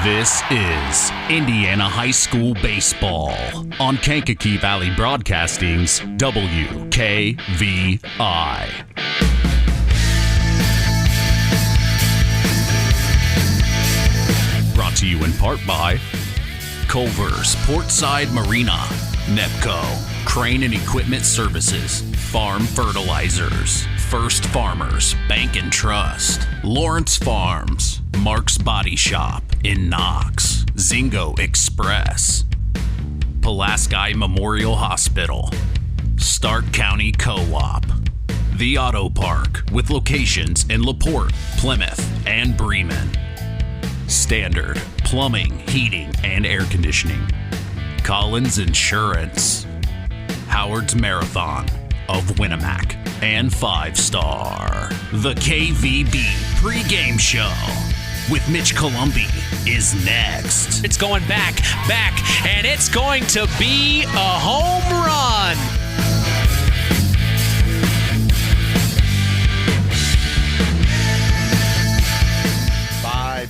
This is Indiana High School Baseball on Kankakee Valley Broadcasting's WKVI. Brought to you in part by Culver's Portside Marina, NEPCO, Crane and Equipment Services, Farm Fertilizers, First Farmers Bank and Trust, Lawrence Farms, Mark's Body Shop in Knox, Zingo Express, Pulaski Memorial Hospital, Stark County Co-op, The Auto Park with locations in LaPorte, Plymouth, and Bremen, Standard Plumbing, Heating, and Air Conditioning, Collins Insurance, Howard's Marathon of Winnemac, and 5 Star. The KVB pregame show with Mitch Columbi is next. It's going back, and it's going to be a home run.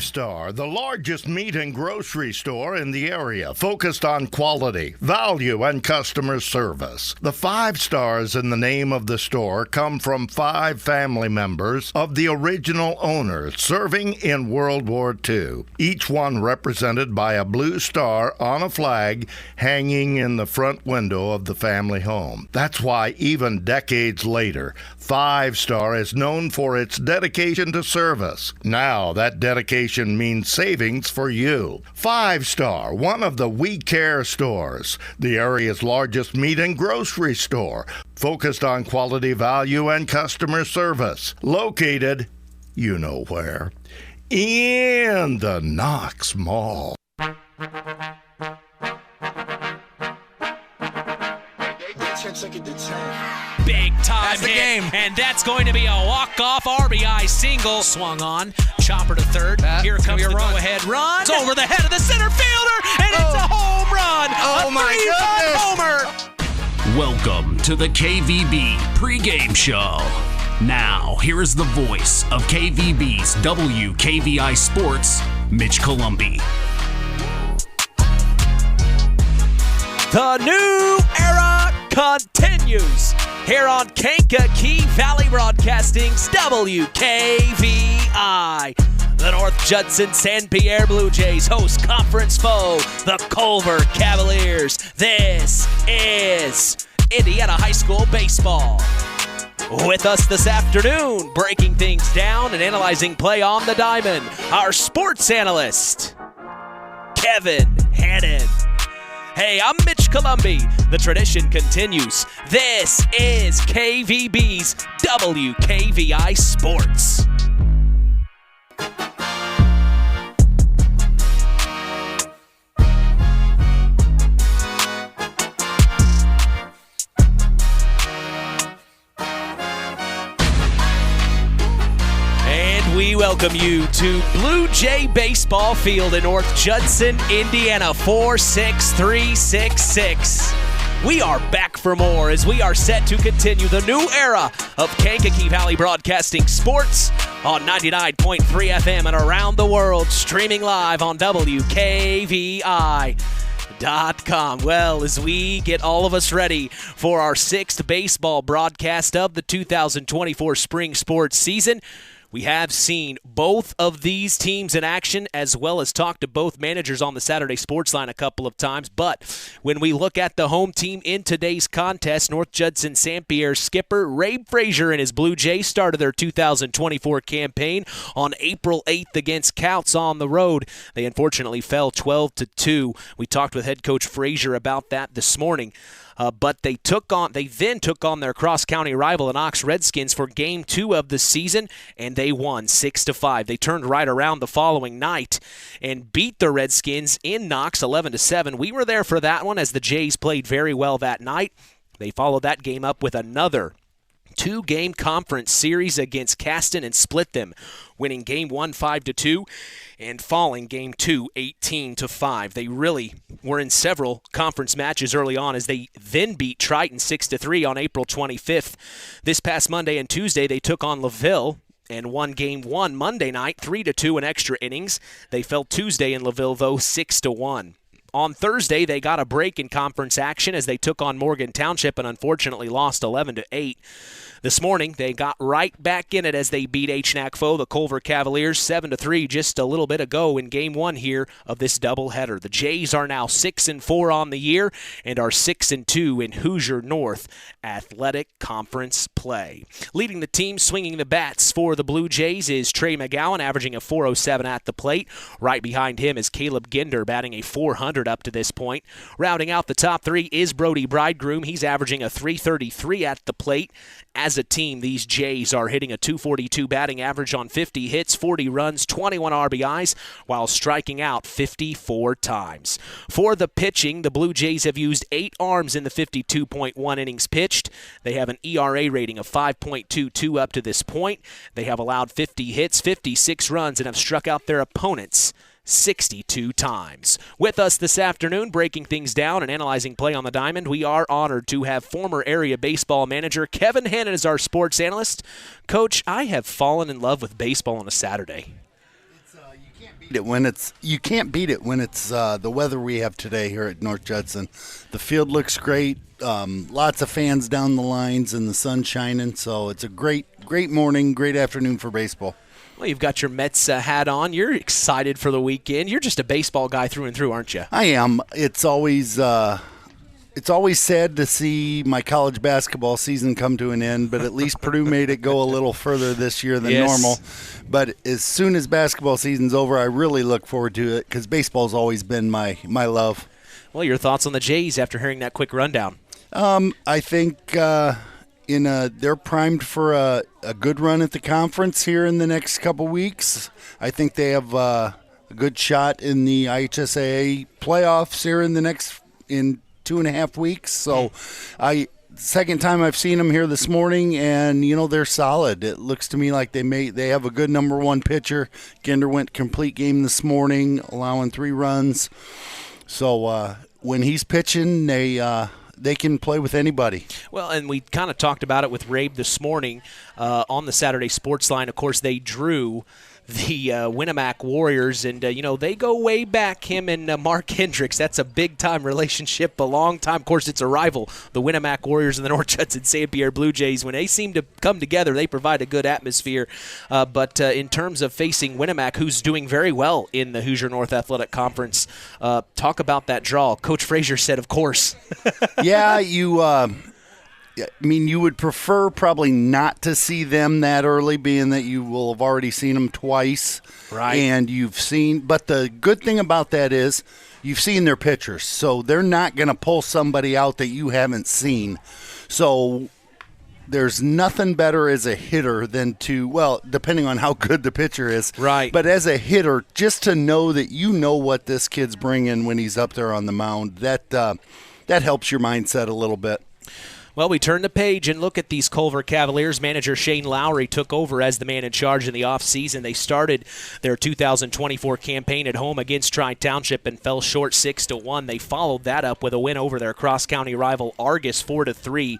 Star, the largest meat and grocery store in the area, focused on quality, value, and customer service. The 5 stars in the name of the store come from 5 family members of the original owners serving in World War II, each one represented by a blue star on a flag hanging in the front window of the family home. That's why even decades later, 5 Star is known for its dedication to service. Now that dedication means savings for you. 5 Star, one of the We Care stores, the area's largest meat and grocery store, focused on quality, value, and customer service. Located, you know where, in the Knox Mall. Big time That's the hit, game. And that's going to be a walk-off RBI single. Swung on, chopper to third. Here comes the go-ahead run. It's over the head of the center fielder, and it's a home run. Oh, my goodness. Homer. Welcome to the KVB pregame show. Now, here is the voice of KVB's WKVI Sports, Mitch Columbi. The new era continues here on Kankakee Valley Broadcasting's WKVI. The North Judson-San Pierre Blue Jays host conference foe, the Culver Cavaliers. This is Indiana High School Baseball. With us this afternoon, breaking things down and analyzing play on the diamond, our sports analyst, Kevin Hannon. Hey, I'm Mitch Columbi. The tradition continues. This is KVB's WKVI Sports. We welcome you to Blue Jay Baseball Field in North Judson, Indiana, 46366. We are back for more as we are set to continue the new era of Kankakee Valley Broadcasting Sports on 99.3 FM and around the world, streaming live on WKVI.com. Well, as we get all of us ready for our 6th baseball broadcast of the 2024 spring sports season, we have seen both of these teams in action, as well as talked to both managers on the Saturday Sports Line a couple of times. But when we look at the home team in today's contest, North Judson-San Pierre skipper Ray Frazier and his Blue Jays started their 2024 campaign on April 8th against Couts on the road. They unfortunately fell 12-2. We talked with head coach Frazier about that this morning. But they then took on their cross-county rival, the Knox Redskins, for Game 2 of the season, and they won 6-5. They turned right around the following night and beat the Redskins in Knox 11-7. We were there for that one as the Jays played very well that night. They followed that game up with another 2-game conference series against Caston and split them, winning Game 1 5-2 and falling Game 2 18-5. They really were in several conference matches early on as they then beat Triton 6-3 on April 25th. This past Monday and Tuesday, they took on LaVille and won Game 1 Monday night, 3-2 in extra innings. They fell Tuesday in LaVille, though, 6-1. On Thursday, they got a break in conference action as they took on Morgan Township and unfortunately lost 11-8. This morning, they got right back in it as they beat HNAC foe, the Culver Cavaliers, 7-3 just a little bit ago in Game 1 here of this doubleheader. The Jays are now 6-4 on the year and are 6-2 in Hoosier North Athletic Conference play. Leading the team, swinging the bats for the Blue Jays is Trey McGowan, averaging a .407 at the plate. Right behind him is Caleb Ginder, batting a .400 up to this point. Rounding out the top three is Brody Bridegroom. He's averaging a .333 at the plate. As a team, these Jays are hitting a .242 batting average on 50 hits, 40 runs, 21 RBIs, while striking out 54 times. For the pitching, the Blue Jays have used 8 arms in the 52.1 innings pitched. They have an ERA rating of 5.22 up to this point. They have allowed 50 hits, 56 runs, and have struck out their opponents 62 times. With us this afternoon, breaking things down and analyzing play on the diamond, we are honored to have former area baseball manager Kevin Hannon as our sports analyst. Coach, I have fallen in love with baseball on a Saturday. You can't beat it when it's the weather we have today here at North Judson. The field looks great. Lots of fans down the lines and the sun shining. So it's a great morning, great afternoon for baseball. Well, you've got your Mets hat on. You're excited for the weekend. You're just a baseball guy through and through, aren't you? I am. It's always sad to see my college basketball season come to an end, but at least Purdue made it go a little further this year than normal. But as soon as basketball season's over, I really look forward to it because baseball's always been my love. Well, your thoughts on the Jays after hearing that quick rundown? I think they're primed for a good run at the conference here in the next couple weeks. I think they have a good shot in the IHSAA playoffs here in 2.5 weeks. So second time I've seen them here this morning, and they're solid. It looks to me like they have a good number one pitcher. Ginder went complete game this morning, allowing 3 runs. So when he's pitching, they can play with anybody. Well, and we kind of talked about it with Rabe this morning on the Saturday Sports Line. Of course, they drew the Winamac Warriors, and, they go way back, him and Mark Hendricks. That's a big-time relationship, a long time. Of course, it's a rival, the Winamac Warriors and the North Judson-San Pierre Blue Jays. When they seem to come together, they provide a good atmosphere. But in terms of facing Winamac, who's doing very well in the Hoosier North Athletic Conference, talk about that draw. Coach Frazier said, of course. Yeah, you would prefer probably not to see them that early, being that you will have already seen them twice. Right. And but the good thing about that is you've seen their pitchers, so they're not going to pull somebody out that you haven't seen. So there's nothing better as a hitter than depending on how good the pitcher is. Right. But as a hitter, just to know that what this kid's bringing when he's up there on the mound, that helps your mindset a little bit. Well, we turn the page and look at these Culver Cavaliers. Manager Shane Lowry took over as the man in charge in the offseason. They started their 2024 campaign at home against Tri-Township and fell short 6-1. They followed that up with a win over their cross-county rival Argus 4-3.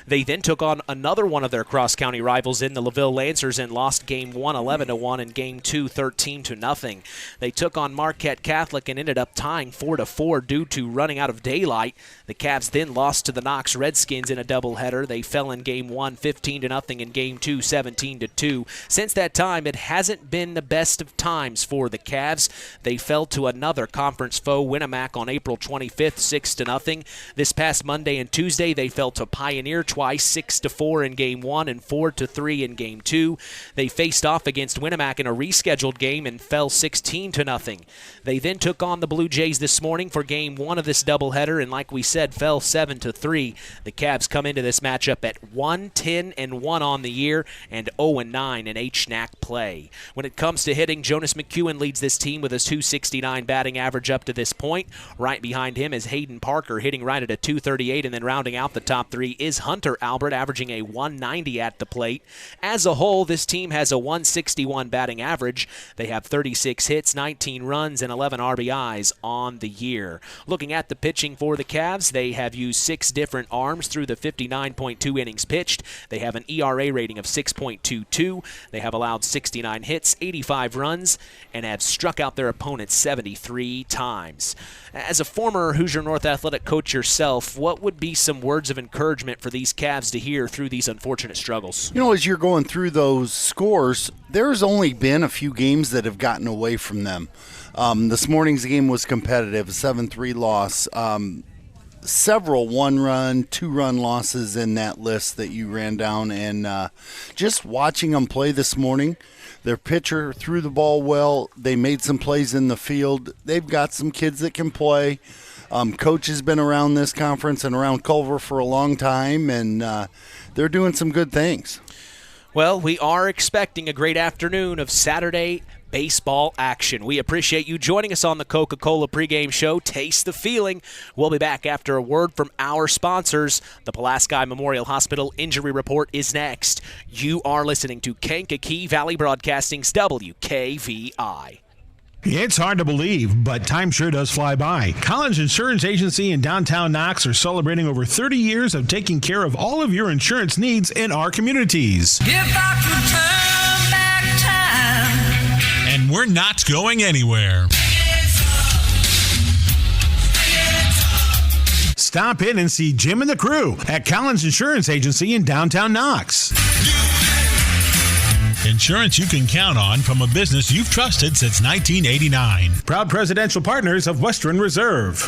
They then took on another one of their cross-county rivals in the LaVille Lancers and lost Game 1 11-1 and Game 2 13-0. They took on Marquette Catholic and ended up tying 4-4 due to running out of daylight. The Cavs then lost to the Knox Redskins in a doubleheader. They fell in Game 1 15-0 and Game 2 17-2. Since that time, it hasn't been the best of times for the Cavs. They fell to another conference foe, Winamac, on April 25th 6-0. This past Monday and Tuesday, they fell to Pioneer twice, 6-4 in Game 1 and 4-3 in Game 2. They faced off against Winamac in a rescheduled game and fell 16-0. They then took on the Blue Jays this morning for Game 1 of this doubleheader, and like we said, fell 7-3. The Cavs come into this matchup at 1-10-1 on the year and 0-9 in HNAC play. When it comes to hitting, Jonas McEwen leads this team with a .269 batting average up to this point. Right behind him is Hayden Parker hitting right at a .238, and then rounding out the top three is Hunter Albert averaging a .190 at the plate. As a whole, this team has a .161 batting average. They have 36 hits, 19 runs, and 11 RBIs on the year. Looking at the pitching for the Cavs, they have used 6 different arms through the to 59.2 innings pitched. They have an ERA rating of 6.22. They have allowed 69 hits, 85 runs, and have struck out their opponents 73 times. As a former Hoosier North athletic coach yourself, what would be some words of encouragement for these Cavs to hear through these unfortunate struggles? You know, as you're going through those scores, there's only been a few games that have gotten away from them. This morning's game was competitive, a 7-3 loss. Several one-run, two-run losses in that list that you ran down. And just watching them play this morning, their pitcher threw the ball well. They made some plays in the field. They've got some kids that can play. Coach has been around this conference and around Culver for a long time, and they're doing some good things. Well, we are expecting a great afternoon of Saturday baseball action. We appreciate you joining us on the Coca-Cola pregame show. Taste the feeling. We'll be back after a word from our sponsors. The Pulaski Memorial Hospital Injury Report is next. You are listening to Kankakee Valley Broadcasting's WKVI. It's hard to believe, but time sure does fly by. Collins Insurance Agency in downtown Knox are celebrating over 30 years of taking care of all of your insurance needs in our communities. If I could turn back time. And we're not going anywhere. Stop in and see Jim and the crew at Collins Insurance Agency in downtown Knox. Insurance you can count on from a business you've trusted since 1989. Proud presidential partners of Western Reserve.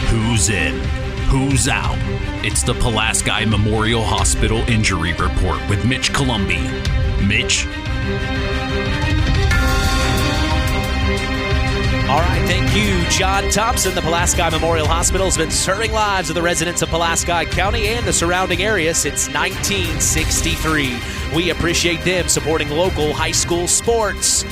Who's in? Who's out? It's the Pulaski Memorial Hospital Injury Report with Mitch Columbi. Mitch? All right, thank you, John Thompson. The Pulaski Memorial Hospital has been serving lives of the residents of Pulaski County and the surrounding area since 1963. We appreciate them supporting local high school sports.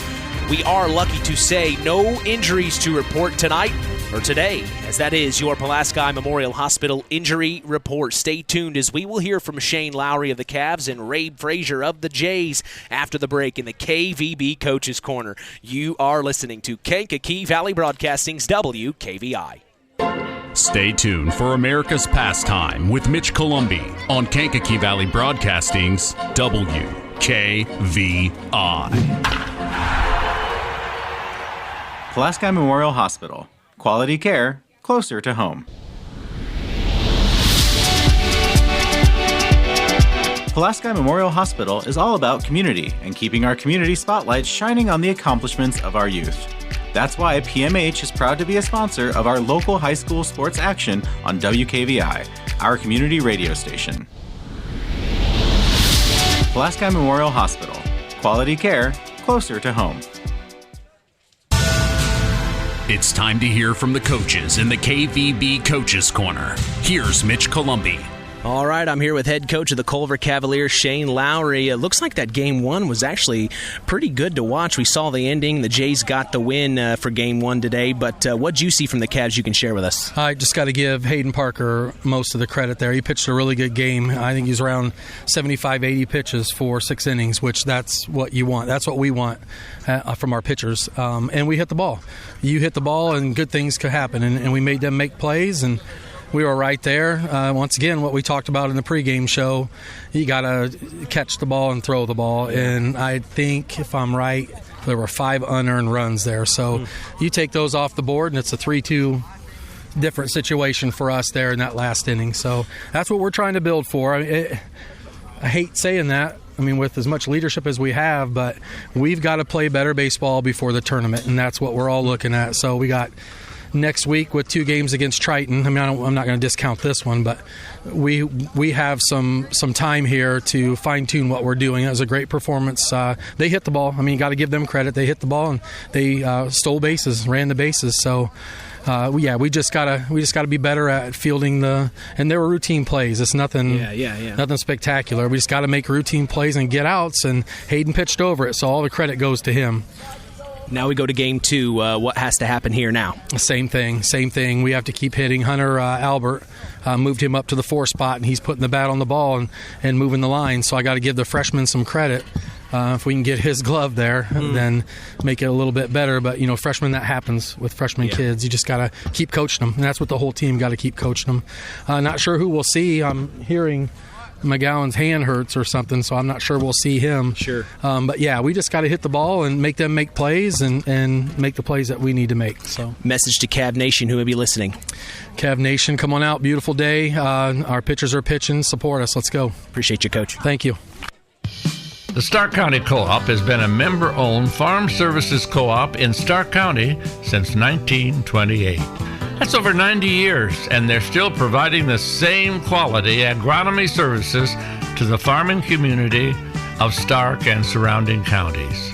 We are lucky to say no injuries to report tonight or today, as that is your Pulaski Memorial Hospital Injury Report. Stay tuned as we will hear from Shane Lowry of the Cavs and Ray Frazier of the Jays after the break in the KVB Coaches Corner. You are listening to Kankakee Valley Broadcasting's WKVI. Stay tuned for America's Pastime with Mitch Columbi on Kankakee Valley Broadcasting's WKVI. Pulaski Memorial Hospital. Quality care, closer to home. Pulaski Memorial Hospital is all about community and keeping our community spotlight shining on the accomplishments of our youth. That's why PMH is proud to be a sponsor of our local high school sports action on WKVI, our community radio station. Pulaski Memorial Hospital. Quality care, closer to home. It's time to hear from the coaches in the KVB Coaches Corner. Here's Mitch Columbi. All right, I'm here with head coach of the Culver Cavaliers, Shane Lowry. It looks like that game one was actually pretty good to watch. We saw the ending. The Jays got the win for game one today, but what did you see from the Cavs you can share with us? I just got to give Hayden Parker most of the credit there. He pitched a really good game. I think he's around 75, 80 pitches for 6 innings, which that's what you want. That's what we want from our pitchers. And we hit the ball. You hit the ball and good things could happen, and we made them make plays, and we were right there. Once again, what we talked about in the pregame show, you got to catch the ball and throw the ball. And I think, if I'm right, there were 5 unearned runs there. So you take those off the board, and it's a 3-2 different situation for us there in that last inning. So that's what we're trying to build for. I hate saying that. I mean, with as much leadership as we have, but we've got to play better baseball before the tournament, and that's what we're all looking at. So we got next week with 2 games against Triton. I mean, I'm not going to discount this one, but we have some time here to fine-tune what we're doing. It was a great performance. They hit the ball. I mean, you got to give them credit. They hit the ball, and they stole bases, ran the bases. So, we just gotta be better at fielding and there were routine plays. It's nothing, nothing spectacular. We just got to make routine plays and get outs, and Hayden pitched over it, so all the credit goes to him. Now we go to game 2. What has to happen here now? Same thing. We have to keep hitting. Hunter Albert moved him up to the 4 spot, and he's putting the bat on the ball and moving the line. So I got to give the freshman some credit. If we can get his glove there, then make it a little bit better. But, freshmen, that happens with freshman kids. You just got to keep coaching them. And that's what the whole team got to keep coaching them. Not sure who we'll see. I'm hearing McGowan's hand hurts or something, so I'm not sure we'll see him. Sure. But, yeah, we just got to hit the ball and make them make plays and make the plays that we need to make. So, message to Cav Nation who may be listening. Cav Nation, come on out. Beautiful day. Our pitchers are pitching. Support us. Let's go. Appreciate you, Coach. Thank you. The Stark County Co-op has been a member-owned farm services co-op in Stark County since 1928. That's over 90 years, and they're still providing the same quality agronomy services to the farming community of Stark and surrounding counties.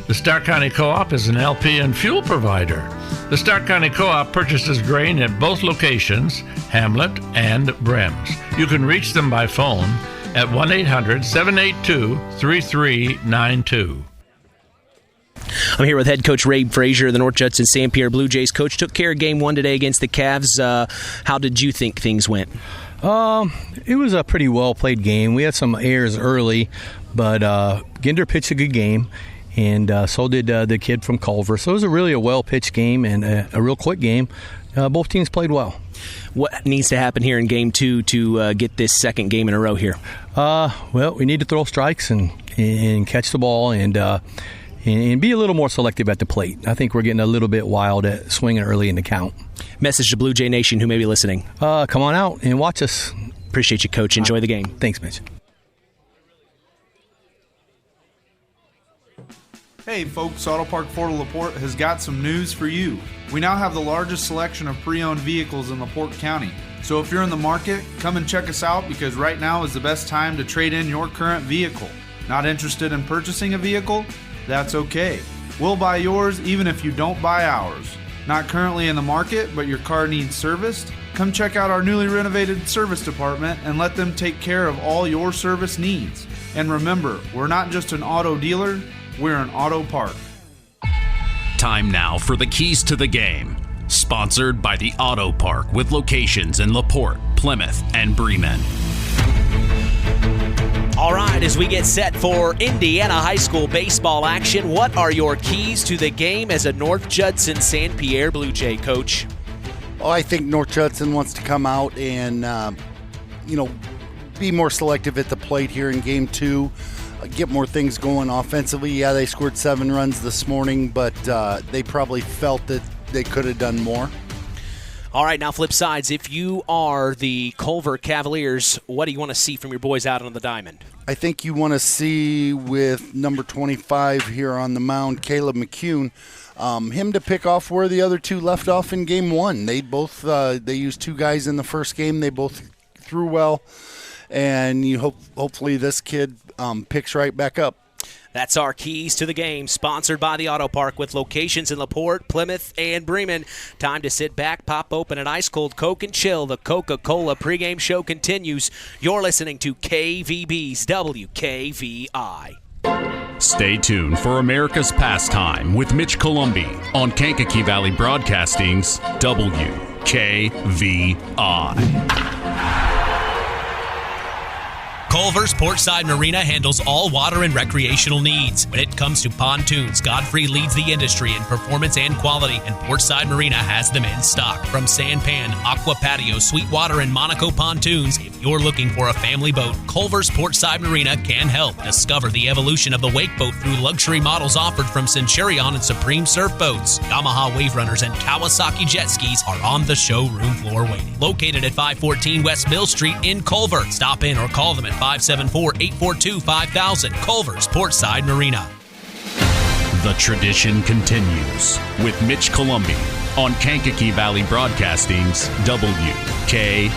The Stark County Co-op is an LP and fuel provider. The Stark County Co-op purchases grain at both locations, Hamlet and Brems. You can reach them by phone at 1-800-782-3392. I'm here with head coach Ray Frazier of the North Judson-San Pierre Blue Jays. Coach, took care of game one today against the Cavs. How did you think things went? It was a pretty well-played game. We had some errors early, but Ginder pitched a good game, and so did the kid from Culver. So it was really a well-pitched game and a real quick game. Both teams played well. What needs to happen here in game two to get this second game in a row here? Well, we need to throw strikes and catch the ball and be a little more selective at the plate. I think we're getting a little bit wild at swinging early in the count. Message to Blue Jay Nation who may be listening. Come on out and watch us. Appreciate you, Coach. Enjoy the game. Thanks, Mitch. Hey folks, Auto Park Fort LaPorte has got some news for you. We now have the largest selection of pre-owned vehicles in LaPorte County. So if you're in the market, come and check us out because right now is the best time to trade in your current vehicle. Not interested in purchasing a vehicle? That's okay. We'll buy yours even if you don't buy ours. Not currently in the market, but your car needs serviced? Come check out our newly renovated service department and let them take care of all your service needs. And remember, we're not just an auto dealer, we're an auto park. Time now for the keys to the game. Sponsored by the Auto Park with locations in LaPorte, Plymouth, and Bremen. All right, as we get set for Indiana High School baseball action, what are your keys to the game as a North Judson-San Pierre Blue Jay, Coach? Oh, I think North Judson wants to come out and, be more selective at the plate here in game two. Get more things going offensively. Yeah, they scored 7 runs this morning, but they probably felt that they could have done more. All right, now flip sides. If you are the Culver Cavaliers, what do you want to see from your boys out on the diamond? I think you want to see with number 25 here on the mound, Caleb McCune, him to pick off where the other two left off in game one. They both they used 2 guys in the first game. They both threw well, and you hopefully this kid picks right back up. That's our keys to the game, sponsored by the Auto Park with locations in LaPorte, Plymouth, and Bremen. Time to sit back, pop open an ice-cold Coke and chill. The Coca-Cola pregame show continues. You're listening to KVB's WKVI. Stay tuned for America's Pastime with Mitch Columbi on Kankakee Valley Broadcasting's WKVI. Culver's Portside Marina handles all water and recreational needs. When it comes to pontoons, Godfrey leads the industry in performance and quality, and Portside Marina has them in stock. From Sanpan, Aqua Patio, Sweetwater, and Monaco pontoons, if you're looking for a family boat, Culver's Portside Marina can help. Discover the evolution of the wake boat through luxury models offered from Centurion and Supreme Surf Boats. Yamaha Wave Runners and Kawasaki jet skis are on the showroom floor waiting. Located at 514 West Mill Street in Culver. Stop in or call them at 574-842-5000. Culver's Portside Marina. The tradition continues with Mitch Columbi on Kankakee Valley Broadcasting's WKVI.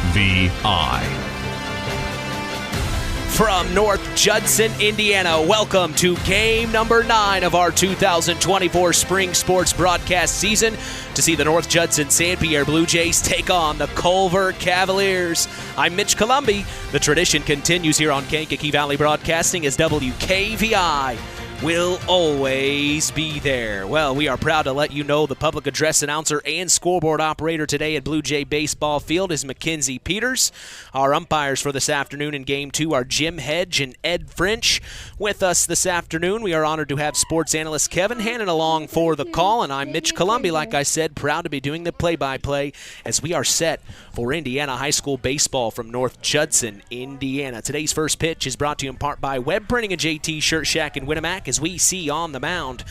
From North Judson, Indiana, welcome to game number 9 of our 2024 spring sports broadcast season to see the North Judson-San Pierre Blue Jays take on the Culver Cavaliers. I'm Mitch Columbi. The tradition continues here on Kankakee Valley Broadcasting as WKVI. will always be there. Well, we are proud to let you know the public address announcer and scoreboard operator today at Blue Jay Baseball Field is Mackenzie Peters. Our umpires for this afternoon in Game 2 are Jim Hedge and Ed French. With us this afternoon, we are honored to have sports analyst Kevin Hannon along for the call, and I'm Mitch Columby, like I said, proud to be doing the play-by-play as we are set for Indiana High School baseball from North Judson, Indiana. Today's first pitch is brought to you in part by Web Printing and JT Shirt Shack in Winamac. As we see on the mound,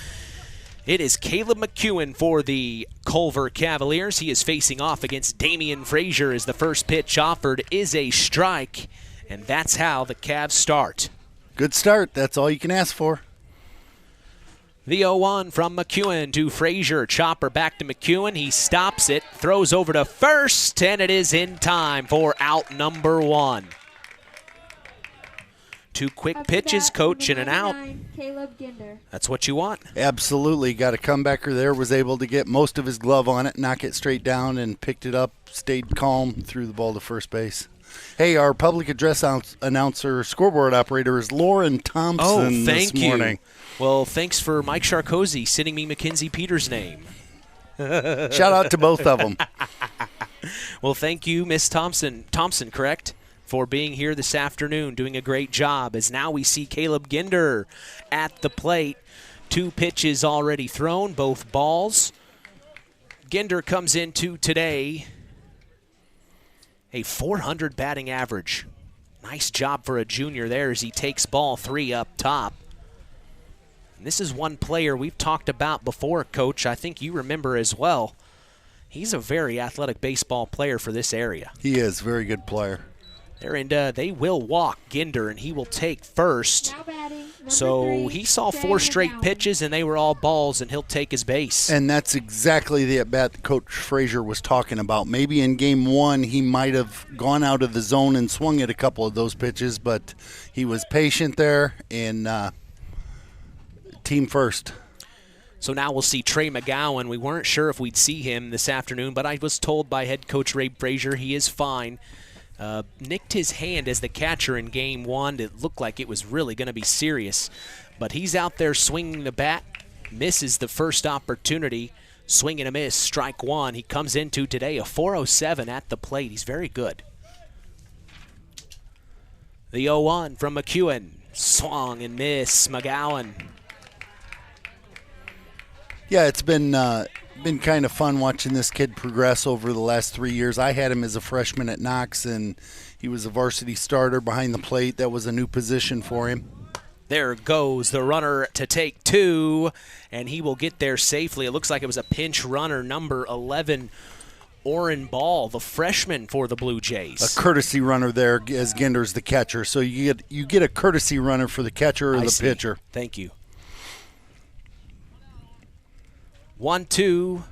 it is Caleb McEwen for the Culver Cavaliers. He is facing off against Damian Frazier as the first pitch offered is a strike, and that's how the Cavs start. Good start. That's all you can ask for. The 0-1 from McEwen to Frazier. Chopper back to McEwen. He stops it, throws over to first, and it is in time for out number 1. 2 quick pitches, coach, and an out. Caleb Ginder. That's what you want. Absolutely. Got a comebacker there, was able to get most of his glove on it, knock it straight down, and picked it up, stayed calm, threw the ball to first base. Hey, our public address announcer, scoreboard operator is Lauren Thompson this morning. Well, thanks for Mike Sharkozy sending me Mackenzie Peters' name. Shout out to both of them. Well, thank you, Miss Thompson, correct, for being here this afternoon, doing a great job. As now we see Caleb Ginder at the plate. 2 pitches already thrown, both balls. Ginder comes into today a .400 batting average. Nice job for a junior there as he takes ball 3 up top. And this is one player we've talked about before, Coach. I think you remember as well. He's a very athletic baseball player for this area. He is, very good player. They will walk Ginder, and he will take first. So he saw 4 straight pitches, and they were all balls, and he'll take his base. And that's exactly the at-bat that Coach Frazier was talking about. Maybe in Game 1 he might have gone out of the zone and swung at a couple of those pitches, but he was patient there and team first. So now we'll see Trey McGowan. We weren't sure if we'd see him this afternoon, but I was told by head coach Ray Frazier he is fine. Nicked his hand as the catcher in Game 1. It looked like it was really going to be serious. But he's out there swinging the bat, misses the first opportunity, swing and a miss, strike 1. He comes into today a .407 at the plate. He's very good. The 0-1 from McEwen. Swung and miss, McGowan. Yeah, it's been kind of fun watching this kid progress over the last 3 years. I had him as a freshman at Knox, and he was a varsity starter behind the plate. That was a new position for him. There goes the runner to take 2, and he will get there safely. It looks like it was a pinch runner, number 11, Oren Ball, the freshman for the Blue Jays. A courtesy runner there as Ginder's the catcher. So you get a courtesy runner for the catcher or the pitcher. Thank you. 1-2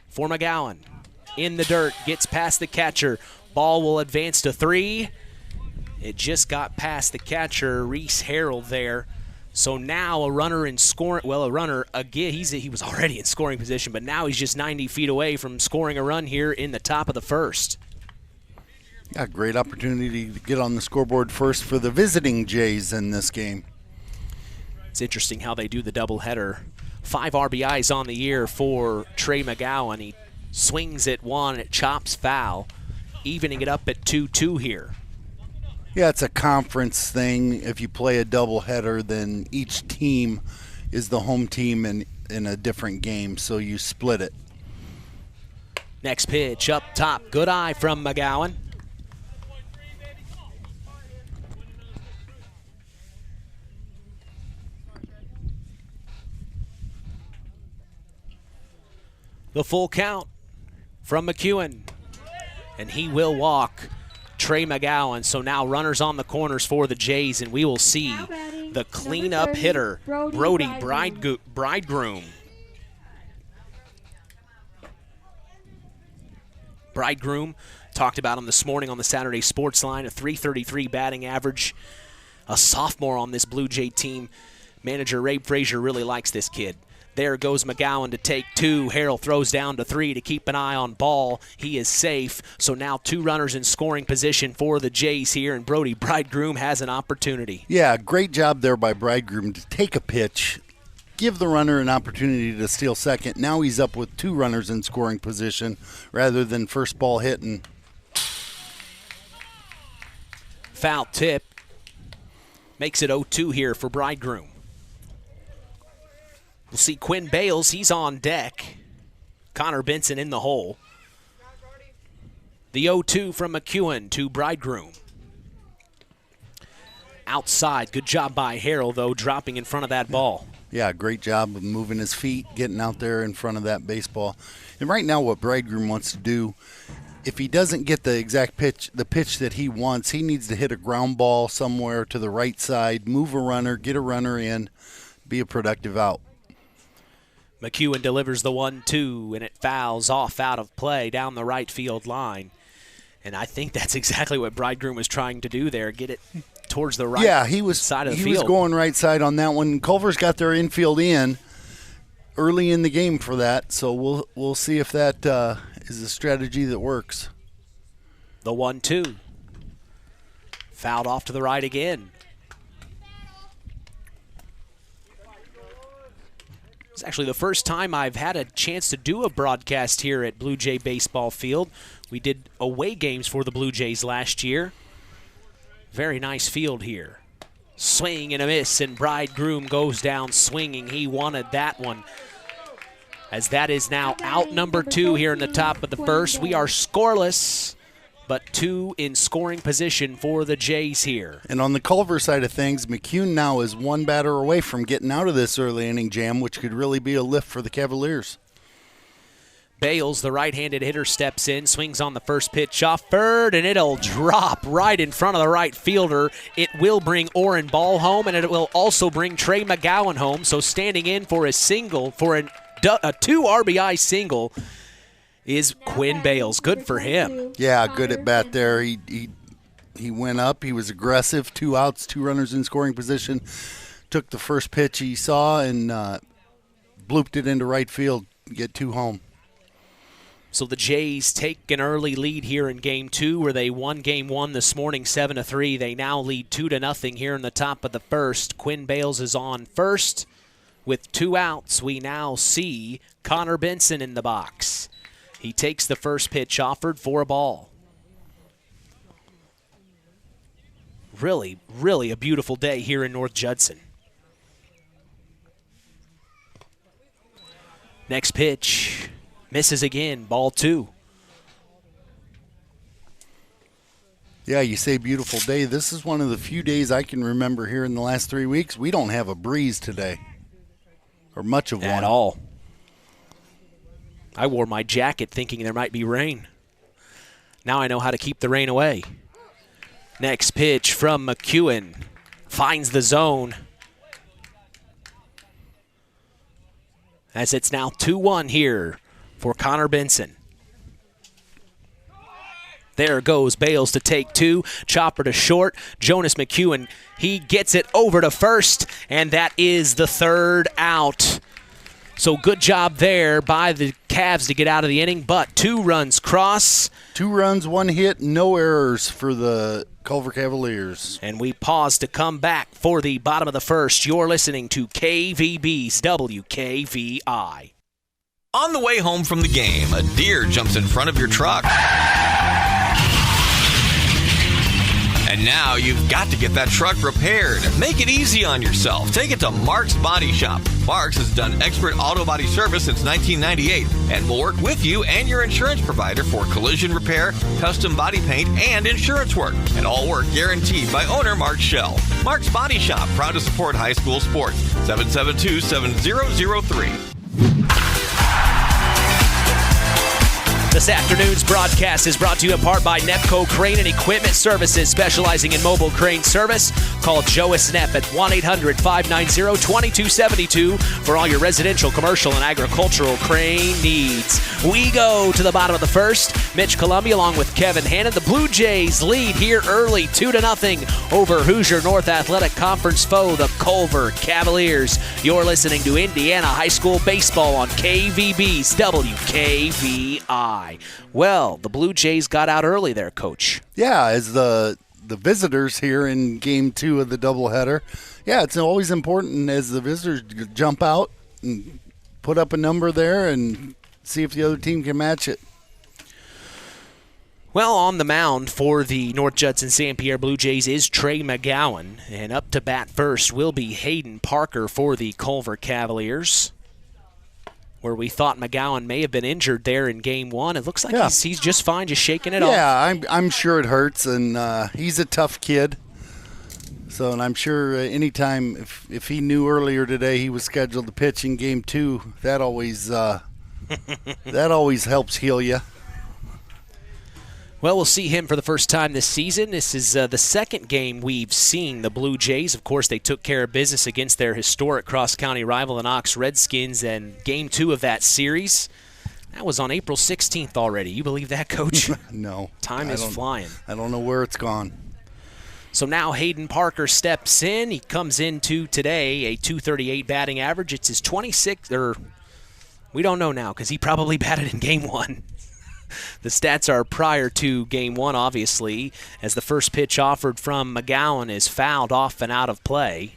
for McGowan. In the dirt, gets past the catcher. Ball will advance to 3. It just got past the catcher, Reese Harrell there. So now a runner in scoring, well, a runner, again, he was already in scoring position, but now he's just 90 feet away from scoring a run here in the top of the first. Yeah, great opportunity to get on the scoreboard first for the visiting Jays in this game. It's interesting how they do the doubleheader. 5 RBIs on the year for Trey McGowan. He swings at 1, it chops foul, evening it up at 2-2 here. Yeah, it's a conference thing. If you play a doubleheader, then each team is the home team in a different game, so you split it. Next pitch up top, good eye from McGowan. The full count from McEwen, and he will walk Trey McGowan. So now runners on the corners for the Jays, and we will see the cleanup hitter, Brody Bridegroom. Bridegroom, talked about him this morning on the Saturday Sports Line, a .333 batting average, a sophomore on this Blue Jay team. Manager Ray Frazier really likes this kid. There goes McGowan to take 2. Harrell throws down to 3 to keep an eye on ball. He is safe. So now 2 runners in scoring position for the Jays here, and Brody Bridegroom has an opportunity. Yeah, great job there by Bridegroom to take a pitch, give the runner an opportunity to steal second. Now he's up with 2 runners in scoring position rather than first ball hitting. Foul tip. Makes it 0-2 here for Bridegroom. We'll see Quinn Bales. He's on deck. Connor Benson in the hole. The 0-2 from McEwen to Bridegroom. Outside. Good job by Harrell, though, dropping in front of that ball. Yeah, great job of moving his feet, getting out there in front of that baseball. And right now what Bridegroom wants to do, if he doesn't get the exact pitch, the pitch that he wants, he needs to hit a ground ball somewhere to the right side, move a runner, get a runner in, be a productive out. McEwen delivers the 1-2, and it fouls off out of play down the right field line. And I think that's exactly what Bridegroom was trying to do there, get it towards the right side of the field. He was going right side on that one. Culver's got their infield in early in the game for that, so we'll see if that is a strategy that works. The 1-2. Fouled off to the right again. It's actually the first time I've had a chance to do a broadcast here at Blue Jay Baseball Field. We did away games for the Blue Jays last year. Very nice field here. Swing and a miss, and Bridegroom goes down swinging. He wanted that one. As that is now out number 2 here in the top of the first. We are scoreless, but 2 in scoring position for the Jays here. And on the Culver side of things, McEwen now is 1 batter away from getting out of this early inning jam, which could really be a lift for the Cavaliers. Bales, the right-handed hitter, steps in, swings on the first pitch off third, and it'll drop right in front of the right fielder. It will bring Orrin Ball home, and it will also bring Trey McGowan home. So standing in for a single, for a 2 RBI single, is Quinn Bales. Good for him. Yeah, good at bat there. He went up. He was aggressive. 2 outs, 2 runners in scoring position. Took the first pitch he saw and blooped it into right field. Get 2 home. So the Jays take an early lead here in Game 2, where they won Game 1 this morning 7-3. They now lead 2-0 here in the top of the first. Quinn Bales is on first. With 2 outs, we now see Connor Benson in the box. He takes the first pitch offered for a ball. Really, really a beautiful day here in North Judson. Next pitch. Misses again, ball 2. Yeah, you say beautiful day. This is one of the few days I can remember here in the last 3 weeks. We don't have a breeze today, or much of one. At all. I wore my jacket thinking there might be rain. Now I know how to keep the rain away. Next pitch from McEwen. Finds the zone. As it's now 2-1 here for Connor Benson. There goes Bales to take 2. Chopper to short. Jonas McEwen, he gets it over to first, and that is the 3rd out. So good job there by the Cavs to get out of the inning, but 2 runs cross. 2 runs, 1 hit, no errors for the Culver Cavaliers. And we pause to come back for the bottom of the first. You're listening to KVB's WKVI. On the way home from the game, a deer jumps in front of your truck. And now you've got to get that truck repaired. Make it easy on yourself. Take it to Mark's Body Shop. Mark's has done expert auto body service since 1998 and will work with you and your insurance provider for collision repair, custom body paint, and insurance work. And all work guaranteed by owner Mark Schell. Mark's Body Shop, proud to support high school sports. 772-7003. This afternoon's broadcast is brought to you in part by Nepco Crane and Equipment Services, specializing in mobile crane service. Call Joe Snep at 1-800-590-2272 for all your residential, commercial, and agricultural crane needs. We go to the bottom of the first. Mitch Columbia along with Kevin Hannon. The Blue Jays lead here early 2-0 over Hoosier North Athletic Conference foe, the Culver Cavaliers. You're listening to Indiana High School Baseball on KVB's WKVI. Well, the Blue Jays got out early there, Coach. Yeah, as the visitors here in Game 2 of the doubleheader. Yeah, it's always important as the visitors jump out and put up a number there and see if the other team can match it. Well, on the mound for the North Judson-San Pierre Blue Jays is Trey McGowan, and up to bat first will be Hayden Parker for the Culver Cavaliers, where we thought McGowan may have been injured there in Game 1. It looks like he's just fine, just shaking it off. Yeah, I'm sure it hurts, and he's a tough kid. So, and I'm sure anytime, if he knew earlier today he was scheduled to pitch in Game 2, that always helps heal you. Well, we'll see him for the first time this season. This is the second game we've seen the Blue Jays. Of course, they took care of business against their historic cross-county rival, the Knox Redskins, and Game 2 of that series. That was on April 16th already. You believe that, Coach? No. Time is flying. I don't know where it's gone. So now Hayden Parker steps in. He comes into today a .238 batting average. It's his 26th, or we don't know now because he probably batted in Game 1. The stats are prior to Game 1, obviously, as the first pitch offered from McGowan is fouled off and out of play.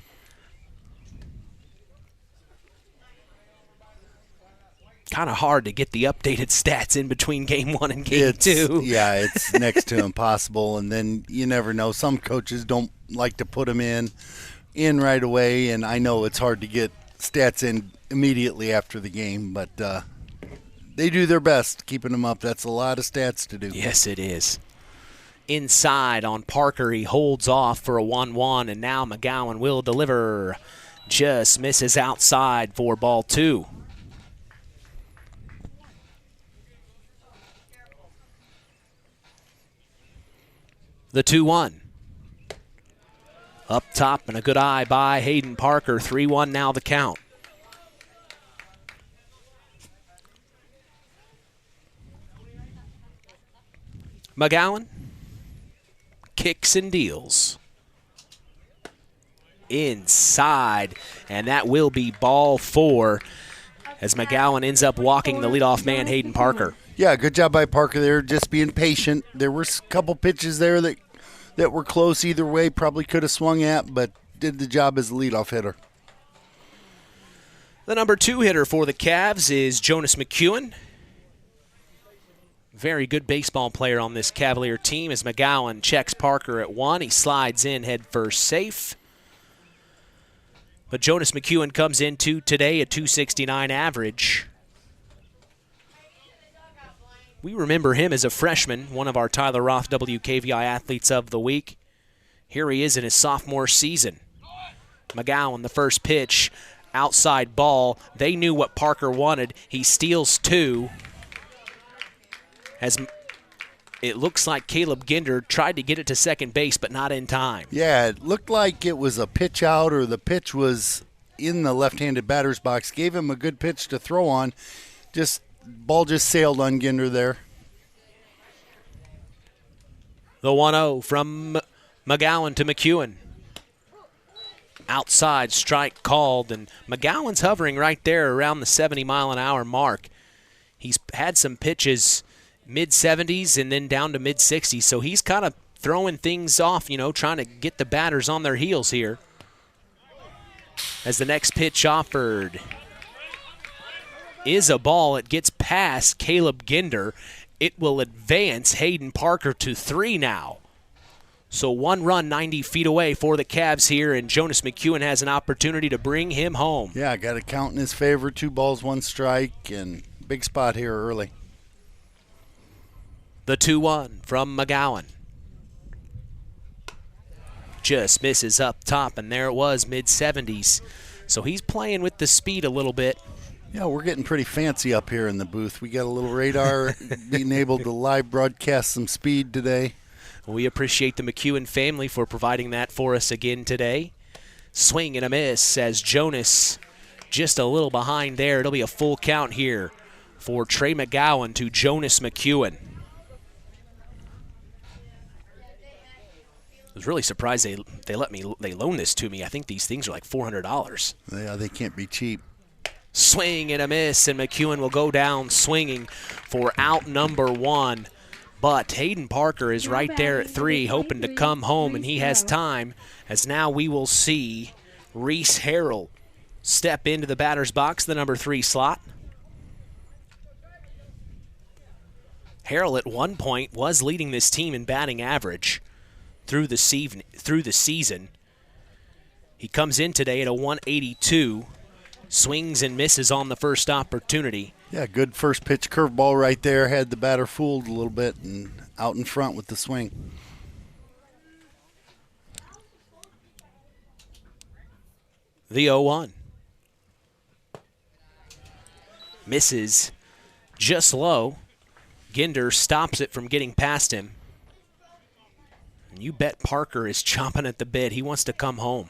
Kind of hard to get the updated stats in between Game 1 and Game 2. Yeah, it's next to impossible, and then you never know. Some coaches don't like to put them in right away, and I know it's hard to get stats in immediately after the game, but they do their best keeping them up. That's a lot of stats to do. Yes, it is. Inside on Parker, he holds off for a 1-1, and now McGowan will deliver. Just misses outside for ball 2. The 2-1. Up top and a good eye by Hayden Parker. 3-1 now the count. McGowan kicks and deals. Inside, and that will be ball 4 as McGowan ends up walking the leadoff man, Hayden Parker. Yeah, good job by Parker there, just being patient. There were a couple pitches there that were close either way, probably could have swung at, but did the job as a leadoff hitter. The number 2 hitter for the Cavs is Jonas McEwen. Very good baseball player on this Cavalier team as McGowan checks Parker at 1. He slides in head first safe. But Jonas McEwen comes into today a .269 average. We remember him as a freshman, one of our Tyler Roth WKVI Athletes of the Week. Here he is in his sophomore season. McGowan, the first pitch, outside ball. They knew what Parker wanted. He steals 2. As it looks like Caleb Ginder tried to get it to second base, but not in time. Yeah, it looked like it was a pitch out or the pitch was in the left-handed batter's box. Gave him a good pitch to throw on. Ball just sailed on Ginder there. The 1-0 from McGowan to McEwen. Outside strike called, and McGowan's hovering right there around the 70-mile-an-hour mark. He's had some pitches mid-70s and then down to mid-60s, so he's kind of throwing things off, trying to get the batters on their heels here. As the next pitch offered is a ball. It gets past Caleb Ginder. It will advance Hayden Parker to 3 now. So 1 run 90 feet away for the Cavs here, and Jonas McEwen has an opportunity to bring him home. Yeah, got a count in his favor. 2 balls, 1 strike, and big spot here early. The 2-1 from McGowan. Just misses up top, and there it was, mid-70s. So he's playing with the speed a little bit. Yeah, we're getting pretty fancy up here in the booth. We got a little radar, being able to live broadcast some speed today. We appreciate the McEwen family for providing that for us again today. Swing and a miss as Jonas just a little behind there. It'll be a full count here for Trey McGowan to Jonas McEwen. I was really surprised they loaned this to me. I think these things are like $400. Yeah, they can't be cheap. Swing and a miss, and McEwen will go down swinging for out number 1. But Hayden Parker is right there at 3, hoping to come home, and he has time, as now we will see Reese Harrell step into the batter's box, the number 3 slot. Harrell at one point was leading this team in batting average through the season. He comes in today at a 182, swings and misses on the first opportunity. Yeah, good first pitch curveball right there. Had the batter fooled a little bit and out in front with the swing. The 0-1. Misses just low. Ginder stops it from getting past him. And you bet Parker is chomping at the bit. He wants to come home.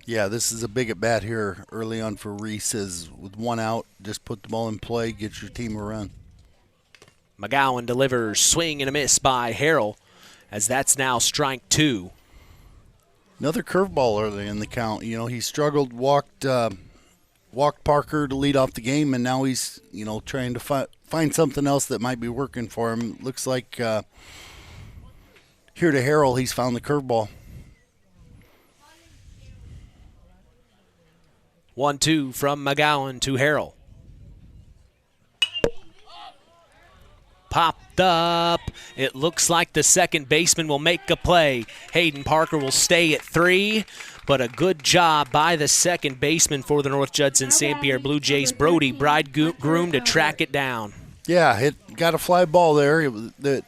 Yeah, this is a big at bat here early on for Reese. As with 1 out, just put the ball in play, get your team a run. McGowan delivers, swing and a miss by Harrell, as that's now strike 2. Another curveball early in the count. You know, he struggled, walked Parker to lead off the game, and now he's, trying to find something else that might be working for him. Looks like here to Harrell, he's found the curveball. 1-2 from McGowan to Harrell. Popped up. It looks like the second baseman will make a play. Hayden Parker will stay at 3, but a good job by the second baseman for the North Judson-San Pierre Blue Jays, Brody Bridegroom, to track it down. Yeah, it got a fly ball there that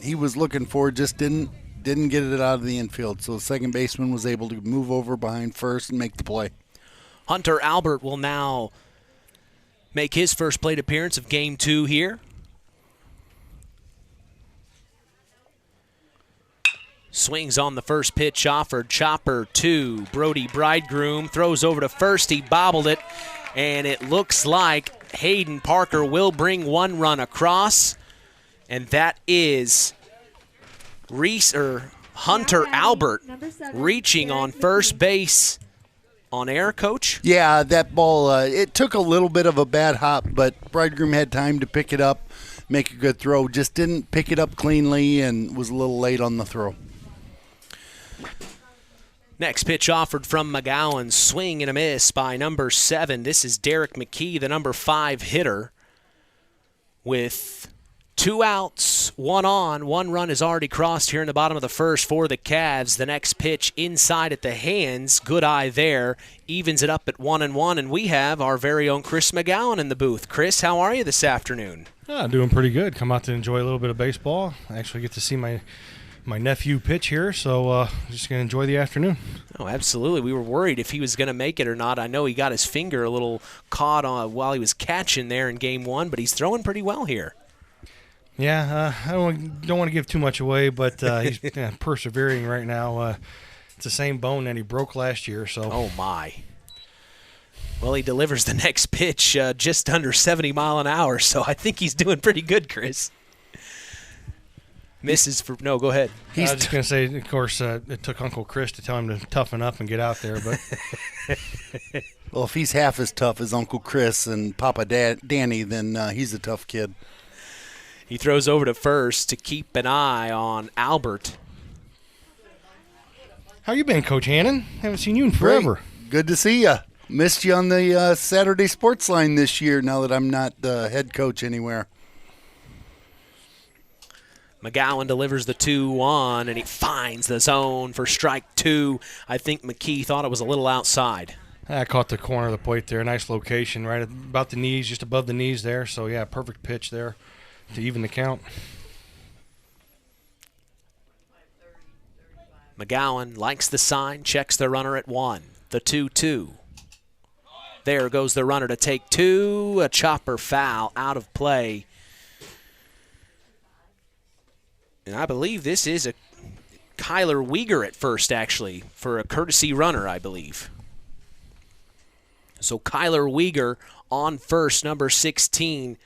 he was looking for, just didn't get it out of the infield. So the second baseman was able to move over behind first and make the play. Hunter Albert will now make his first plate appearance of Game 2 here. Swings on the first pitch offered. Chopper 2. Brody Bridegroom throws over to first. He bobbled it, and it looks like Hayden Parker will bring 1 run across, and that is Hunter Albert reaching on first base. On air, Coach? Yeah, that ball, it took a little bit of a bad hop, but Bridegroom had time to pick it up, make a good throw. Just didn't pick it up cleanly and was a little late on the throw. Next pitch offered from McGowan. Swing and a miss by number 7. This is Derek McKee, the number 5 hitter. With 2 outs, 1 on. 1 run is already crossed here in the bottom of the first for the Cavs. The next pitch inside at the hands. Good eye there. Evens it up at 1-1, and we have our very own Chris McGowan in the booth. Chris, how are you this afternoon? Doing pretty good. Come out to enjoy a little bit of baseball. I actually get to see my nephew pitch here, so just going to enjoy the afternoon. Oh, absolutely. We were worried if he was going to make it or not. I know he got his finger a little caught on while he was catching there in Game 1, but he's throwing pretty well here. Yeah, I don't want to give too much away, but he's persevering right now. It's the same bone that he broke last year. So. Oh, my. Well, he delivers the next pitch just under 70 mile an hour, so I think he's doing pretty good, Chris. Misses for – no, go ahead. I was just going to say, of course, it took Uncle Chris to tell him to toughen up and get out there. But well, if he's half as tough as Uncle Chris and Papa Danny, then he's a tough kid. He throws over to first to keep an eye on Albert. How you been, Coach Hannon? Haven't seen you in forever. Great. Good to see you. Missed you on the Saturday Sports Line this year now that I'm not the head coach anywhere. McGowan delivers the 2-1, and he finds the zone for strike 2. I think McKee thought it was a little outside. I caught the corner of the plate there. Nice location, right about the knees, just above the knees there. So, yeah, perfect pitch there to even the count. McGowan likes the sign, checks the runner at 1. The 2-2. There goes the runner to take 2. A chopper foul out of play. And I believe this is a Kyler Weegar at first, actually, for a courtesy runner, I believe. So Kyler Weegar on first, number 16.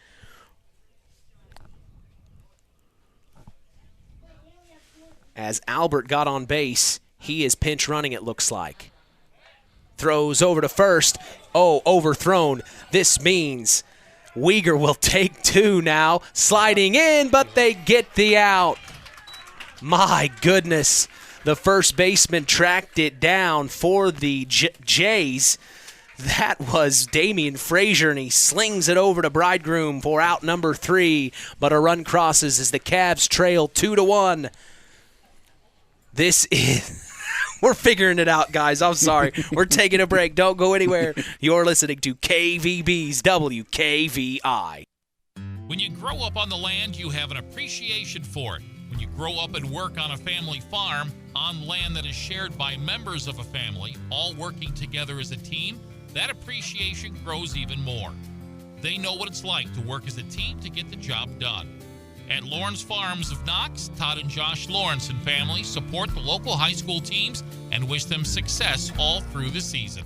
As Albert got on base, he is pinch running, it looks like. Throws over to first. Oh, overthrown. This means Weegar will take 2 now. Sliding in, but they get the out. My goodness. The first baseman tracked it down for the Jays. That was Damian Frazier, and he slings it over to Bridegroom for out number 3. But a run crosses as the Cavs trail 2-1. This is... We're figuring it out, guys. I'm sorry. We're taking a break. Don't go anywhere. You're listening to KVB's WKVI. When you grow up on the land, you have an appreciation for it. When you grow up and work on a family farm, on land that is shared by members of a family, all working together as a team, that appreciation grows even more. They know what it's like to work as a team to get the job done. At Lawrence Farms of Knox, Todd and Josh Lawrence and family support the local high school teams and wish them success all through the season.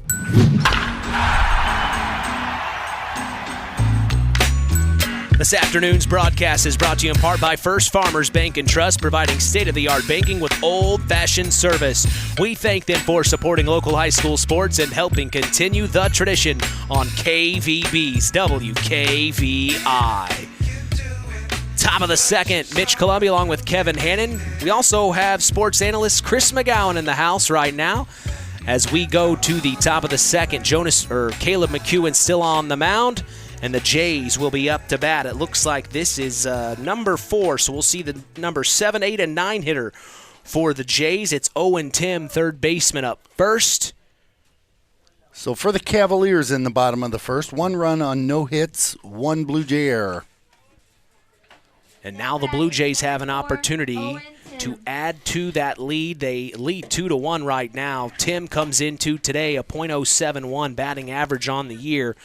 This afternoon's broadcast is brought to you in part by First Farmers Bank and Trust, providing state-of-the-art banking with old-fashioned service. We thank them for supporting local high school sports and helping continue the tradition on KVB's WKVI. Top of the second, Mitch Columbia along with Kevin Hannon. We also have sports analyst Chris McGowan in the house right now. As we go to the top of the second, Caleb McEwen still on the mound, and the Jays will be up to bat. It looks like this is number 4, so we'll see the number 7, 8, and 9 hitter for the Jays. It's Owen Tim, third baseman, up first. So for the Cavaliers in the bottom of the first, 1 run on no hits, 1 Blue Jay error. And now the Blue Jays have an opportunity to add to that lead. They lead 2-1 right now. Tim comes into today a .071 batting average on the year.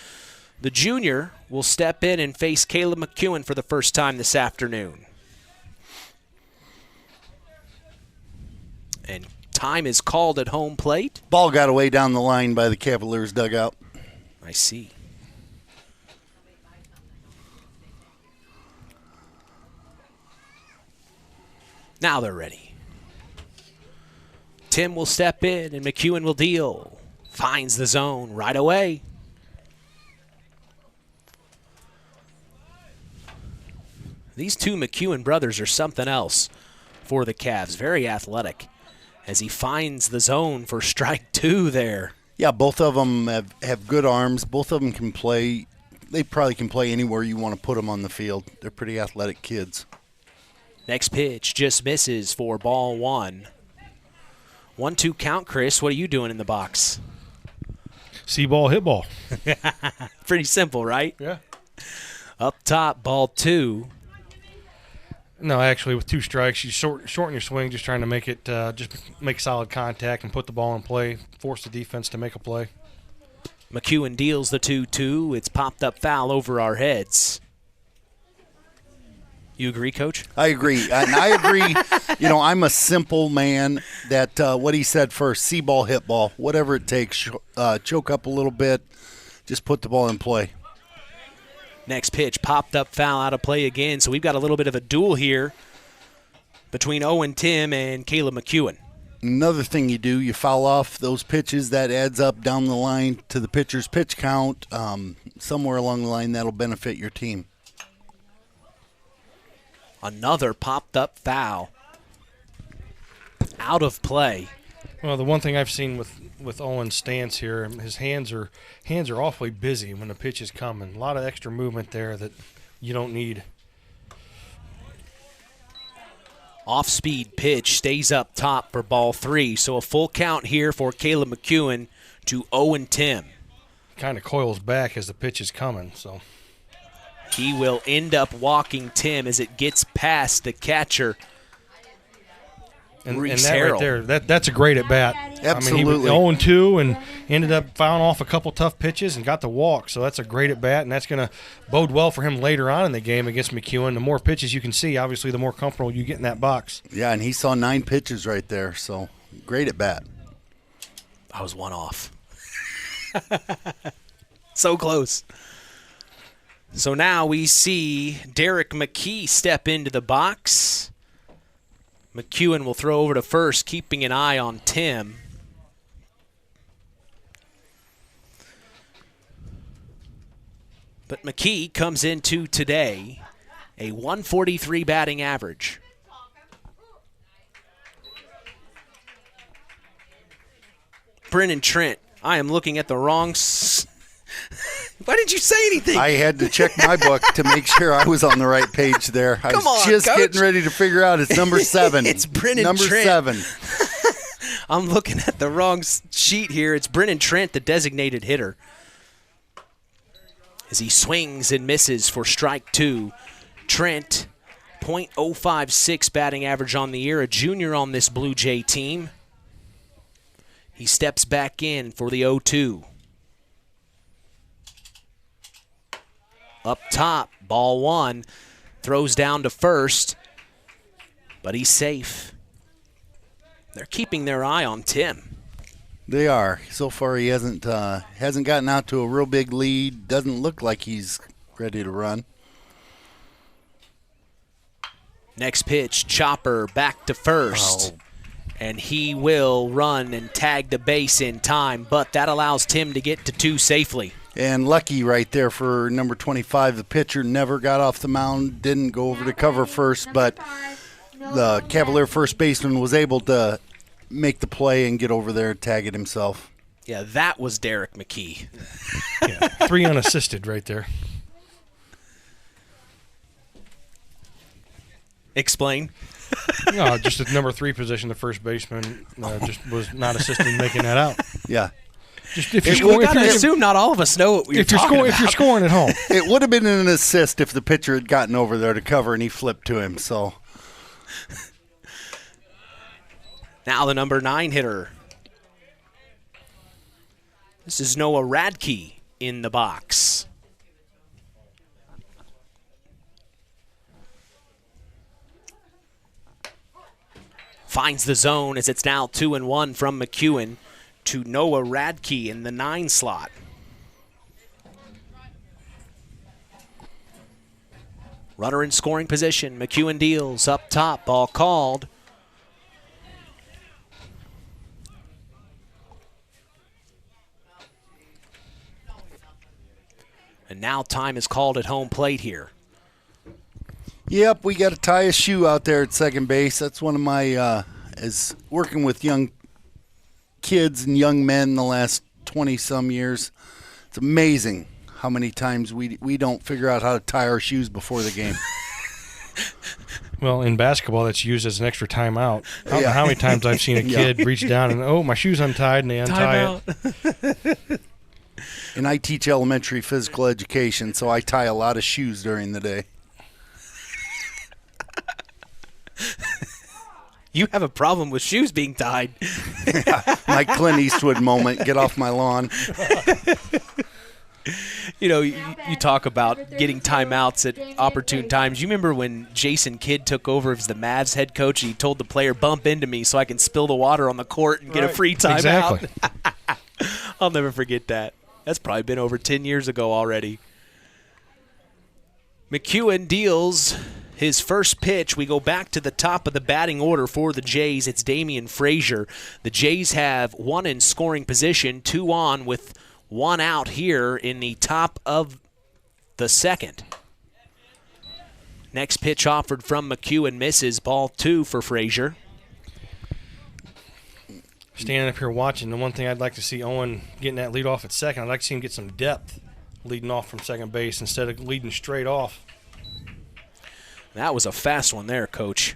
The junior will step in and face Caleb McEwen for the first time this afternoon. And time is called at home plate. Ball got away down the line by the Cavaliers dugout. I see. Now they're ready. Tim will step in and McEwen will deal. Finds the zone right away. These two McEwen brothers are something else for the Cavs. Very athletic as he finds the zone for strike 2 there. Yeah, both of them have good arms. Both of them can play. They probably can play anywhere you want to put them on the field. They're pretty athletic kids. Next pitch just misses for ball 1. 1-2 count, Chris. What are you doing in the box? See ball, hit ball. Pretty simple, right? Yeah. Up top, ball 2. No, actually, with 2 strikes, you shorten your swing, just trying to make it just make solid contact and put the ball in play, force the defense to make a play. McEwen deals the 2-2. It's popped up foul over our heads. You agree, Coach? I agree. And I agree. I'm a simple man that what he said first, see ball, hit ball, whatever it takes, choke up a little bit, just put the ball in play. Next pitch, popped up foul, out of play again. So we've got a little bit of a duel here between Owen Tim and Caleb McEwen. Another thing you do, you foul off those pitches. That adds up down the line to the pitcher's pitch count. Somewhere along the line, that'll benefit your team. Another popped up foul. Out of play. Well, the one thing I've seen with Owen's stance here, his hands are awfully busy when the pitch is coming. A lot of extra movement there that you don't need. Off-speed pitch stays up top for ball 3. So a full count here for Caleb McEwen to Owen Tim. Kind of coils back as the pitch is coming, so. He will end up walking Tim as it gets past the catcher. And that right there, that's a great at bat. Absolutely. I mean, he was 0-2 and ended up fouling off a couple tough pitches and got the walk. So that's a great at bat, and that's going to bode well for him later on in the game against McEwen. The more pitches you can see, obviously, the more comfortable you get in that box. Yeah, and he saw 9 pitches right there. So great at bat. I was one off. So close. So now we see Derek McKee step into the box. McEwen will throw over to first, keeping an eye on Tim. But McKee comes into today a 143 batting average. Brennan Trent, I am looking at the wrong... Why didn't you say anything? I had to check my book to make sure I was on the right page there. I was just getting ready to figure out it's number 7. It's Brennan number Trent. Number 7. I'm looking at the wrong sheet here. It's Brennan Trent, the designated hitter. As he swings and misses for strike 2. Trent, .056 batting average on the year, a junior on this Blue Jay team. He steps back in for the 0-2. Up top, ball 1, throws down to first, but he's safe. They're keeping their eye on Tim. They are. So far, he hasn't gotten out to a real big lead. Doesn't look like he's ready to run. Next pitch, chopper back to first. Oh. And he will run and tag the base in time, but that allows Tim to get to 2 safely. And lucky right there for number 25. The pitcher never got off the mound, didn't go over to cover first, but the Cavalier first baseman was able to make the play and get over there and tag it himself. Yeah, that was Derek McKee. Yeah, 3 unassisted right there. Explain. No, just at number 3 position, the first baseman just was not assisted in making that out. Yeah. Just if you're we got to assume not all of us know what we're talking about. If you're scoring at home. It would have been an assist if the pitcher had gotten over there to cover and he flipped to him. So now the number 9 hitter. This is Noah Radke in the box. Finds the zone as it's now 2-1 from McEwen to Noah Radke in the 9 slot. Runner in scoring position. McEwen deals up top. Ball called. And now time is called at home plate here. Yep, we got to tie a shoe out there at second base. That's one of my, as working with young kids and young men the last 20-some years. It's amazing how many times we don't figure out how to tie our shoes before the game. Well, in basketball, that's used as an extra timeout. I don't know how many times I've seen a kid reach down and, oh, my shoe's untied, and they untie it. And I teach elementary physical education, so I tie a lot of shoes during the day. You have a problem with shoes being tied. My Clint Eastwood moment, get off my lawn. You know, you talk about getting timeouts at opportune times. You remember when Jason Kidd took over as the Mavs head coach, and he told the player, bump into me so I can spill the water on the court and get a free timeout? Exactly. I'll never forget that. That's probably been over 10 years ago already. McEwen deals his first pitch. We go back to the top of the batting order for the Jays. It's Damian Frazier. The Jays have 1 in scoring position, 2 on with 1 out here in the top of the second. Next pitch offered from McEwen misses. Ball 2 for Frazier. Standing up here watching, the one thing I'd like to see Owen getting that lead off at second, I'd like to see him get some depth leading off from second base instead of leading straight off. That was a fast one there, Coach.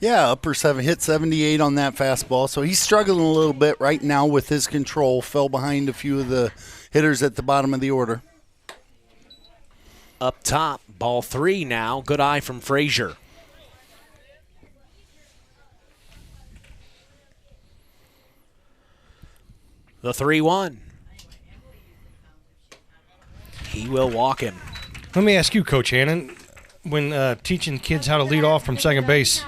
Yeah, upper 7, hit 78 on that fastball. So he's struggling a little bit right now with his control. Fell behind a few of the hitters at the bottom of the order. Up top, ball 3 now. Good eye from Frazier. The 3-1. He will walk him. Let me ask you, Coach Hannon, when teaching kids how to lead off from second base,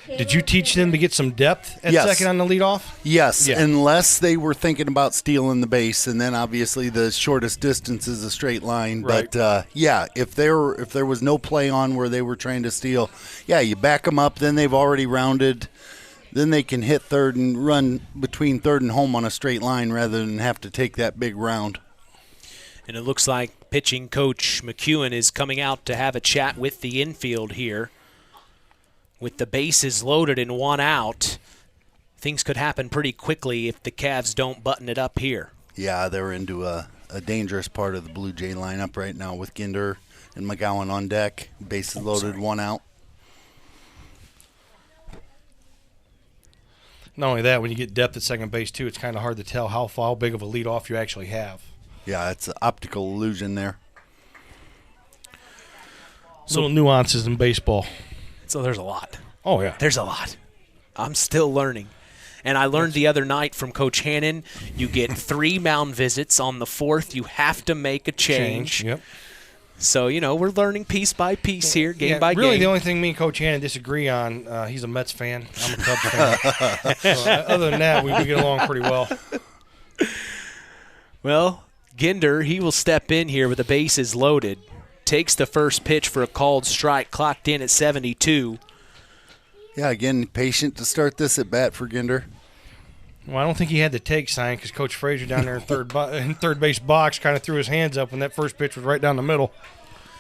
Did you teach them to get some depth at Yes. second on the leadoff? Yes, Yeah. unless they were thinking about stealing the base, and then obviously the shortest distance is a straight line. Right. But if there was no play on where they were trying to steal, you back them up. Then they've already rounded. Then they can hit third and run between third and home on a straight line rather than have to take that big round. And it looks like pitching coach McEwen is coming out to have a chat with the infield here. With the bases loaded and one out, things could happen pretty quickly if the Cavs don't button it up here. Yeah, they're into a dangerous part of the Blue Jay lineup right now with Ginder and McGowan on deck. Bases loaded, one out. Not only that, when you get depth at second base, too, it's kind of hard to tell how big of a leadoff you actually have. Yeah, it's an optical illusion there. Little nuances in baseball. So there's a lot. Oh, yeah. There's a lot. I'm still learning. And I learned the other night from Coach Hannon, you get 3 mound visits. On the 4th, you have to make a change. Yep. So, we're learning piece by piece here, game by game. Really, the only thing me and Coach Hannon disagree on, he's a Mets fan. I'm a Cubs fan. So, other than that, we get along pretty well. Well, Ginder, he will step in here with the bases loaded. Takes the first pitch for a called strike, clocked in at 72. Yeah, again, patient to start this at bat for Ginder. Well, I don't think he had the take sign because Coach Frazier down there in third base box kind of threw his hands up when that first pitch was right down the middle.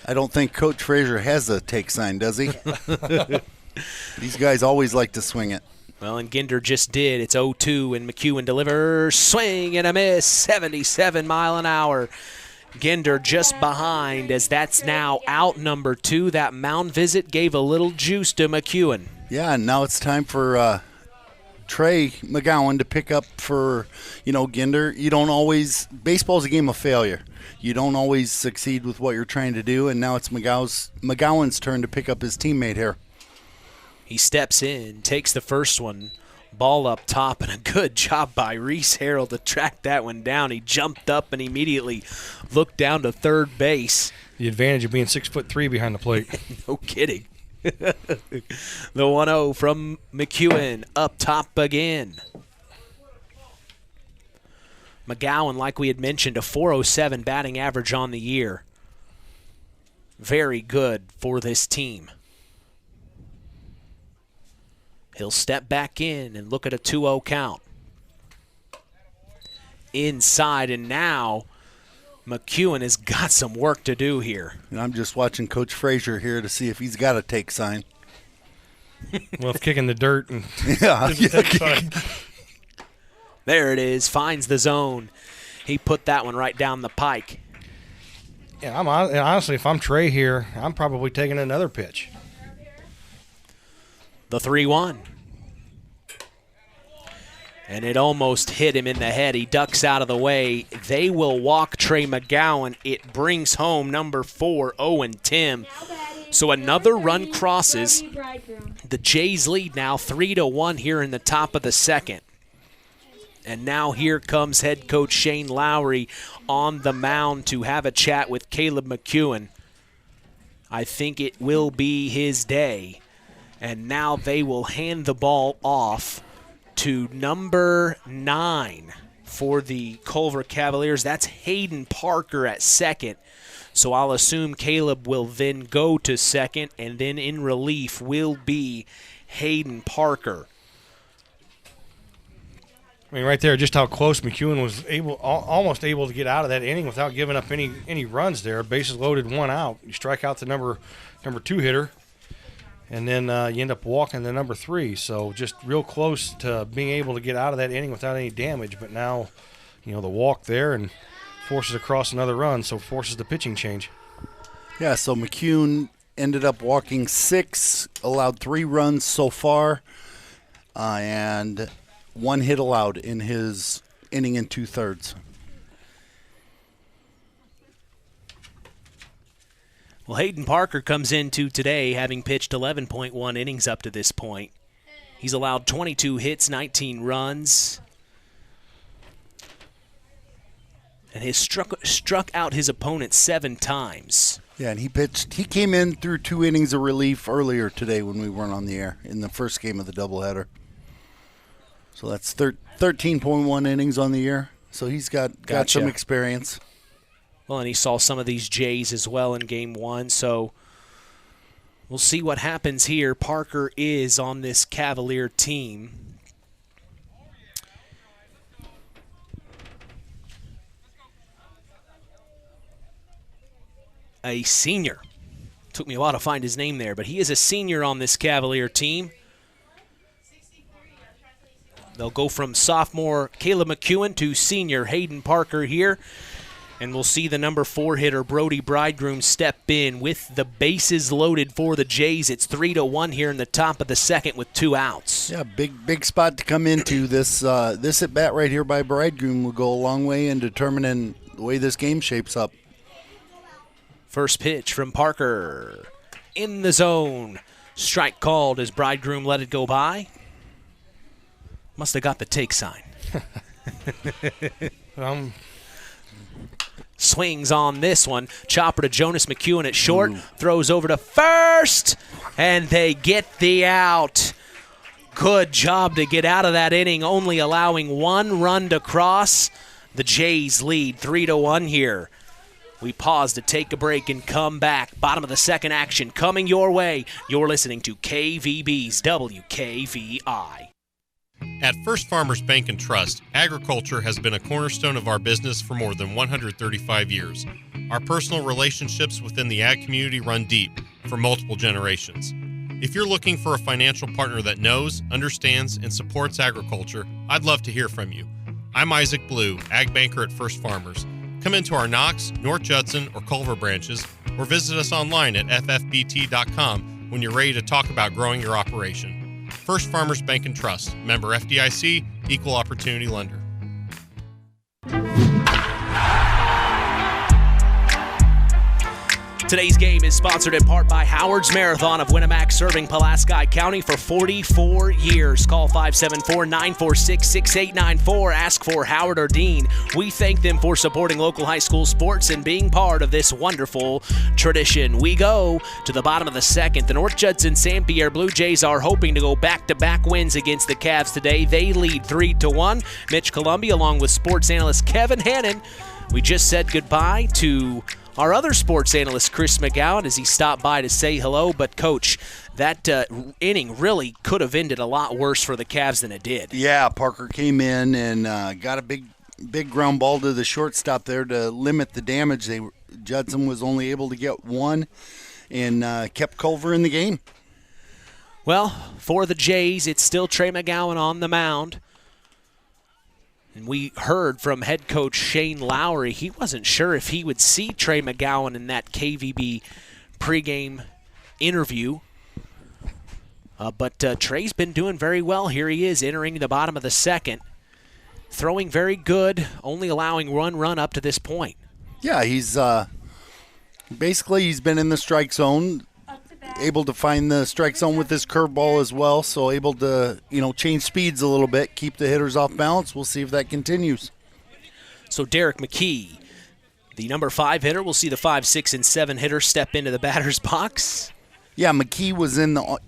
I don't think Coach Frazier has a take sign, does he? These guys always like to swing it. Well, and Ginder just did. It's 0-2, and McEwen delivers. Swing and a miss, 77 mile an hour. Ginder just behind as that's now out number 2. That mound visit gave a little juice to McEwen. Yeah, and now it's time for Trey McGowan to pick up for, Ginder. You don't always – baseball's a game of failure. You don't always succeed with what you're trying to do, and now it's McGowan's turn to pick up his teammate here. He steps in, takes the first one. Ball up top, and a good job by Reese Harrell to track that one down. He jumped up and immediately looked down to third base. The advantage of being 6'3" behind the plate. No kidding. The 1-0 from McEwen up top again. McGowan, like we had mentioned, a .407 batting average on the year. Very good for this team. He'll step back in and look at a 2-0 count. Inside, and now McEwen has got some work to do here. And I'm just watching Coach Frazier here to see if he's got a take sign. Well, if kicking the dirt and There it is, finds the zone. He put that one right down the pike. Yeah, honestly, if I'm Trey here, I'm probably taking another pitch. The 3-1. And it almost hit him in the head. He ducks out of the way. They will walk Trey McGowan. It brings home number 4, Owen Tim. So another run crosses. The Jays lead now 3-1 here in the top of the second. And now here comes head coach Shane Lowry on the mound to have a chat with Caleb McEwen. I think it will be his day. And now they will hand the ball off to number 9 for the Culver Cavaliers. That's Hayden Parker at second. So I'll assume Caleb will then go to second, and then in relief will be Hayden Parker. I mean, right there, just how close McEwen was almost able to get out of that inning without giving up any runs there. Bases loaded, one out. You strike out the number 2 hitter. And then you end up walking the number 3. So just real close to being able to get out of that inning without any damage. But now, the walk there and forces across another run, so forces the pitching change. Yeah, so McEwen ended up walking 6, allowed 3 runs so far, and 1 hit allowed in his inning and 2/3. Well, Hayden Parker comes into today having pitched 11.1 innings up to this point. He's allowed 22 hits, 19 runs, and has struck out his opponent 7 times. Yeah, and he pitched. He came in through 2 innings of relief earlier today when we weren't on the air in the first game of the doubleheader. So that's 13.1 innings on the year. So he's got some experience. Well, and he saw some of these Jays as well in Game 1, so we'll see what happens here. Parker is on this Cavalier team. A senior. Took me a while to find his name there, but he is a senior on this Cavalier team. They'll go from sophomore Caleb McEwen to senior Hayden Parker here. And we'll see the number 4 hitter, Brody Bridegroom, step in with the bases loaded for the Jays. It's 3-1 here in the top of the second with 2 outs. Yeah, big spot to come into. This at bat right here by Bridegroom will go a long way in determining the way this game shapes up. First pitch from Parker in the zone. Strike called as Bridegroom let it go by. Must have got the take sign. Swings on this one. Chopper to Jonas McEwen at short. Throws over to first. And they get the out. Good job to get out of that inning, only allowing 1 run to cross. The Jays lead 3-1 here. We pause to take a break and come back. Bottom of the second action coming your way. You're listening to KVB's WKVI. At First Farmers Bank and Trust, agriculture has been a cornerstone of our business for more than 135 years. Our personal relationships within the ag community run deep for multiple generations. If you're looking for a financial partner that knows, understands, and supports agriculture, I'd love to hear from you. I'm Isaac Blue, ag banker at First Farmers. Come into our Knox, North Judson, or Culver branches, or visit us online at ffbt.com when you're ready to talk about growing your operation. First Farmers Bank and Trust, member FDIC, equal opportunity lender. Today's game is sponsored in part by Howard's Marathon of Winnemac, serving Pulaski County for 44 years. Call 574-946-6894. Ask for Howard or Dean. We thank them for supporting local high school sports and being part of this wonderful tradition. We go to the bottom of the second. The North Judson-San Pierre Blue Jays are hoping to go back-to-back wins against the Cavs today. They lead 3-1. Mitch Columbia along with sports analyst Kevin Hannon. We just said goodbye to our other sports analyst, Chris McGowan, as he stopped by to say hello. But, Coach, that inning really could have ended a lot worse for the Cavs than it did. Yeah, Parker came in and got a big ground ball to the shortstop there to limit the damage. Judson was only able to get 1 and kept Culver in the game. Well, for the Jays, it's still Trey McGowan on the mound. And we heard from head coach Shane Lowry, he wasn't sure if he would see Trey McGowan in that KVB pregame interview. But Trey's been doing very well. Here he is entering the bottom of the second. Throwing very good, only allowing 1 run up to this point. Yeah, he's been in the strike zone, able to find the strike zone with his curveball as well, so able to, change speeds a little bit, keep the hitters off balance. We'll see if that continues. So Derek McKee, the number 5 hitter, we'll see the 5, 6, and 7 hitter step into the batter's box. Yeah, McKee was in the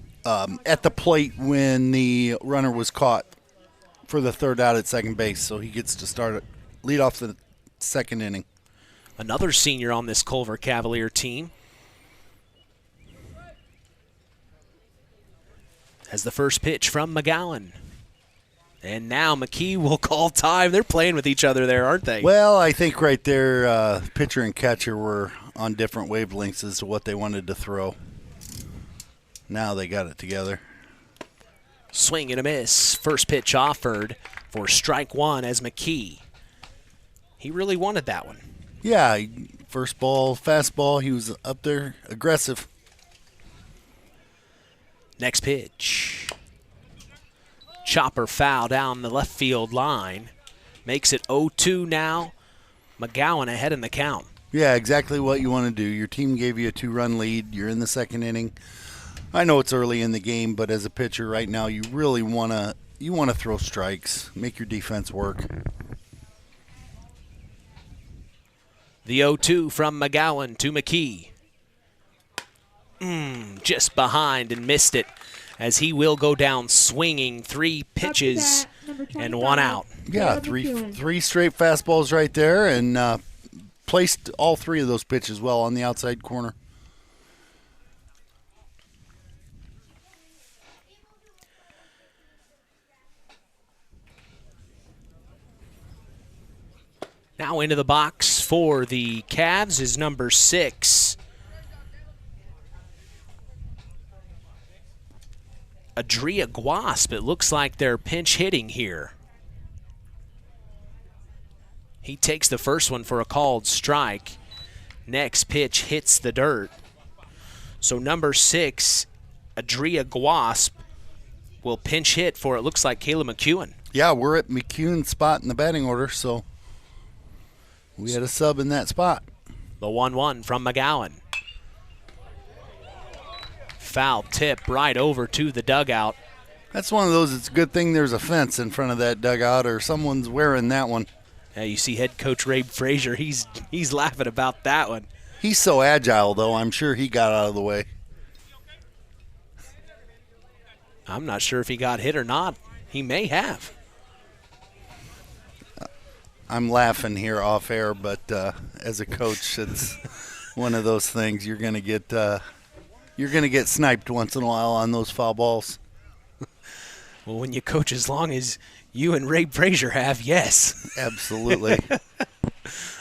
at the plate when the runner was caught for the 3rd out at second base, so he gets to lead off the second inning. Another senior on this Culver Cavalier team. As the first pitch from McGowan. And now McKee will call time. They're playing with each other there, aren't they? Well, I think right there, pitcher and catcher were on different wavelengths as to what they wanted to throw. Now they got it together. Swing and a miss. First pitch offered for strike 1 as McKee. He really wanted that one. Yeah, first ball, fastball. He was up there, aggressive. Next pitch. Chopper foul down the left field line. Makes it 0-2 now. McGowan ahead in the count. Yeah, exactly what you want to do. Your team gave you a 2-run lead. You're in the second inning. I know it's early in the game, but as a pitcher right now, you really want to throw strikes, make your defense work. The 0-2 from McGowan to McKee. Just behind and missed it, as he will go down swinging. 3 pitches and 1 out. Yeah, three straight fastballs right there, and placed all 3 of those pitches well on the outside corner. Now into the box for the Cavs is number 6, Adria Guasp. It looks like they're pinch hitting here. He takes the first one for a called strike. Next pitch hits the dirt. So number 6, Adria Guasp, will pinch hit for, it looks like, Caleb McEwen. Yeah, we're at McEwen's spot in the batting order, so we had a sub in that spot. The 1-1 from McGowan. Foul tip right over to the dugout. That's one of those, it's a good thing there's a fence in front of that dugout or someone's wearing that one. Yeah, you see head coach Ray Frazier, he's laughing about that one. He's so agile, though, I'm sure he got out of the way. I'm not sure if he got hit or not. He may have. I'm laughing here off air, but as a coach, it's one of those things. You're gonna get sniped once in a while on those foul balls. Well, when you coach as long as you and Ray Frazier have, yes. Absolutely.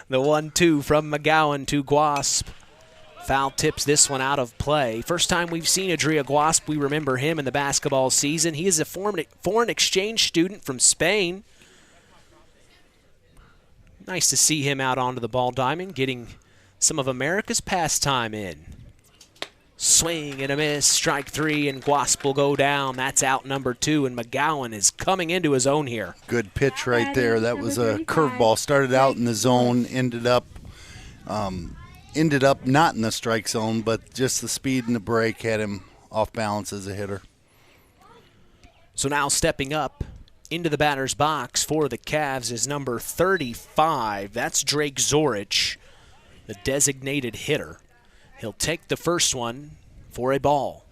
The 1-2 from McGowan to Guasp. Foul tips this one out of play. First time we've seen Adria Guasp, we remember him in the basketball season. He is a foreign exchange student from Spain. Nice to see him out onto the ball diamond, getting some of America's pastime in. Swing and a miss, strike 3, and Guasp will go down. That's out number 2, and McGowan is coming into his own here. Good pitch right there. That was a curveball. Started out in the zone, ended up not in the strike zone, but just the speed and the break had him off balance as a hitter. So now stepping up into the batter's box for the Cavs is number 35. That's Drake Zorich, the designated hitter. He'll take the first one for a ball.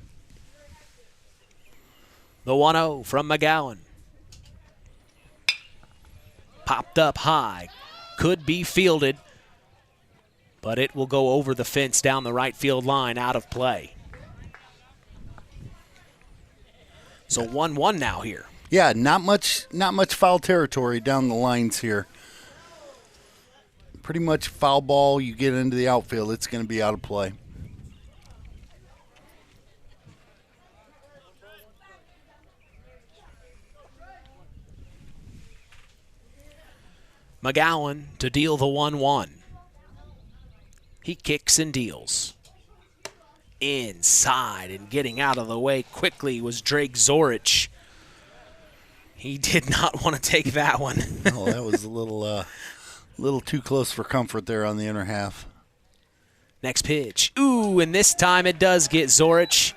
The 1-0 from McGowan. Popped up high. Could be fielded, but it will go over the fence down the right field line, out of play. So 1-1 now here. Yeah, not much foul territory down the lines here. Pretty much foul ball, you get into the outfield, it's going to be out of play. McGowan to deal the 1-1. He kicks and deals. Inside and getting out of the way quickly was Drake Zorich. He did not want to take that one. Oh, that was a little too close for comfort there on the inner half. Next pitch. Ooh, and this time it does get Zorich.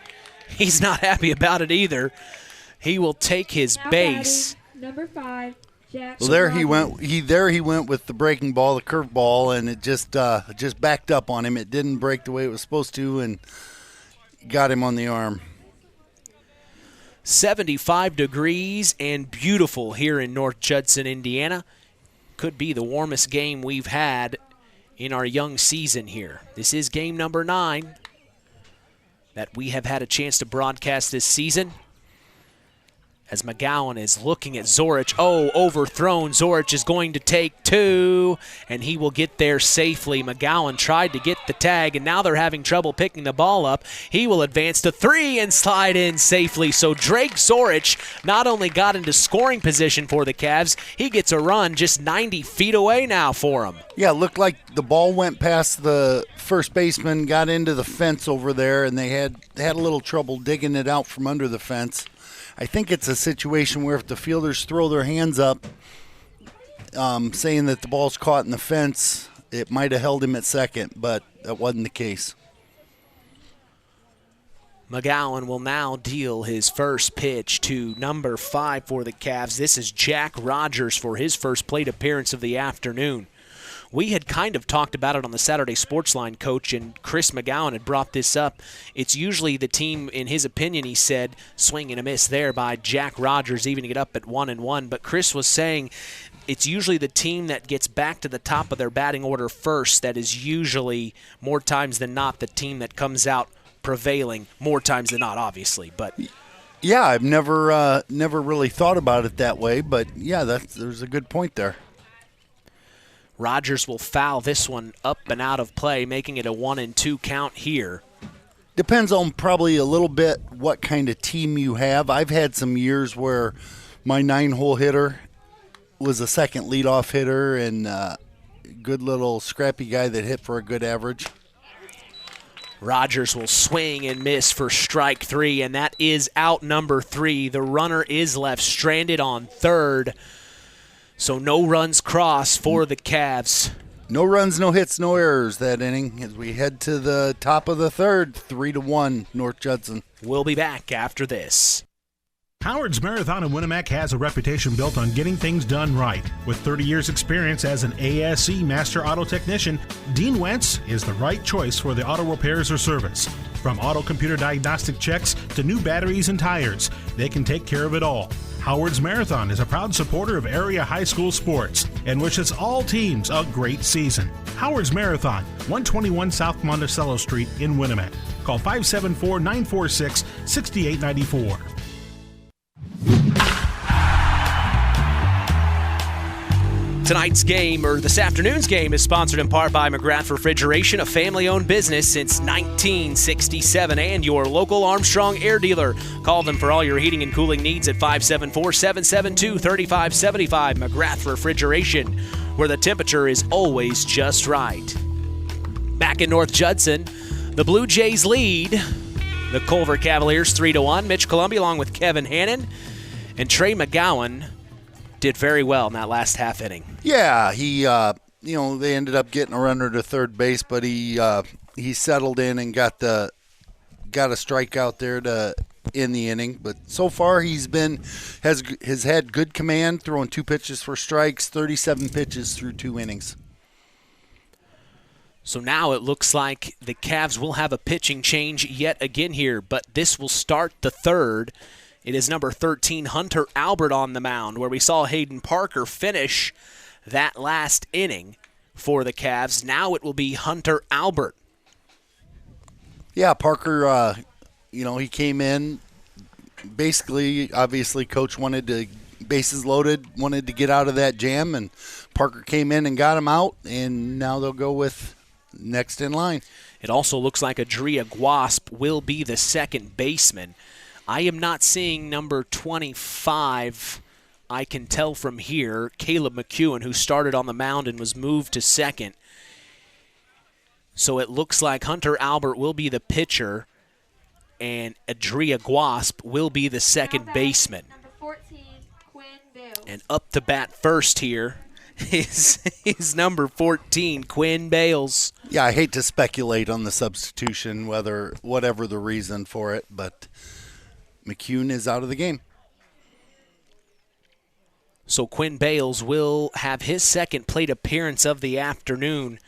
He's not happy about it either. He will take his base. Number 5. Well, there he went. He went with the breaking ball, the curve ball, and it just backed up on him. It didn't break the way it was supposed to, and got him on the arm. 75 degrees and beautiful here in North Judson, Indiana. Could be the warmest game we've had in our young season here. This is game number 9 that we have had a chance to broadcast this season. As McGowan is looking at Zorich. Oh, overthrown. Zorich is going to take 2, and he will get there safely. McGowan tried to get the tag, and now they're having trouble picking the ball up. He will advance to 3 and slide in safely. So Drake Zorich not only got into scoring position for the Cavs, he gets a run just 90 feet away now for him. Yeah, it looked like the ball went past the first baseman, got into the fence over there, and they had a little trouble digging it out from under the fence. I think it's a situation where if the fielders throw their hands up saying that the ball's caught in the fence, it might have held him at second, but that wasn't the case. McGowan will now deal his first pitch to number 5 for the Cavs. This is Jack Rogers for his first plate appearance of the afternoon. We had kind of talked about it on the Saturday Sportsline, Coach, and Chris McGowan had brought this up. It's usually the team, in his opinion, he said, swing and a miss there by Jack Rogers, evening it up at 1-1. But Chris was saying it's usually the team that gets back to the top of their batting order first that is usually, more times than not, the team that comes out prevailing, more times than not, obviously. But yeah, I've never really thought about it that way, but yeah, there's a good point there. Rogers will foul this one up and out of play, making it a 1-2 count here. Depends on probably a little bit what kind of team you have. I've had some years where my 9-hole hitter was a second leadoff hitter and a good little scrappy guy that hit for a good average. Rogers will swing and miss for strike 3, and that is out number 3. The runner is left stranded on third. So no runs crossed for the Cavs. No runs, no hits, no errors that inning as we head to the top of the third, 3-1 North Judson. We'll be back after this. Howard's Marathon in Winnemac has a reputation built on getting things done right. With 30 years experience as an ASE Master Auto Technician, Dean Wentz is the right choice for the auto repairs or service. From auto computer diagnostic checks to new batteries and tires, they can take care of it all. Howard's Marathon is a proud supporter of area high school sports and wishes all teams a great season. Howard's Marathon, 121 South Monticello Street in Winnemac. Call 574-946-6894. Tonight's game, or this afternoon's game, is sponsored in part by McGrath Refrigeration, a family-owned business since 1967, and your local Armstrong Air dealer. Call them for all your heating and cooling needs at 574-772-3575. McGrath Refrigeration, where the temperature is always just right. Back in North Judson, the Blue Jays lead the Culver Cavaliers 3-1. Mitch Columbia, along with Kevin Hannon and Trey McGowan, did very well in that last half inning. Yeah, he, they ended up getting a runner to third base, but he settled in and got a strikeout there to end the inning. But so far has had good command, throwing 2 pitches for strikes, 37 pitches through 2 innings. So now it looks like the Cavs will have a pitching change yet again here, but this will start the third. It is number 13, Hunter Albert, on the mound, where we saw Hayden Parker finish that last inning for the Cavs. Now it will be Hunter Albert. Yeah, Parker, he came in. Basically, obviously, Coach wanted to, bases loaded, wanted to get out of that jam, and Parker came in and got him out, and now they'll go with next in line. It also looks like Adria Guasp will be the second baseman. I am not seeing number 25, I can tell from here, Caleb McEwen, who started on the mound and was moved to second. So it looks like Hunter Albert will be the pitcher, and Adria Guasp will be the second baseman. Number 14, Quinn Bales. And up to bat first here is number 14, Quinn Bales. Yeah, I hate to speculate on the substitution, whatever the reason for it, but McEwen is out of the game. So Quinn Bales will have his second plate appearance of the afternoon.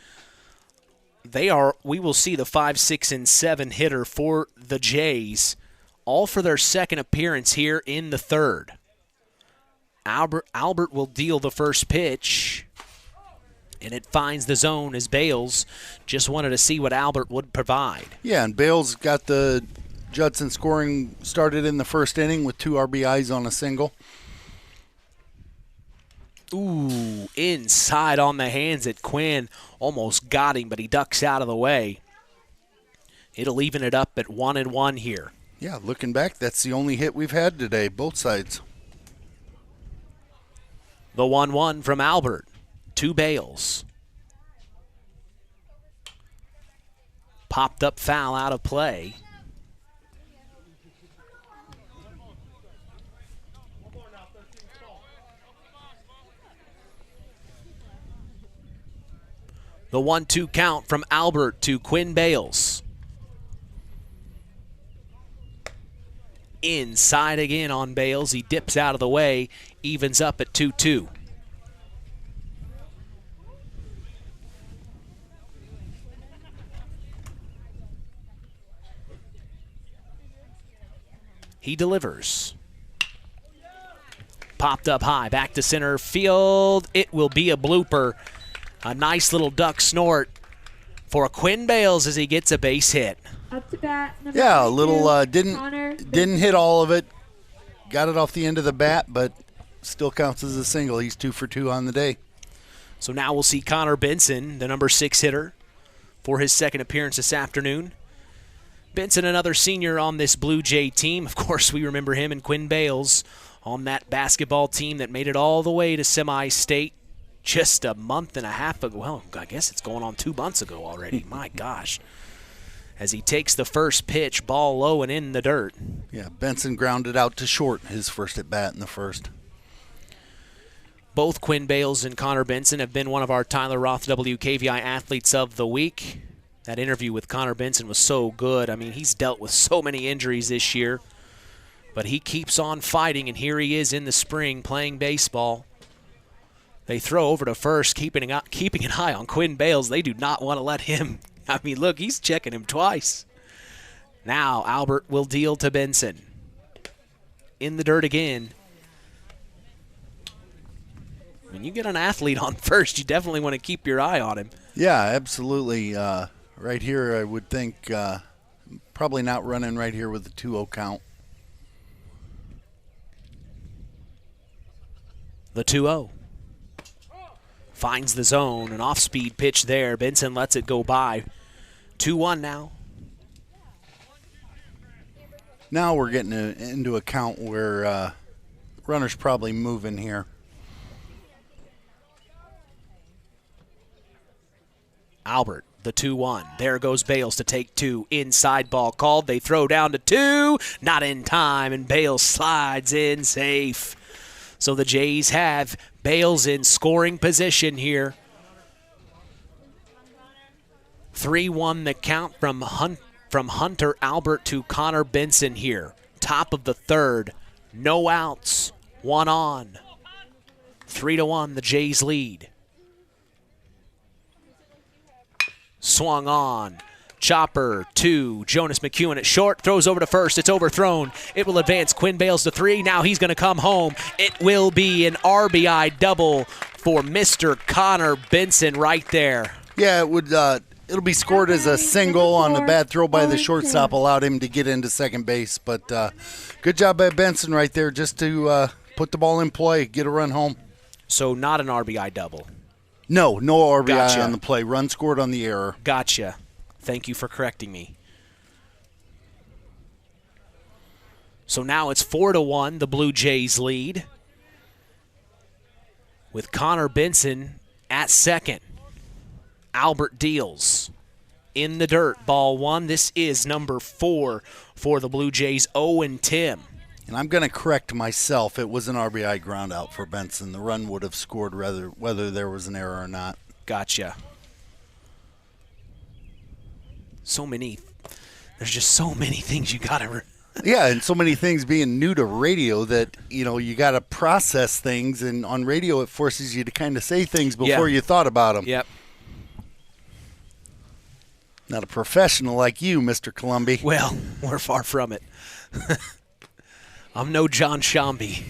We will see the 5, 6, and 7 hitter for the Jays, all for their second appearance here in the third. Albert will deal the first pitch, and it finds the zone as Bales just wanted to see what Albert would provide. Yeah, and Bales got the Judson scoring started in the first inning with 2 RBIs on a single. Ooh, inside on the hands at Quinn. Almost got him, but he ducks out of the way. It'll even it up at 1-1 here. Yeah, looking back, that's the only hit we've had today, both sides. The 1-1 from Albert to Bales. Popped up foul out of play. The 1-2 count from Albert to Quinn Bales. Inside again on Bales. He dips out of the way, evens up at 2-2. He delivers. Popped up high, back to center field. It will be a blooper. A nice little duck snort for Quinn Bales as he gets a base hit. Up to bat, number Yeah, a 22, little Connor didn't hit all of it. Got it off the end of the bat, but still counts as a single. He's 2 for 2 on the day. So now we'll see Connor Benson, the number 6 hitter, for his second appearance this afternoon. Benson, another senior on this Blue Jay team. Of course, we remember him and Quinn Bales on that basketball team that made it all the way to semi-state just a month and a half ago. Well, I guess it's going on 2 months ago already. My gosh. As he takes the first pitch, ball low and in the dirt. Yeah, Benson grounded out to short his first at bat in the first. Both Quinn Bales and Connor Benson have been one of our Tyler Roth WKVI Athletes of the Week. That interview with Connor Benson was so good. I mean, he's dealt with so many injuries this year. But he keeps on fighting, and here he is in the spring playing baseball. They throw over to first, keeping an eye on Quinn Bales. They do not want to let him. I mean, look, he's checking him twice. Now Albert will deal to Benson. In the dirt again. When you get an athlete on first, you definitely want to keep your eye on him. Yeah, absolutely. Right here, I would think probably not running right here with the 2-0 count. The 2-0. Finds the zone, an off-speed pitch there. Benson lets it go by. 2-1 now. Now we're getting into a count where runner's probably moving here. Albert, the 2-1. There goes Bales to take 2. Inside ball called. They throw down to 2. Not in time, and Bales slides in safe. So the Jays have Bales in scoring position here. 3-1 the count from Hunter Albert to Connor Benson here. Top of the third. No outs. 1 on. 3-1 the Jays lead. Swung on. Chopper, 2. Jonas McEwen at short. Throws over to first. It's overthrown. It will advance Quinn Bales to 3. Now he's going to come home. It will be an RBI double for Mr. Connor Benson right there. Yeah, it would. It'll be scored as a single on the bad throw by the shortstop. Allowed him to get into second base. But good job by Benson right there just to put the ball in play, get a run home. So not an RBI double. No RBI Gotcha. on the play. Run scored on the error. Gotcha. Thank you for correcting me. So now it's 4-1, the Blue Jays lead. With Connor Benson at second. Albert deals. In the dirt, ball 1. This is number 4 for the Blue Jays, Owen Tim. And I'm going to correct myself. It was an RBI ground out for Benson. The run would have scored whether there was an error or not. Gotcha. There's just so many things you got to... Yeah, and so many things being new to radio that, you got to process things. And on radio, it forces you to kind of say things before you thought about them. Yep. Not a professional like you, Mr. Columby. Well, we're far from it. I'm no John Shambi.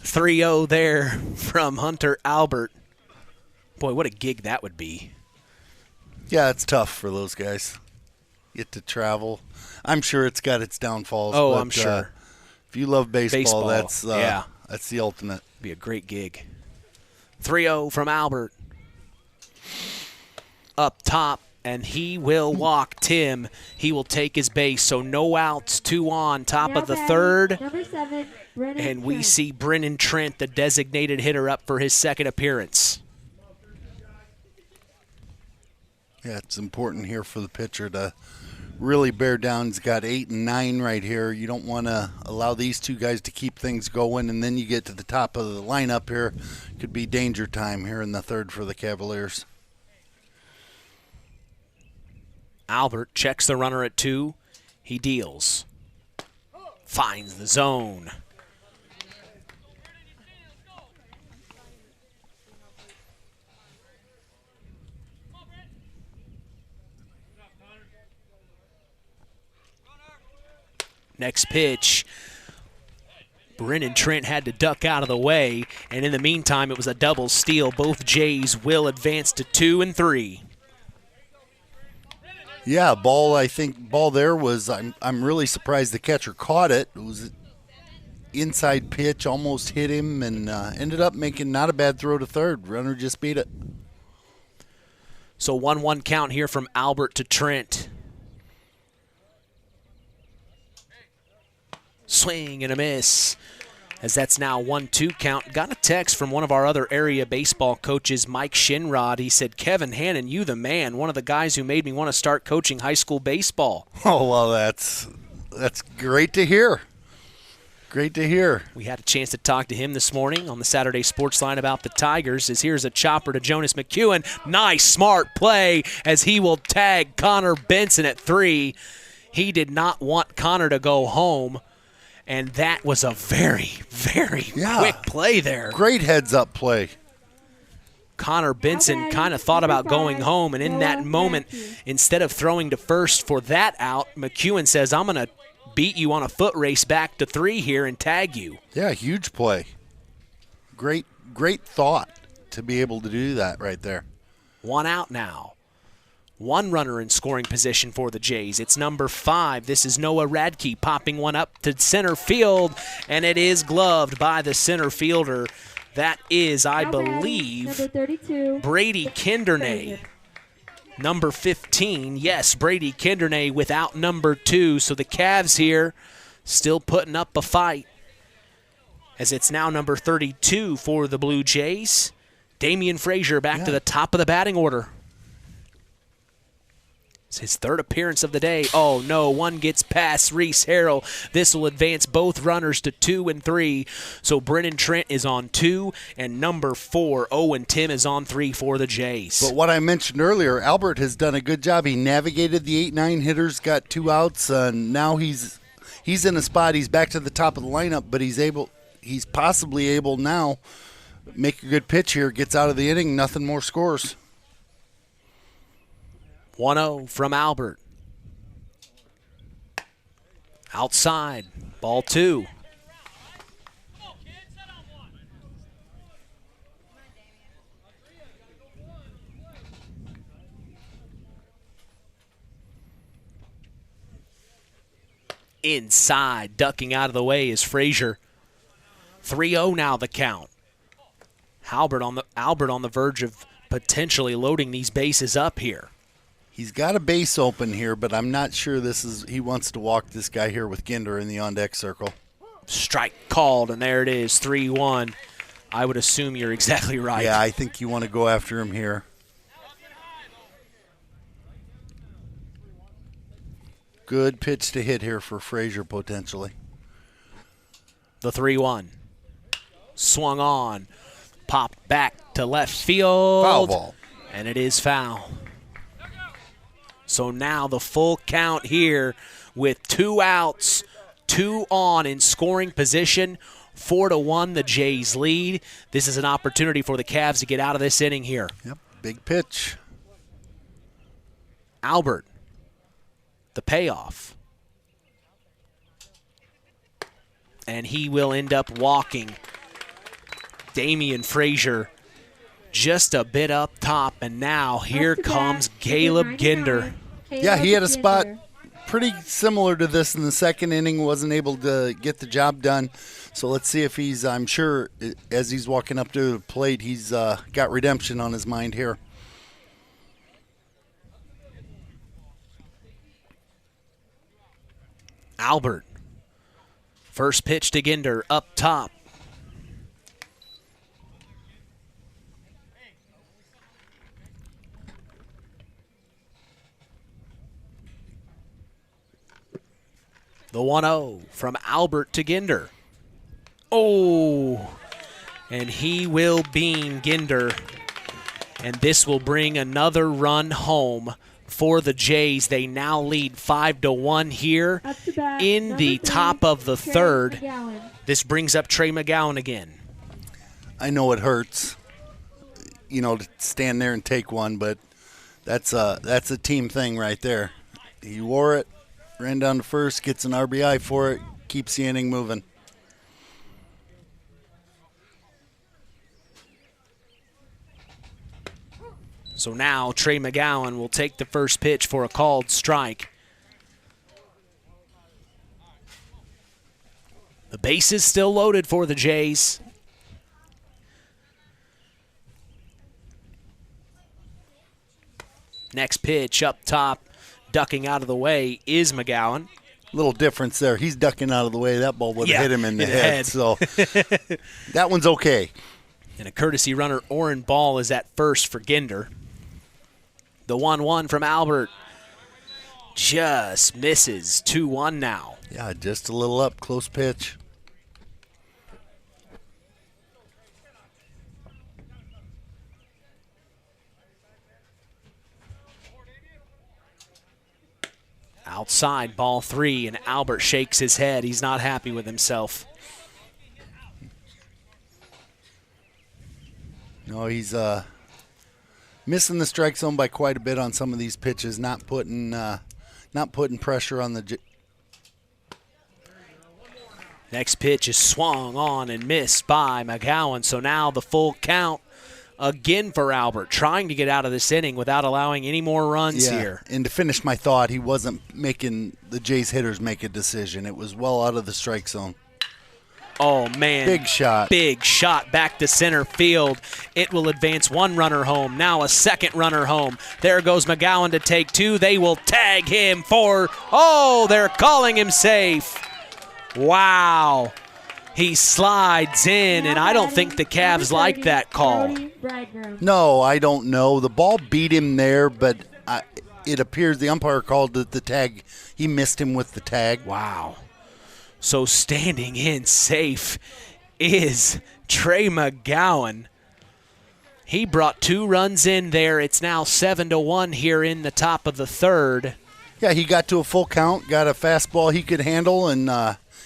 3-0 there from Hunter Albert. Boy, what a gig that would be. Yeah, it's tough for those guys. Get to travel. I'm sure it's got its downfalls. Oh, but, I'm sure. If you love baseball. That's the ultimate. Be a great gig. 3-0 from Albert. Up top. And he will walk Tim. He will take his base. So no outs, 2 on, top of the third. Number 7, Brennan And we Trent. see Brennan Trent, the designated hitter, up for his second appearance. Yeah, it's important here for the pitcher to really bear down. He's got 8 and 9 right here. You don't want to allow these two guys to keep things going, and then you get to the top of the lineup here. Could be danger time here in the third for the Cavaliers. Albert checks the runner at 2. He deals. Finds the zone. Next pitch. Brennan Trent had to duck out of the way, and in the meantime, it was a double steal. Both Jays will advance to 2 and 3. Yeah, ball there was, I'm really surprised the catcher caught it. It was an inside pitch, almost hit him, and ended up making not a bad throw to third. Runner just beat it. So 1-1 count here from Albert to Trent. Swing and a miss, as that's now 1-2 count. Got a text from one of our other area baseball coaches, Mike Shinrod. He said, Kevin Hannon, you the man, one of the guys who made me want to start coaching high school baseball. Oh, well, that's great to hear. Great to hear. We had a chance to talk to him this morning on the Saturday Sports Line about the Tigers, as here's a chopper to Jonas McEwen. Nice, smart play as he will tag Connor Benson at 3. He did not want Connor to go home. And that was a very, very quick play there. Great heads-up play. Connor Benson kind of thought about going home, and in that moment, instead of throwing to first for that out, McEwen says, I'm going to beat you on a foot race back to 3 here and tag you. Yeah, huge play. Great thought to be able to do that right there. 1 out now. 1 runner in scoring position for the Jays. It's number 5. This is Noah Radke popping one up to center field, and it is gloved by the center fielder. That is, I believe, Number 32, Brady Kindernay. Number 15, yes, Brady Kindernay without number 2. So the Cavs here still putting up a fight, as it's now number 32 for the Blue Jays. Damian Frazier back to the top of the batting order. It's his 3rd appearance of the day. Oh, no, one gets past Reese Harrell. This will advance both runners to 2 and 3. So Brennan Trent is on 2, and number 4, Owen Tim, is on 3 for the Jays. But what I mentioned earlier, Albert has done a good job. He navigated the 8-9 hitters, got 2 outs, and now he's in a spot. He's back to the top of the lineup, but he's possibly able now make a good pitch here, gets out of the inning, nothing more scores. 1-0 from Albert. Outside, ball 2. Inside, ducking out of the way is Frazier. 3-0 now the count. Albert on the verge of potentially loading these bases up here. He's got a base open here, but I'm not sure he wants to walk this guy here with Ginder in the on-deck circle. Strike called, and there it is, 3-1. I would assume you're exactly right. Yeah, I think you want to go after him here. Good pitch to hit here for Frazier potentially. The 3-1. Swung on. Popped back to left field. Foul ball. And it is foul. So now the full count here with 2 outs, 2 on in scoring position. 4-1 the Jays lead. This is an opportunity for the Cavs to get out of this inning here. Yep, big pitch. Albert, the payoff. And he will end up walking. Damian Frazier just a bit up top, and now here comes Caleb Ginder. Yeah, he had a spot pretty similar to this in the second inning, wasn't able to get the job done. So let's see if I'm sure as he's walking up to the plate, he's got redemption on his mind here. Albert, first pitch to Ginder, up top. The 1-0 from Albert to Ginder. Oh, and he will bean Ginder. And this will bring another run home for the Jays. They now lead 5-1 here in the top of the third. This brings up Trey McGowan again. I know it hurts, to stand there and take one, but that's a team thing right there. He wore it ran down to first, gets an RBI for it, keeps the inning moving. So now Trey McGowan will take the first pitch for a called strike. The base is still loaded for the Jays. Next pitch up top, ducking out of the way is McGowan. Little difference there. He's ducking out of the way. That ball would have hit him in the head. So that one's okay. And a courtesy runner, Orrin Ball, is at first for Ginder. The 1-1 from Albert just misses. 2-1 now. Yeah, just a little up. Close pitch. Outside, ball 3, and Albert shakes his head. He's not happy with himself. No, he's missing the strike zone by quite a bit on some of these pitches, not putting pressure on the. Next pitch is swung on and missed by McGowan. So now the full count again for Albert, trying to get out of this inning without allowing any more runs here. And to finish my thought, he wasn't making the Jays hitters make a decision. It was well out of the strike zone. Oh, man. Big shot. Big shot back to center field. It will advance one runner home. Now a second runner home. There goes McGowan to take two. They will tag him for, they're calling him safe. Wow. He slides in, and I don't think the Cavs like that call. No, I don't know. The ball beat him there, but it appears the umpire called it the tag. He missed him with the tag. Wow. So standing in safe is Trey McGowan. He brought 2 runs in there. It's now 7-1 here in the top of the third. Yeah, he got to a full count, got a fastball he could handle, and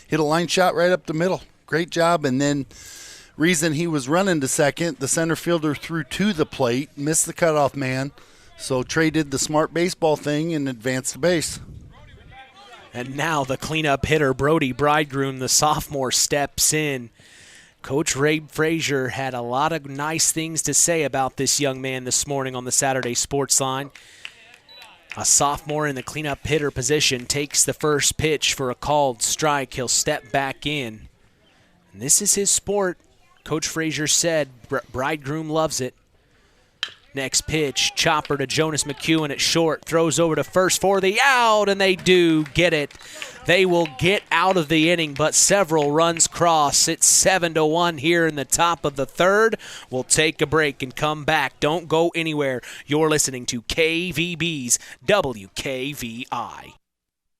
hit a line shot right up the middle. Great job. And then reason he was running to second, the center fielder threw to the plate, missed the cutoff man. So Trey did the smart baseball thing and advanced the base. And now the cleanup hitter, Brody Bridegroom, the sophomore, steps in. Coach Ray Frazier had a lot of nice things to say about this young man this morning on the Saturday Sports Line. A sophomore in the cleanup hitter position takes the first pitch for a called strike. He'll step back in. And this is his sport. Coach Frazier said Bridegroom loves it. Next pitch, chopper to Jonas McEwen at short. Throws over to first for the out, and they do get it. They will get out of the inning, but several runs cross. It's 7-1 here in the top of the third. We'll take a break and come back. Don't go anywhere. You're listening to KVB's WKVI.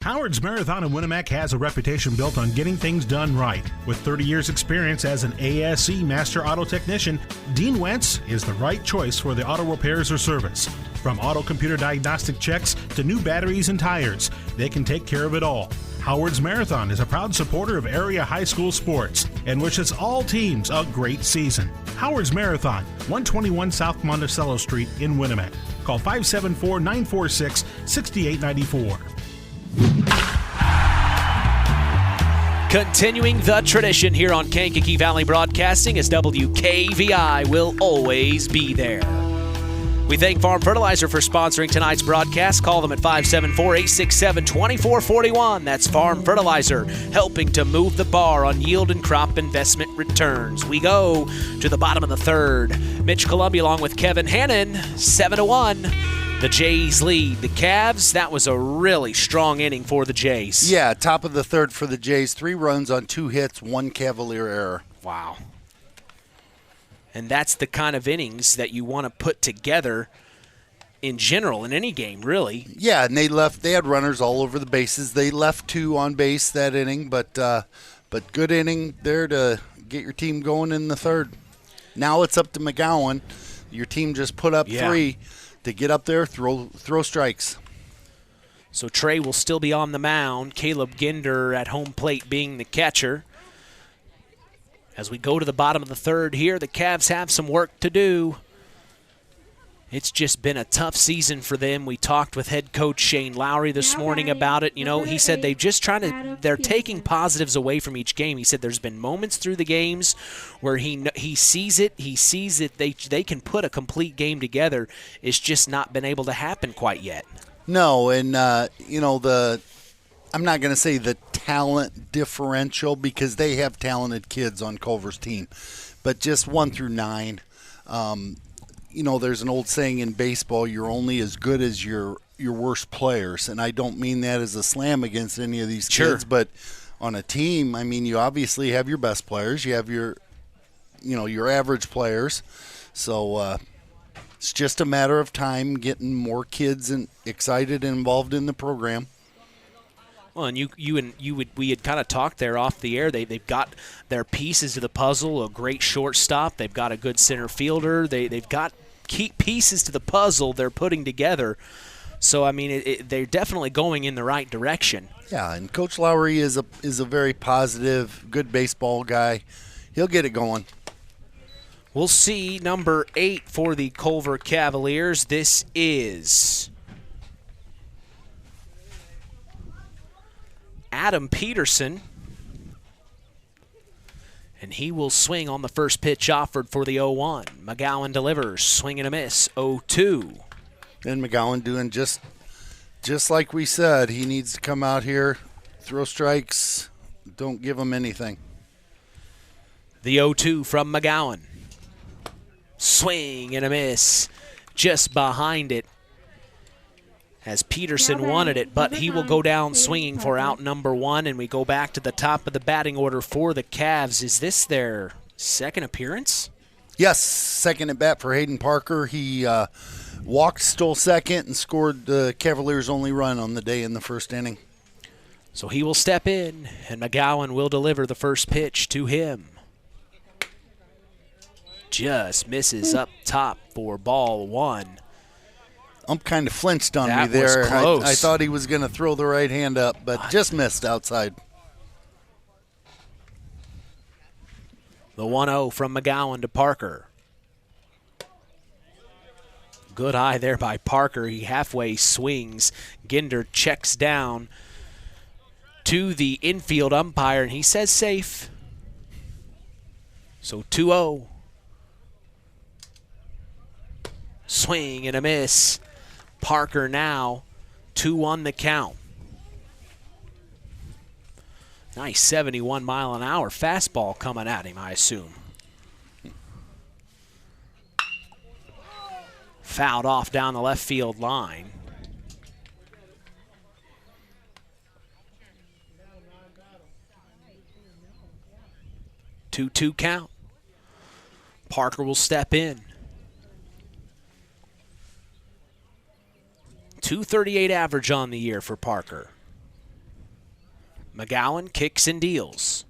Howard's Marathon in Winamac has a reputation built on getting things done right. With 30 years experience as an ASE Master Auto Technician, Dean Wentz is the right choice for the auto repairs or service. From auto computer diagnostic checks to new batteries and tires, they can take care of it all. Howard's Marathon is a proud supporter of area high school sports and wishes all teams a great season. Howard's Marathon, 121 South Monticello Street in Winamac. Call 574-946-6894. Continuing the tradition here on Kankakee Valley Broadcasting, as WKVI will always be there. We thank Farm Fertilizer for sponsoring tonight's broadcast. Call them at 574-867-2441. That's Farm Fertilizer, helping to move the bar on yield and crop investment returns. We go to the bottom of the third. Mitch Columbia along with Kevin Hannon, 7-1. The Jays lead. The Cavs, that was a really strong inning for the Jays. Yeah, top of the third for the Jays. 3 runs on 2 hits, 1 Cavalier error. Wow. And that's the kind of innings that you want to put together in general in any game, really. Yeah, and they had runners all over the bases. They left 2 on base that inning, but good inning there to get your team going in the third. Now it's up to McGowan. Your team just put up 3 to get up there, throw strikes. So Trey will still be on the mound. Caleb Ginder at home plate being the catcher. As we go to the bottom of the third here, the Cavs have some work to do. It's just been a tough season for them. We talked with head coach Shane Lowry this morning about it. You know, he said they're taking positives away from each game. He said there's been moments through the games where he sees it. He sees that they can put a complete game together. It's just not been able to happen quite yet. No, and I'm not going to say the talent differential because they have talented kids on Culver's team, but just 1 through 9. There's an old saying in baseball, you're only as good as your worst players. And I don't mean that as a slam against any of these kids, but on a team, I mean, you obviously have your best players. You have your average players. So it's just a matter of time getting more kids excited and involved in the program. Well, and we had kind of talked there off the air. They've got their pieces of the puzzle, a great shortstop. They've got a good center fielder. They've got key pieces to the puzzle they're putting together. So, I mean, they're definitely going in the right direction. Yeah, and Coach Lowry is a very positive, good baseball guy. He'll get it going. We'll see number 8 for the Culver Cavaliers. This is Adam Peterson, and he will swing on the first pitch offered for the 0-1. McGowan delivers, swing and a miss, 0-2. And McGowan doing just like we said. He needs to come out here, throw strikes, don't give him anything. The 0-2 from McGowan. Swing and a miss, just behind it, as Peterson wanted it, but he will go down swinging for out number 1, and we go back to the top of the batting order for the Cavs. Is this their second appearance? Yes, second at bat for Hayden Parker. He walked, stole second, and scored the Cavaliers' only run on the day in the first inning. So he will step in, and McGowan will deliver the first pitch to him. Just misses up top for ball 1. Kind of flinched on that me there. Was close. I thought he was going to throw the right hand up, but just missed outside. The 1-0 from McGowan to Parker. Good eye there by Parker. He halfway swings. Ginder checks down to the infield umpire, and he says safe. So 2-0. Swing and a miss. Parker now 2-1 the count. Nice 71-mile-an-hour fastball coming at him, I assume. Fouled off down the left field line. Two count. Parker will step in. .238 average on the year for Parker. McGowan kicks and deals.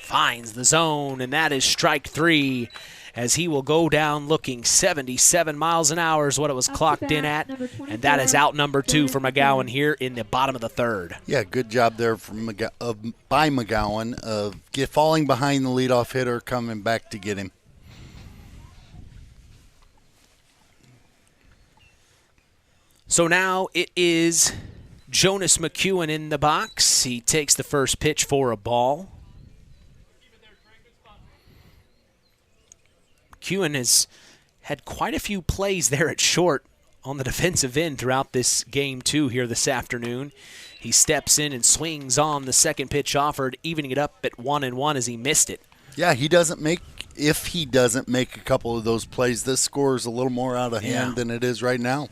Finds the zone, and that is strike 3, as he will go down looking 77 miles an hour is what it was clocked in at, and that is out number 2 for McGowan here in the bottom of the third. Yeah, good job there by McGowan of falling behind the leadoff hitter, coming back to get him. So now it is Jonas McEwen in the box. He takes the first pitch for a ball. McEwen has had quite a few plays there at short on the defensive end throughout this game, too, here this afternoon. He steps in and swings on the second pitch offered, evening it up at 1-1 as he missed it. Yeah, if he doesn't make a couple of those plays, this score is a little more out of hand than it is right now.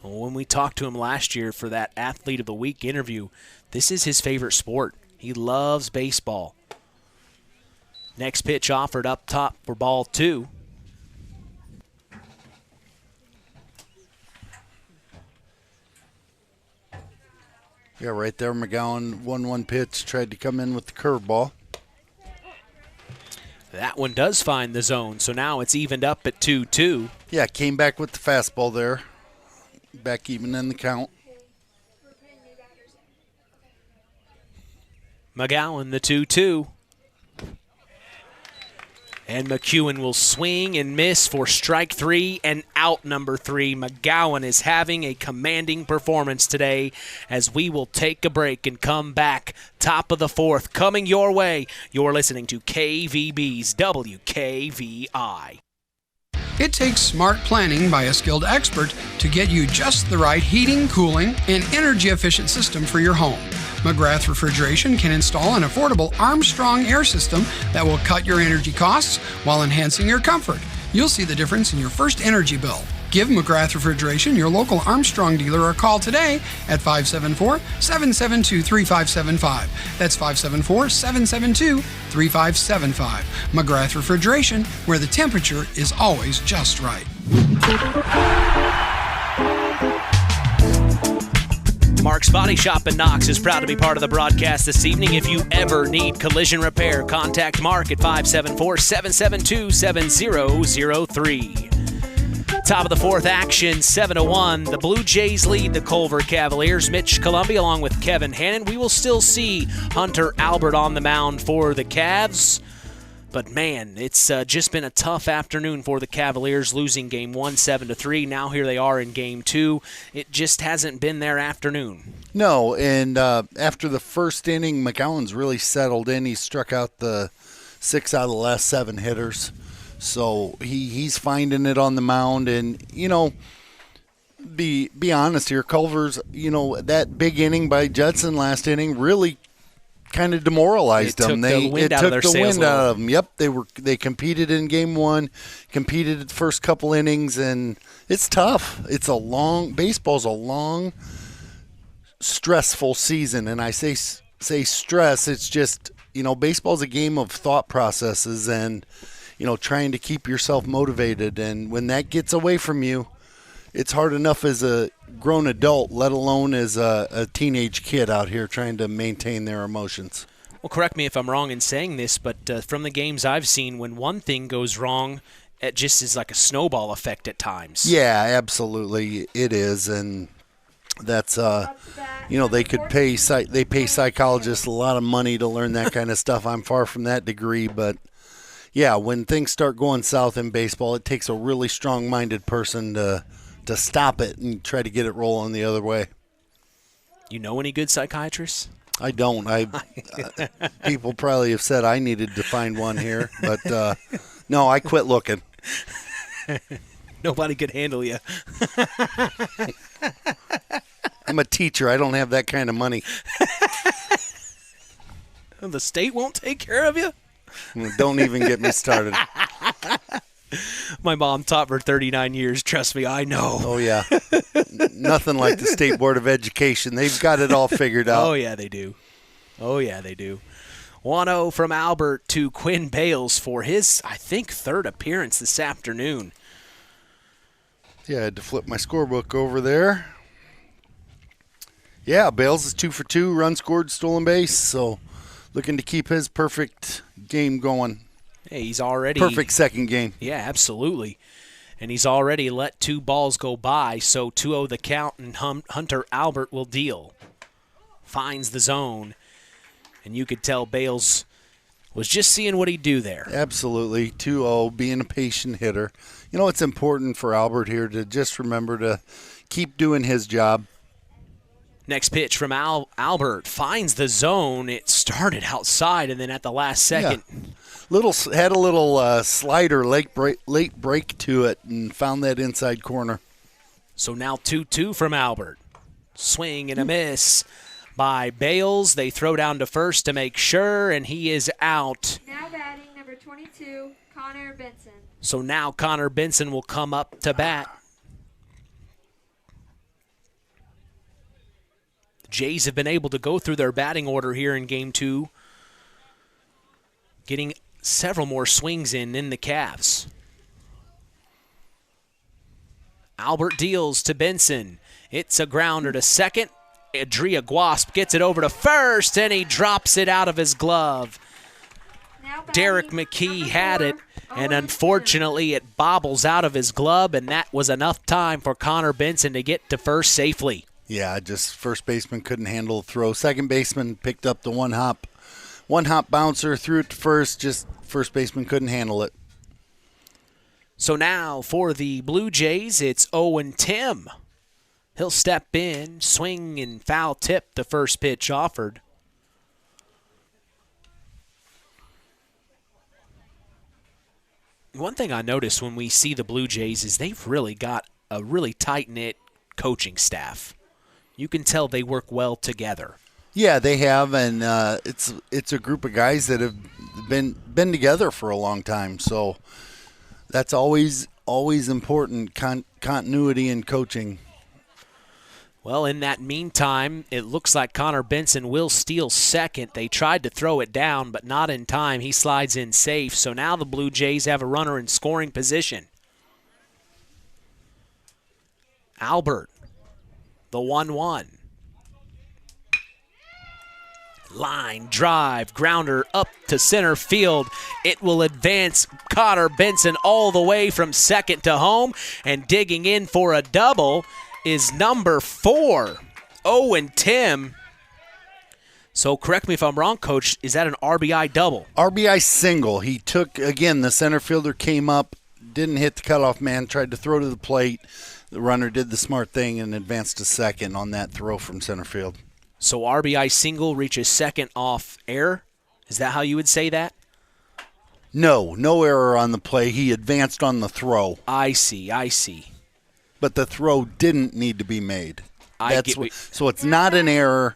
When we talked to him last year for that Athlete of the Week interview, this is his favorite sport. He loves baseball. Next pitch offered up top for ball 2. Yeah, right there, McGowan, 1-1 pitch, tried to come in with the curveball. That one does find the zone, so now it's evened up at 2-2. Yeah, came back with the fastball there. Back even in the count. McGowan, the 2-2. And McEwen will swing and miss for strike 3 and out number 3. McGowan is having a commanding performance today as we will take a break and come back. Top of the 4th coming your way. You're listening to KVB's WKVI. It takes smart planning by a skilled expert to get you just the right heating, cooling, and energy-efficient system for your home. McGrath Refrigeration can install an affordable Armstrong air system that will cut your energy costs while enhancing your comfort. You'll see the difference in your first energy bill. Give McGrath Refrigeration, your local Armstrong dealer, a call today at 574-772-3575. That's 574-772-3575. McGrath Refrigeration, where the temperature is always just right. Mark's Body Shop in Knox is proud to be part of the broadcast this evening. If you ever need collision repair, contact Mark at 574-772-7003. Top of the 4th action, 7-1. The Blue Jays lead the Culver Cavaliers. Mitch Columbia along with Kevin Hannon. We will still see Hunter Albert on the mound for the Cavs. But, man, it's just been a tough afternoon for the Cavaliers, losing Game 1 7-3. Now here they are in Game 2. It just hasn't been their afternoon. No, and after the first inning, McGowan's really settled in. He struck out the 6 out of the last 7 hitters. So he's finding it on the mound. And, be honest here, Culver's, that big inning by Judson last inning really kind of demoralized them. It took the wind out of them. Yep, they competed in Game 1, competed the first couple innings, and it's tough. Baseball's a long, stressful season, and I say stress. It's just baseball's a game of thought processes and trying to keep yourself motivated, and when that gets away from you, it's hard enough as a grown adult, let alone as a teenage kid out here trying to maintain their emotions. Well, correct me if I'm wrong in saying this, but from the games I've seen, when one thing goes wrong, it just is like a snowball effect at times. Yeah, absolutely, it is, and that's they pay psychologists a lot of money to learn that kind of stuff. I'm far from that degree, but yeah, when things start going south in baseball, it takes a really strong-minded person to stop it and try to get it rolling the other way. You know any good psychiatrists? I don't. People probably have said I needed to find one here, but no, I quit looking. Nobody could handle you. I'm a teacher. I don't have that kind of money. The state won't take care of you? Don't even get me started. My mom taught for 39 years. Trust me, I know. Oh, yeah. Nothing like the State Board of Education. They've got it all figured out. Oh, yeah, they do. 1-0 from Albert to Quinn Bales for his, I think, 3rd appearance this afternoon. Yeah, I had to flip my scorebook over there. Yeah, Bales is 2 for 2, run scored, stolen base, so looking to keep his perfect game going. Hey, he's already perfect second game. Yeah, absolutely. And he's already let 2 balls go by, so 2-0 the count, and Hunter Albert will deal. Finds the zone, and you could tell Bales was just seeing what he'd do there. Absolutely, 2-0, being a patient hitter. It's important for Albert here to just remember to keep doing his job. Next pitch from Albert finds the zone. It started outside, and then at the last second. Yeah. Had a little slider, late break to it, and found that inside corner. So now 2-2 from Albert. Swing and a miss by Bales. They throw down to first to make sure, and he is out. Now batting number 22, Connor Benson. So now Connor Benson will come up to bat. Jays have been able to go through their batting order here in Game 2, getting several more swings in the Cavs. Albert deals to Benson. It's a grounder to second. Adria Guasp gets it over to first, and he drops it out of his glove. Derek McKee had it, and unfortunately it bobbles out of his glove, and that was enough time for Connor Benson to get to first safely. Yeah, just first baseman couldn't handle the throw. Second baseman picked up the one hop one-hop bouncer, threw it to first, just first baseman couldn't handle it. So now for the Blue Jays, it's Owen Tim. He'll step in, swing, and foul tip the first pitch offered. One thing I noticed when we see the Blue Jays is they've really got a really tight-knit coaching staff. You can tell they work well together. Yeah, they have, and it's a group of guys that have been together for a long time. So that's always important, continuity in coaching. Well, in that meantime, it looks like Connor Benson will steal second. They tried to throw it down, but not in time. He slides in safe. So now the Blue Jays have a runner in scoring position. Albert, the 1-1. Line drive, grounder up to center field. It will advance Connor Benson all the way from second to home, and digging in for a double is number 4, Owen Tim. So correct me if I'm wrong, Coach, is that an RBI double? RBI single. He took, again, the center fielder came up, didn't hit the cutoff man, tried to throw to the plate. The runner did the smart thing and advanced to second on that throw from center field. So RBI single reaches second off error? Is that how you would say that? No error on the play. He advanced on the throw. I see. But the throw didn't need to be made. So it's not an error,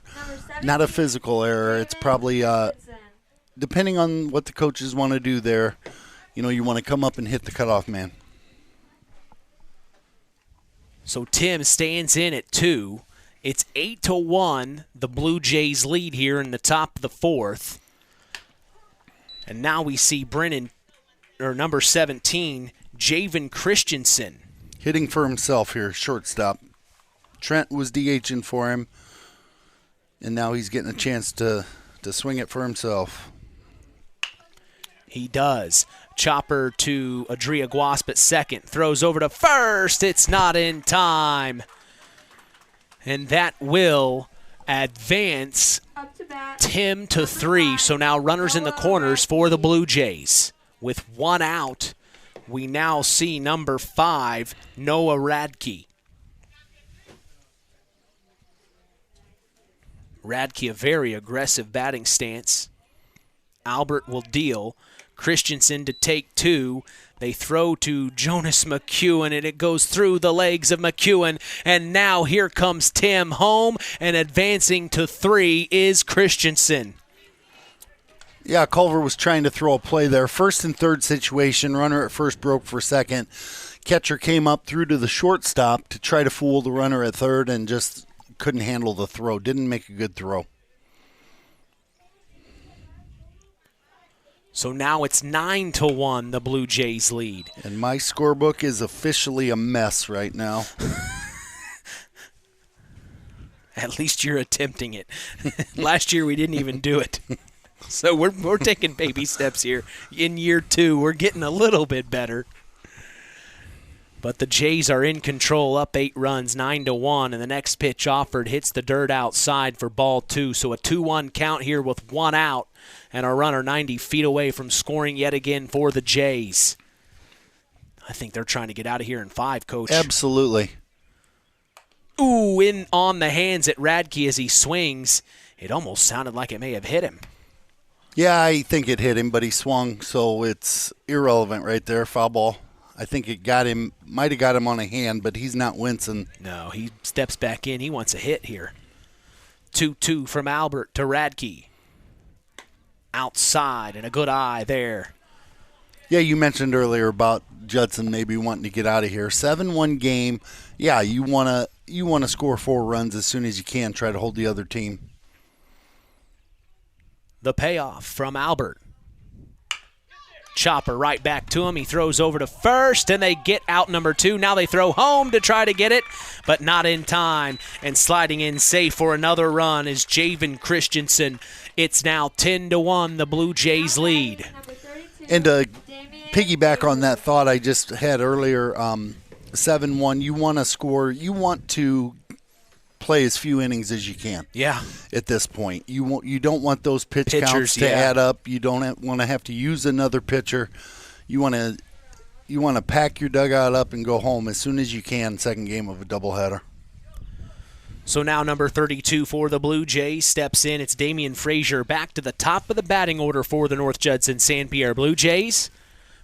not a physical error. It's probably, depending on what the coaches want to do there, you want to come up and hit the cutoff man. So Tim stands in at 2. It's 8-1, the Blue Jays lead here in the top of the 4th. And now we see number 17, Javen Christensen. Hitting for himself here, shortstop. Trent was DHing for him, and now he's getting a chance to swing it for himself. He does. Chopper to Adria Guasp at second. Throws over to first. It's not in time. And that will advance Tim to 3. So now runners in the corners for the Blue Jays. With one out, we now see number 5, Noah Radke. Radke, a very aggressive batting stance. Albert will deal. Christensen to take 2. They throw to Jonas McEwen, and it goes through the legs of McEwen. And now here comes Tim home, and advancing to 3 is Christensen. Yeah, Culver was trying to throw a play there. First and third situation. Runner at first broke for second. Catcher came up through to the shortstop to try to fool the runner at third and just couldn't handle the throw. Didn't make a good throw. So now it's 9-1, the Blue Jays lead. And my scorebook is officially a mess right now. At least you're attempting it. Last year we didn't even do it. So we're taking baby steps here. In year 2, we're getting a little bit better. But the Jays are in control, up 8 runs, 9-1, and the next pitch offered hits the dirt outside for ball 2. So a 2-1 count here with one out, and our runner 90 feet away from scoring yet again for the Jays. I think they're trying to get out of here in 5, Coach. Absolutely. Ooh, in on the hands at Radke as he swings. It almost sounded like it may have hit him. Yeah, I think it hit him, but he swung, so it's irrelevant right there, foul ball. I think it might have got him on a hand, but he's not wincing. No, he steps back in. He wants a hit here. 2-2 from Albert to Radke. Outside, and a good eye there. Yeah, you mentioned earlier about Judson maybe wanting to get out of here. 7-1 game. Yeah, you want to score 4 runs as soon as you can, try to hold the other team. The payoff from Albert. Chopper right back to him. He throws over to first, and they get out number 2. Now they throw home to try to get it, but not in time. And sliding in safe for another run is Javen Christensen. It's now 10-1, the Blue Jays lead. And to piggyback on that thought I just had earlier, 7-1, you want to score. You want to play as few innings as you can. Yeah. At this point, you don't want those pitchers counts to yeah. add up. You don't want to have to use another pitcher. You want to pack your dugout up and go home as soon as you can. Second game of a doubleheader. So now number 32 for the Blue Jays steps in. It's Damian Frazier back to the top of the batting order for the North Judson-San Pierre Blue Jays.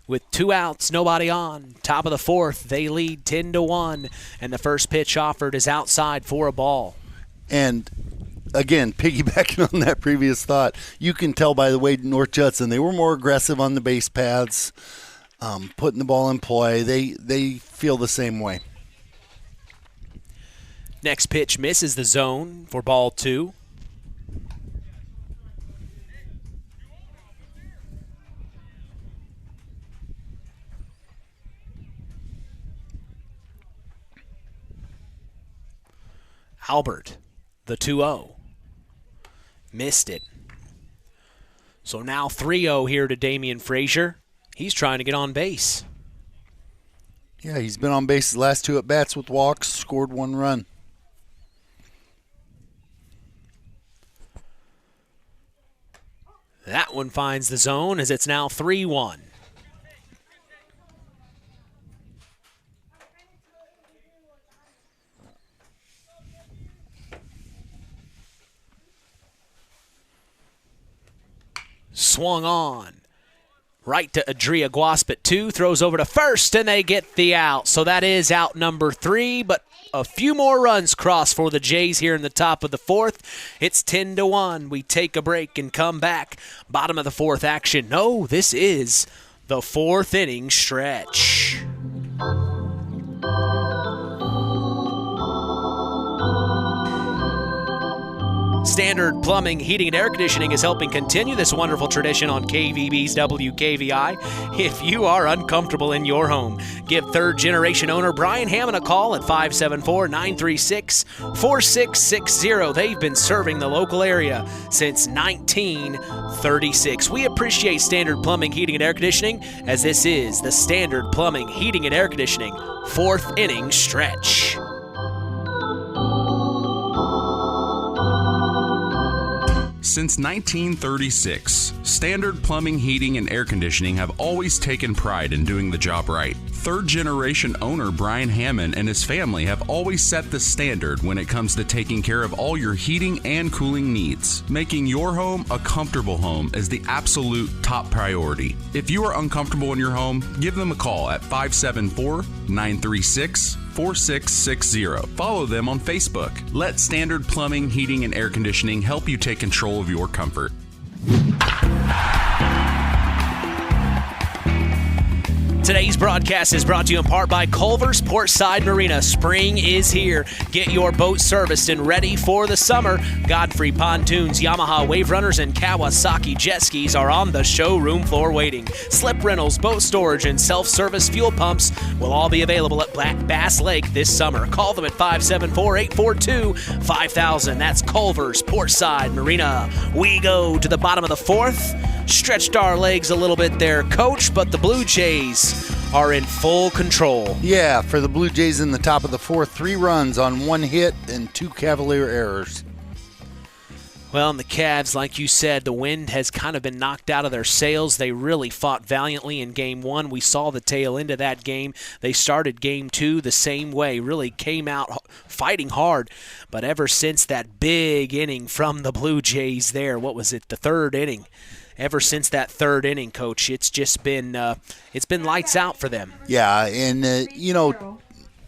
With 2 outs, nobody on. Top of the 4th, they lead 10-1, and the first pitch offered is outside for a ball. And again, piggybacking on that previous thought, you can tell by the way North Judson, they were more aggressive on the base paths, putting the ball in play. They feel the same way. Next pitch misses the zone for ball 2. Albert, the 2-0. Missed it. So now 3-0 here to Damian Frazier. He's trying to get on base. Yeah, he's been on base the last 2 at-bats with walks, scored 1 run. That one finds the zone as it's now 3-1. Swung on. Right to Adria Guasp at 2. Throws over to first, and they get the out. So that is out number 3, but a few more runs cross for the Jays here in the top of the 4th. It's 10-1. We take a break and come back. Bottom of the 4th action. No, this is the 4th inning stretch. Standard Plumbing, Heating, and Air Conditioning is helping continue this wonderful tradition on KVB's WKVI. If you are uncomfortable in your home, give third-generation owner Brian Hammond a call at 574-936-4660. They've been serving the local area since 1936. We appreciate Standard Plumbing, Heating, and Air Conditioning, as this is the Standard Plumbing, Heating, and Air Conditioning 4th inning stretch. Since 1936, Standard Plumbing, Heating, and Air Conditioning have always taken pride in doing the job right. Third-generation owner Brian Hammond and his family have always set the standard when it comes to taking care of all your heating and cooling needs. Making your home a comfortable home is the absolute top priority. If you are uncomfortable in your home, give them a call at 574-936-4660. Follow them on Facebook. Let Standard Plumbing, Heating, and Air Conditioning help you take control of your comfort. Today's broadcast is brought to you in part by Culver's Portside Marina. Spring is here. Get your boat serviced and ready for the summer. Godfrey Pontoons, Yamaha Wave Runners, and Kawasaki Jet Skis are on the showroom floor waiting. Slip rentals, boat storage, and self-service fuel pumps will all be available at Black Bass Lake this summer. Call them at 574-842-5000. That's Culver's Portside Marina. We go to the bottom of the 4th. Stretched our legs a little bit there, Coach, but the Blue Jays are in full control. Yeah, for the Blue Jays in the top of the 4th, 3 runs on 1 hit and 2 Cavalier errors. Well, and the Cavs, like you said, the wind has kind of been knocked out of their sails. They really fought valiantly in Game 1. We saw the tail end of that game. They started Game 2 the same way, really came out fighting hard. But ever since that big inning from the Blue Jays there, what was it, the 3rd inning? Ever since that 3rd inning, Coach, it's just been lights out for them. Yeah, and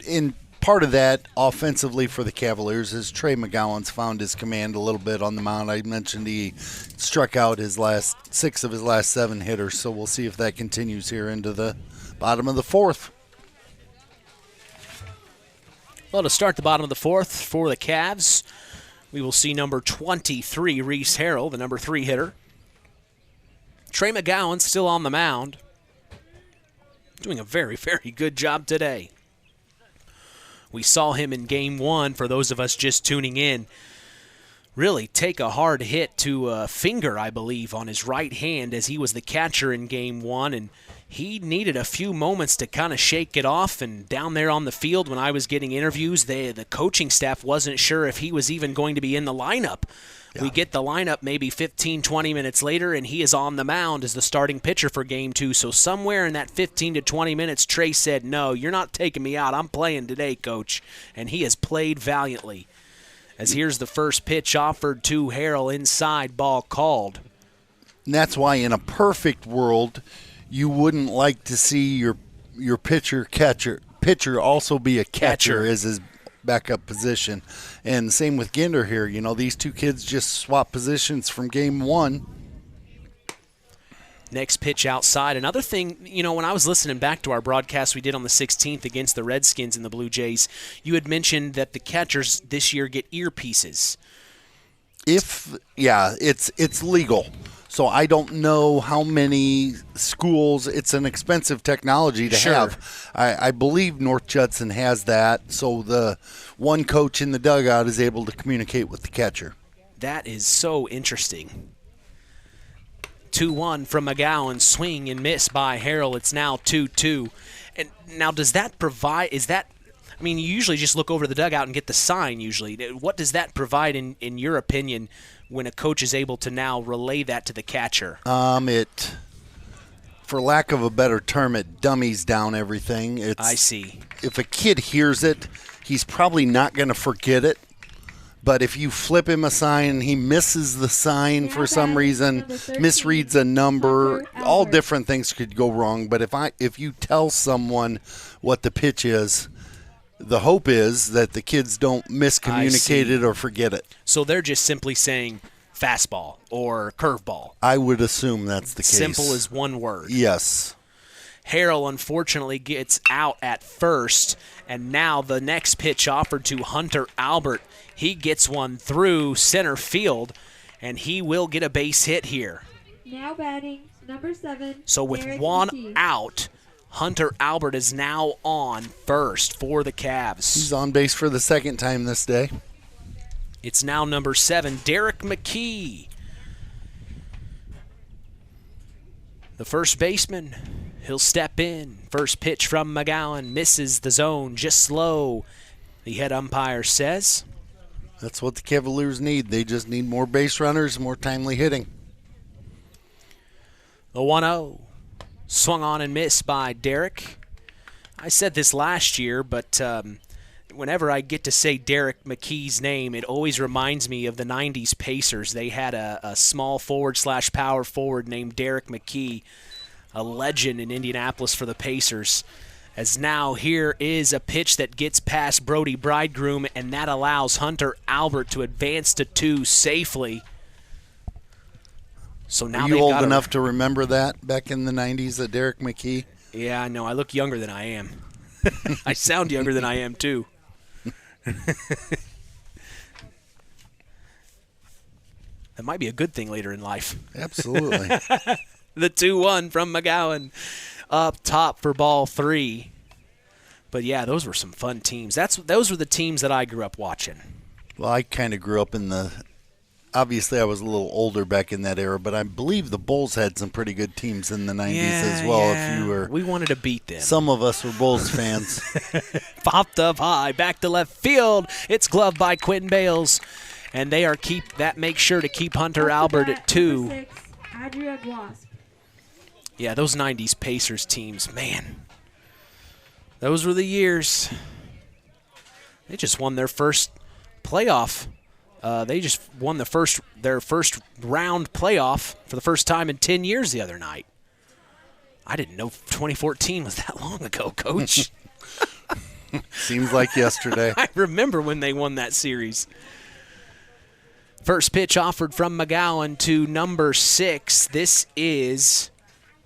in part of that offensively for the Cavaliers is Trey McGowan's found his command a little bit on the mound. I mentioned he struck out his last 6 of his last 7 hitters, so we'll see if that continues here into the bottom of the 4th. Well, to start the bottom of the 4th for the Cavs, we will see number 23, Reese Harrell, the number 3 hitter. Trey McGowan still on the mound, doing a very, very good job today. We saw him in Game 1, for those of us just tuning in, really take a hard hit to a finger, I believe, on his right hand as he was the catcher in Game 1, and he needed a few moments to kind of shake it off, and down there on the field when I was getting interviews, the coaching staff wasn't sure if he was even going to be in the lineup. Yeah. We get the lineup maybe 15, 20 minutes later, and he is on the mound as the starting pitcher for Game 2. So somewhere in that 15 to 20 minutes, Trey said, no, you're not taking me out. I'm playing today, Coach. And he has played valiantly. As here's the first pitch offered to Harrell, inside, ball called. And that's why in a perfect world, you wouldn't like to see your pitcher also be a catcher as his backup position. And same with Ginder here. These two kids just swap positions from Game 1. Next pitch outside. Another thing, when I was listening back to our broadcast we did on the 16th against the Redskins and the Blue Jays, you had mentioned that the catchers this year get earpieces. It's legal. So I don't know how many schools. It's an expensive technology to have. I believe North Judson has that, so the one coach in the dugout is able to communicate with the catcher. That is so interesting. 2-1 from McGowan, swing and miss by Harrell. It's now 2-2. And now does that provide, you usually just look over the dugout and get the sign usually. What does that provide in your opinion when a coach is able to now relay that to the catcher? It, for lack of a better term, it dummies down everything. I see. If a kid hears it, he's probably not going to forget it. But if you flip him a sign and he misses the sign for some reason, misreads a number, all different things could go wrong. But if you tell someone what the pitch is, the hope is that the kids don't miscommunicate it or forget it. So they're just simply saying fastball or curveball. I would assume that's the case. Simple as one word. Yes. Harrell unfortunately gets out at first, and now the next pitch offered to Hunter Albert. He gets one through center field, and he will get a base hit here. Now batting, number 7. So with Derek one McKee. out, Hunter Albert is now on first for the Cavs. He's on base for the second time this day. It's now number 7, Derek McKee. The first baseman, he'll step in. First pitch from McGowan, misses the zone, just slow, the head umpire says. That's what the Cavaliers need. They just need more base runners, more timely hitting. The 1-0. Swung on and missed by Derek. I said this last year, but whenever I get to say Derek McKee's name, it always reminds me of the 90s Pacers. They had a small forward/power forward named Derek McKee, a legend in Indianapolis for the Pacers. As now here is a pitch that gets past Brody Bridegroom, and that allows Hunter Albert to advance to 2 safely. So now Are you old enough to remember that back in the 90s, that Derek McKee? Yeah, I know. I look younger than I am. I sound younger than I am, too. That might be a good thing later in life. Absolutely. The 2-1 from McGowan up top for ball 3. But, yeah, those were some fun teams. Those were the teams that I grew up watching. Well, I kind of grew up in the – obviously I was a little older back in that era, but I believe the Bulls had some pretty good teams in the 90s as well. Yeah. If you were, we wanted to beat them. Some of us were Bulls fans. Popped up high, back to left field. It's gloved by Quentin Bales. And they are make sure to keep Hunter Albert at 2. 6, Adria Guasp. Yeah, those 90s Pacers teams, man. Those were the years. They just won their first playoff. They just won their first round playoff for the first time in 10 years the other night. I didn't know 2014 was that long ago, Coach. Seems like yesterday. I remember when they won that series. First pitch offered from McGowan to number 6. This is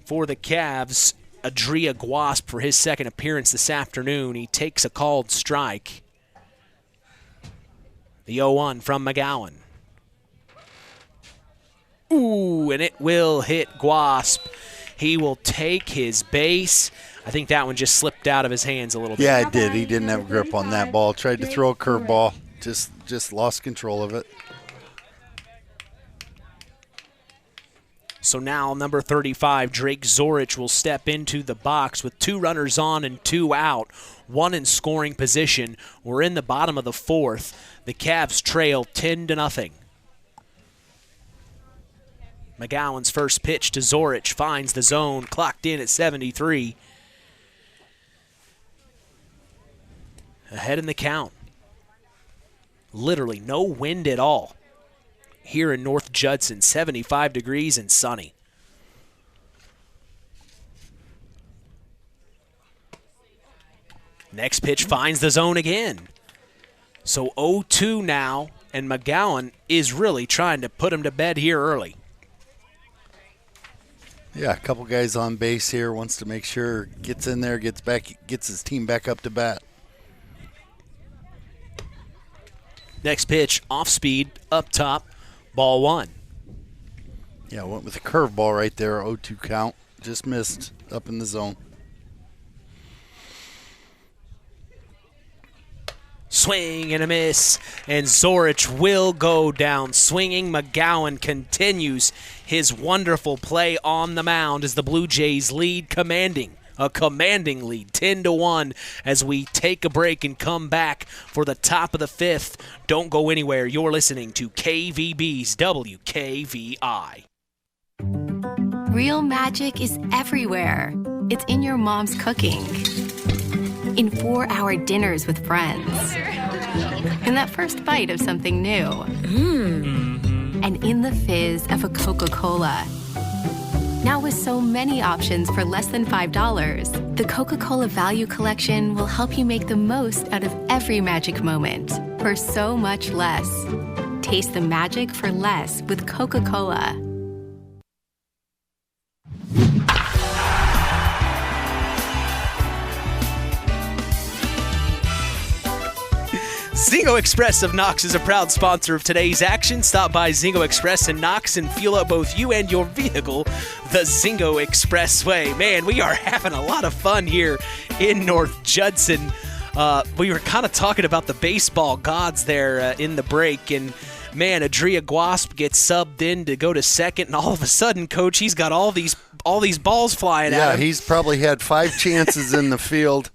for the Cavs, Adria Guasp, for his second appearance this afternoon. He takes a called strike. The 0-1 from McGowan. Ooh, and it will hit Guasp. He will take his base. I think that one just slipped out of his hands a little bit. Yeah, it did. He didn't have a grip on that ball. Tried to throw a curveball. Just lost control of it. So now number 35, Drake Zorich, will step into the box with 2 runners on and 2 out, 1 in scoring position. We're in the bottom of the 4th. The Cavs trail 10-0. McGowan's first pitch to Zorich finds the zone, clocked in at 73. Ahead in the count. Literally no wind at all here in North Judson, 75 degrees and sunny. Next pitch finds the zone again. So 0-2 now, and McGowan is really trying to put him to bed here early. Yeah, a couple guys on base here, wants to make sure, gets in there, gets his team back up to bat. Next pitch, off speed, up top, ball 1. Yeah, went with a curveball right there, 0-2 count. Just missed up in the zone. Swing and a miss, and Zorich will go down swinging. McGowan continues his wonderful play on the mound as the Blue Jays lead a commanding lead, 10-1, as we take a break and come back for the top of the 5th. Don't go anywhere. You're listening to KVB's WKVI. Real magic is everywhere. It's in your mom's cooking, in 4-hour dinners with friends, in that first bite of something new, and in the fizz of a Coca-Cola. Now with so many options for less than $5, the Coca-Cola Value Collection will help you make the most out of every magic moment for so much less. Taste the magic for less with Coca-Cola. Zingo Express of Knox is a proud sponsor of today's action. Stop by Zingo Express in Knox and fuel up both you and your vehicle the Zingo Expressway. Man, we are having a lot of fun here in North Judson. We were kind of talking about the baseball gods there in the break, and man, Adria Guasp gets subbed in to go to second, and all of a sudden, Coach, he's got all these balls flying at him. Yeah, he's probably had 5 chances in the field.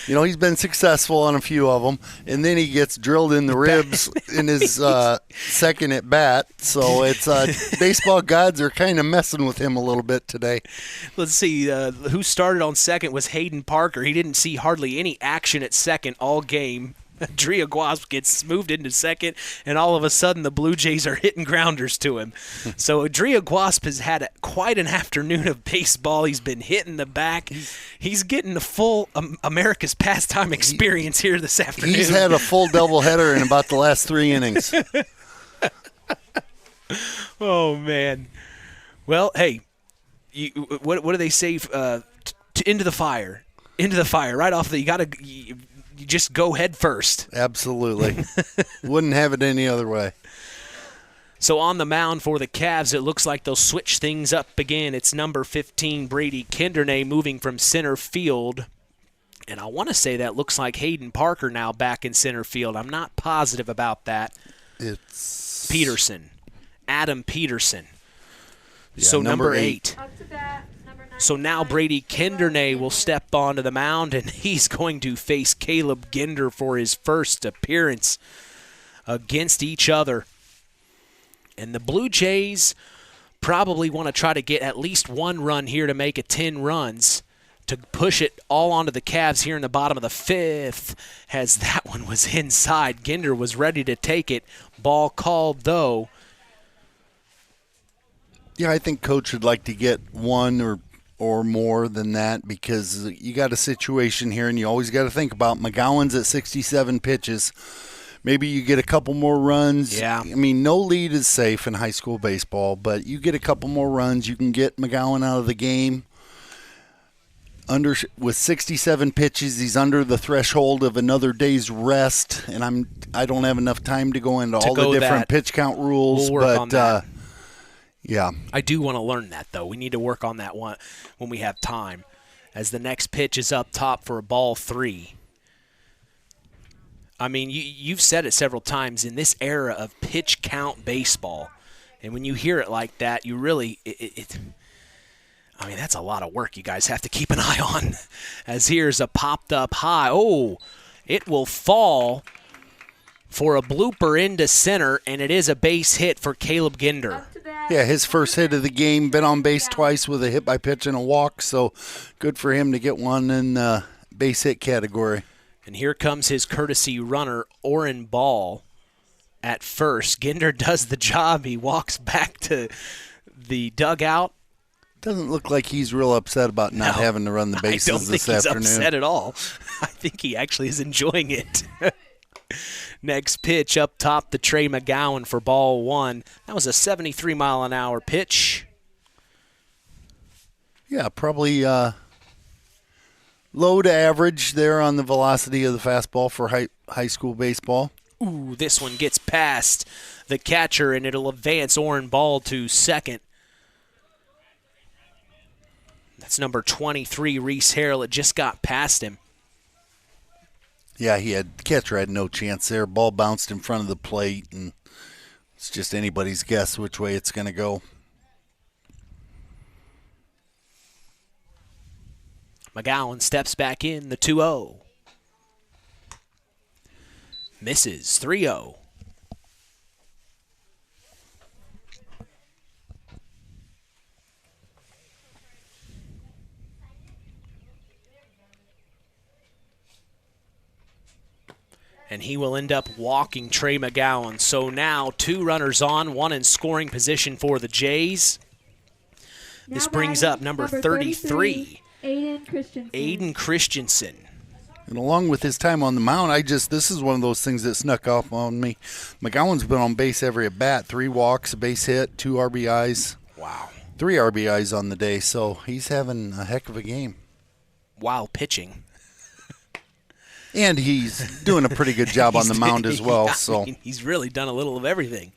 You know, he's been successful on a few of them, and then he gets drilled in the ribs in his second at bat. So it's baseball gods are kind of messing with him a little bit today. Let's see, who started on second was Hayden Parker. He didn't see hardly any action at second all game. Adria Guasp gets moved into second, and all of a sudden the Blue Jays are hitting grounders to him. So Adria Guasp has had quite an afternoon of baseball. He's been hitting the back. He's getting the full America's pastime experience here this afternoon. He's had a full doubleheader in about the last 3 innings. Oh, man. Well, hey, what do they say? Into the fire. Into the fire. Right off the – you got to – you just go head first. Absolutely. Wouldn't have it any other way. So on the mound for the Cavs, it looks like they'll switch things up again. It's number 15, Brady Kindernay, moving from center field. And I want to say that looks like Hayden Parker now back in center field. I'm not positive about that. It's Peterson. Adam Peterson. Yeah, so number 8. So now Brady Kindernay will step onto the mound, and he's going to face Caleb Ginder for his first appearance against each other. And the Blue Jays probably want to try to get at least 1 run here to make it 10 runs to push it all onto the Cavs here in the bottom of the 5th, as that one was inside. Ginder was ready to take it. Ball called, though. Yeah, I think Coach would like to get 1 or more than that, because you got a situation here, and you always got to think about McGowan's at 67 pitches. Maybe you get a couple more runs. Yeah. I mean, no lead is safe in high school baseball, but you get a couple more runs, you can get McGowan out of the game. With 67 pitches, he's under the threshold of another day's rest, and I don't have enough time to go into all the different pitch count rules. We'll work on that. Yeah. I do want to learn that, though. We need to work on that one when we have time, as the next pitch is up top for a ball 3. I mean, you've said it several times, in this era of pitch count baseball, And when you hear it like that, you really I mean, that's a lot of work you guys have to keep an eye on. As here's a popped up high. Oh, it will fall for a blooper into center, and it is a base hit for Caleb Ginder. Yeah, his first hit of the game, been on base twice with a hit by pitch and a walk, so good for him to get one in the base hit category. And here comes his courtesy runner, Oren Ball, at first. Ginder does the job. He walks back to the dugout. Doesn't look like he's real upset about not having to run the bases this afternoon. I don't think he's upset at all. I think he actually is enjoying it. Next pitch up top to Trey McGowan for ball one. That was a 73-mile-an-hour pitch. Yeah, probably low to average there on the velocity of the fastball for high school baseball. Ooh, this one gets past the catcher, and it'll advance Oren Ball to second. That's number 23, Reese Harrell. It just got past him. Yeah, catcher had no chance there. Ball bounced in front of the plate, and it's just anybody's guess which way it's going to go. McGowan steps back in, the 2-0. Misses, 3-0. And he will end up walking Trey McGowan. So now 2 runners on, 1 in scoring position for the Jays. This brings up number 33, Aiden Christensen. And along with his time on the mound, this is one of those things that snuck up on me. McGowan's been on base every at bat, 3 walks, a base hit, 2 RBIs. Wow. 3 RBIs on the day, so he's having a heck of a game. While pitching. And he's doing a pretty good job on the mound as well. Yeah, So I mean, he's really done a little of everything.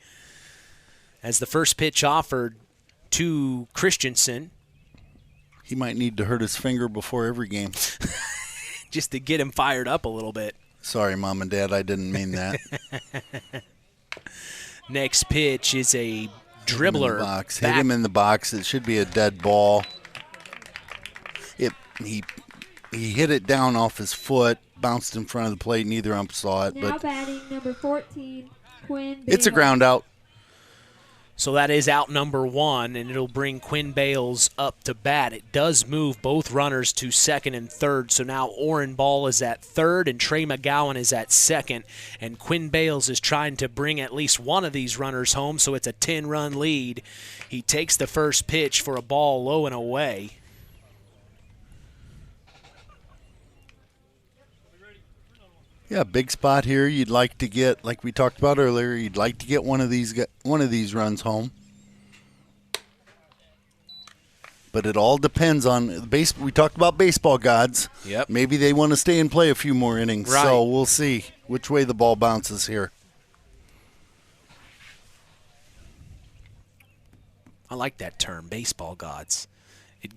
As the first pitch offered to Christensen. He might need to hurt his finger before every game. Just to get him fired up a little bit. Sorry, Mom and Dad, I didn't mean that. Next pitch is a dribbler. Hit him in the box. It should be a dead ball. He hit it down off his foot, bounced in front of the plate. Neither ump saw it. Now but batting number 14, Quinn Bales. It's a ground out. So that is out number 1, and it'll bring Quinn Bales up to bat. It does move both runners to second and third, so now Oren Ball is at third and Trey McGowan is at second, and Quinn Bales is trying to bring at least one of these runners home, so it's a 10-run lead. He takes the first pitch for a ball low and away. Yeah, big spot here. You'd like to get, like we talked about earlier, you'd like to get one of these runs home. But it all depends on the base. We talked about baseball gods. Yep. Maybe they want to stay and play a few more innings. Right. So we'll see which way the ball bounces here. I like that term, baseball gods. It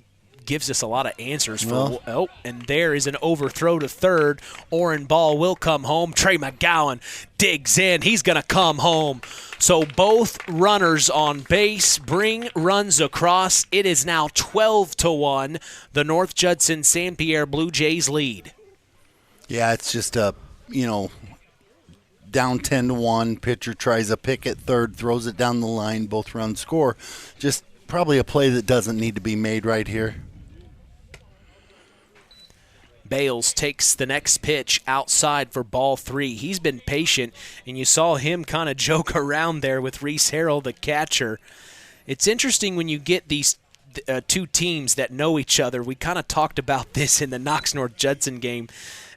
gives us a lot of answers. And there is an overthrow to third. Oren Ball will come home. Trey McGowan digs in. He's going to come home. So both runners on base bring runs across. It is now 12-1. The North Judson-San Pierre Blue Jays lead. Yeah, it's just down 10-1. Pitcher tries a pick at third, throws it down the line. Both runs score. Just probably a play that doesn't need to be made right here. Bales takes the next pitch outside for ball 3. He's been patient, and you saw him kind of joke around there with Reese Harrell, the catcher. It's interesting when you get these two teams that know each other. We kind of talked about this in the Knox-North Judson game.